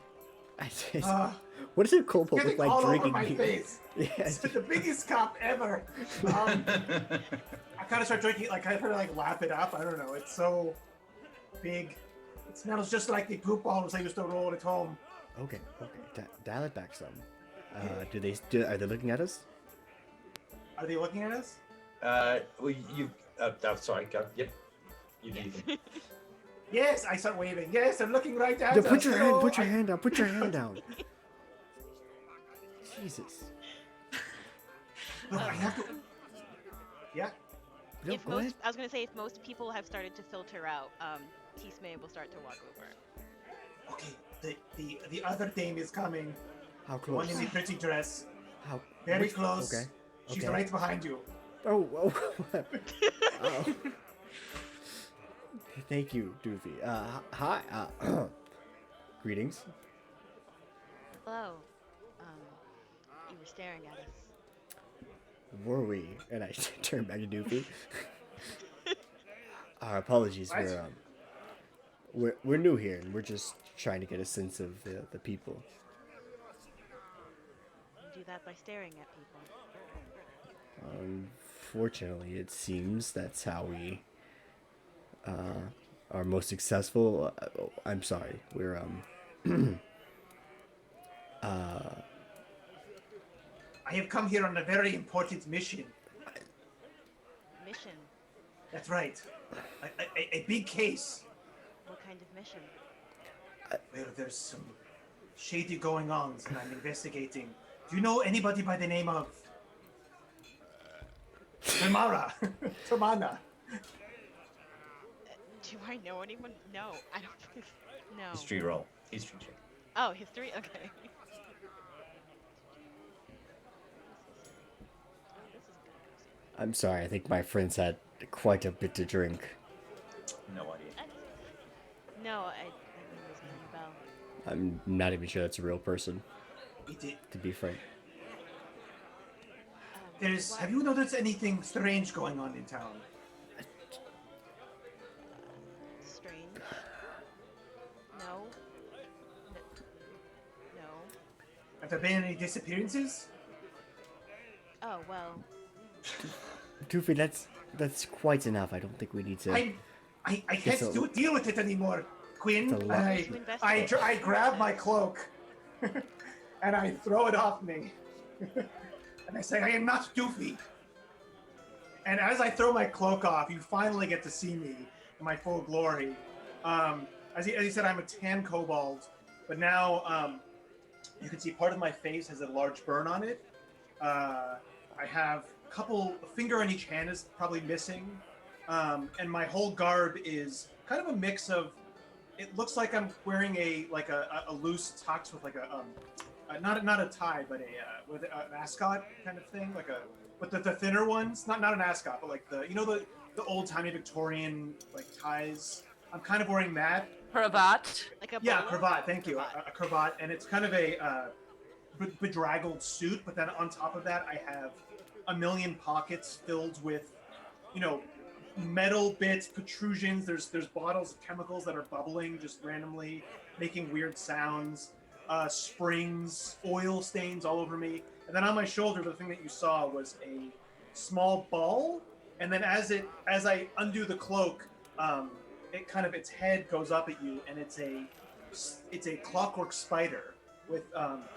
Uh, What does a kobold look Getting like all drinking over my beer? face. Yeah. It's the biggest cup ever. I kind of start drinking it, like I try to lap it up. I don't know. It's so big. It smells just like the poop balls I used to roll at home. Okay. Dial it back some. Are they looking at us? Are they looking at us? Well, you. Sorry, go. Yep. You do your thing. Yes, I start waving. Yes, they're looking right at No, us. put your hand. No, Put your hand down. Put your hand down. Jesus. Look, I have to. Yeah. No, If go ahead. I was gonna say, if most people have started to filter out, Tisme will start to walk over. Okay. The other dame is coming. How The one close? in the pretty dress. How? Very which- close. Okay. She's okay. right behind you. Oh. Oh. Thank you, Doofy. Hi. Greetings. Hello. You were staring at us. Were we? And I turn back to Doofy. Our apologies. What? We're new here, and we're just trying to get a sense of the people. You do that by staring at people. Unfortunately, it seems that's how we are most successful. I'm sorry. We're I have come here on a very important mission. Mission? That's right. A big case. What kind of mission? Well, there's some shady going on, and I'm investigating. Do you know anybody by the name of... Tamara. Tamana. Do I know anyone? No, I don't think. No. History roll. History check. Oh, history? Okay. I'm sorry, I think my friends had quite a bit to drink. No idea. No, I name doesn't ring a bell. I'm not even sure that's a real person, It, to be frank. there's. What? Have you noticed anything strange going on in town? Strange? No. No. Have there been any disappearances? Oh, well. Doofy, that's quite enough. I don't think we need to. I Guess can't so. deal with it anymore, Quinn. It's a And lot. I grab my cloak and I throw it off me. And I say, I am not Doofy. And as I throw my cloak off, you finally get to see me in my full glory. As he said, I'm a tan kobold, but now you can see part of my face has a large burn on it. I have a finger on each hand is probably missing. And my whole garb is kind of a mix of, it looks like I'm wearing a loose tux with like not a tie, but with an ascot kind of thing, with the thinner ones, not an ascot, but like the old timey Victorian like ties. I'm kind of wearing that. Cravat. Like a Yeah, bolo? cravat. Thank you. Cravat. A cravat, and it's kind of a bedraggled suit. But then on top of that, I have a million pockets filled with, metal bits, protrusions. There's bottles of chemicals that are bubbling just randomly, making weird sounds. Springs, oil stains all over me. And then on my shoulder, the thing that you saw was a small ball. And then as I undo the cloak, its head goes up at you, and it's a clockwork spider with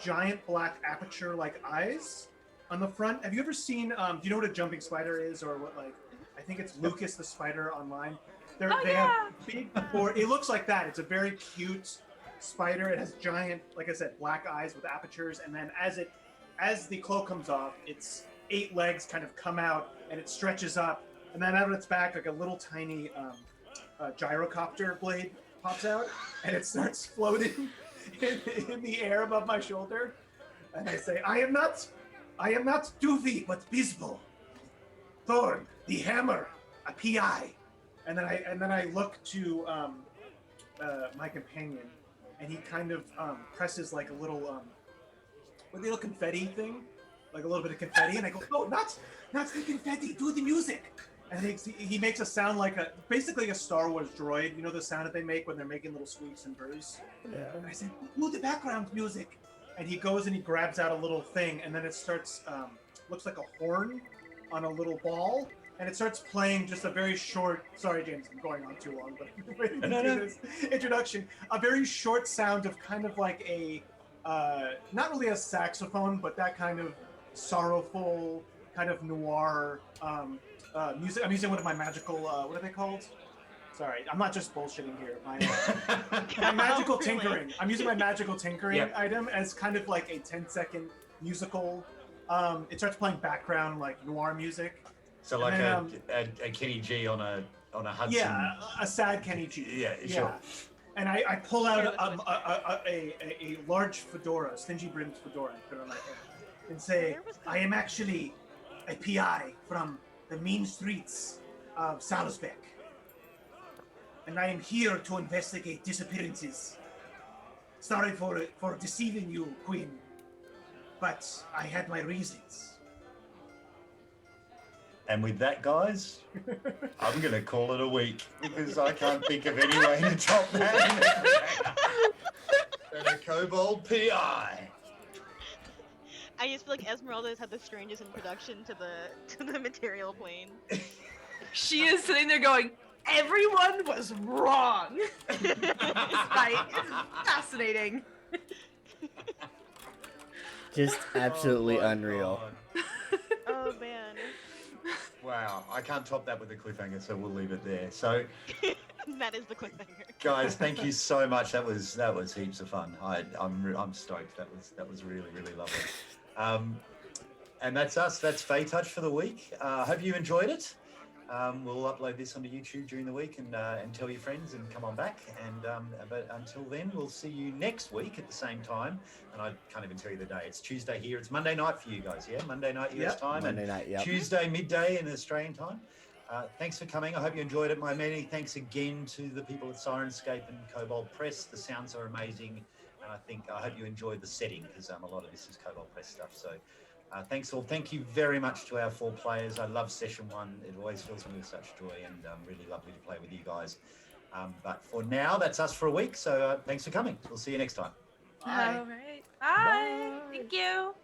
giant black aperture-like eyes on the front. Have you ever seen? Do you know what a jumping spider is, or what? Like, I think it's Lucas the Spider online. They have big, or it looks like that. It's a very cute spider. It has giant, like I said, black eyes with apertures, and then as the cloak comes off, its 8 legs kind of come out, and it stretches up, and then out of its back, like a little tiny gyrocopter blade pops out, and it starts floating in the air above my shoulder. And I say, I am not Doofy, but Bisbo. Thorn, the hammer, a PI. And then I look to my companion, and he kind of presses like a little confetti thing, like a little bit of confetti, and I go, no, not the confetti, do the music. And he makes a sound like basically a Star Wars droid. You know the sound that they make when they're making little squeaks and burrs? Yeah. And I said, do the background music. And he goes and he grabs out a little thing, and then it starts, looks like a horn on a little ball, and it starts playing just a very short, sorry James, I'm going on too long, but this introduction, a very short sound of kind of like a, not really a saxophone, but that kind of sorrowful, kind of noir music. I'm using one of my magical, what are they called? Sorry, I'm not just bullshitting here. My magical tinkering. I'm using my magical tinkering item as kind of like a 10-second musical. It starts playing background like noir music. So like a Kenny G on a Hudson. Yeah, a sad Kenny G. Yeah, sure. And I pull out a large fedora, stingy brimmed fedora, and put it on my head, and say, I am actually a PI from the mean streets of Salzbeck. And I am here to investigate disappearances. Sorry for deceiving you, Queen, but I had my reasons. And with that, guys, I'm going to call it a week because I can't think of any way to top that. And a kobold PI. I just feel like Esmeralda's had the strangest introduction to the material plane. She is sitting there going, everyone was wrong. It's fascinating. Just absolutely my unreal. God. Oh man. Wow, I can't top that with a cliffhanger, so we'll leave it there. So, That is the cliffhanger. guys, thank you so much. That was heaps of fun. I'm stoked. That was really, really lovely. And that's us. That's Feytouched for the week. I hope you enjoyed it. We'll upload this onto YouTube during the week and tell your friends and come on back. And but until then, we'll see you next week at the same time. And I can't even tell you the day. It's Tuesday here. It's Monday night for you guys. Yeah, Monday night US time. Monday night. Yeah. Tuesday midday in Australian time. Thanks for coming. I hope you enjoyed it. My many thanks again to the people at Sirenscape and Cobalt Press. The sounds are amazing. And I hope you enjoyed the setting because a lot of this is Cobalt Press stuff. So thanks all. Thank you very much to our 4 players. I love session 1. It always fills me with such joy and really lovely to play with you guys. But for now, that's us for a week. So thanks for coming. We'll see you next time. Bye. All right. Bye. Thank you.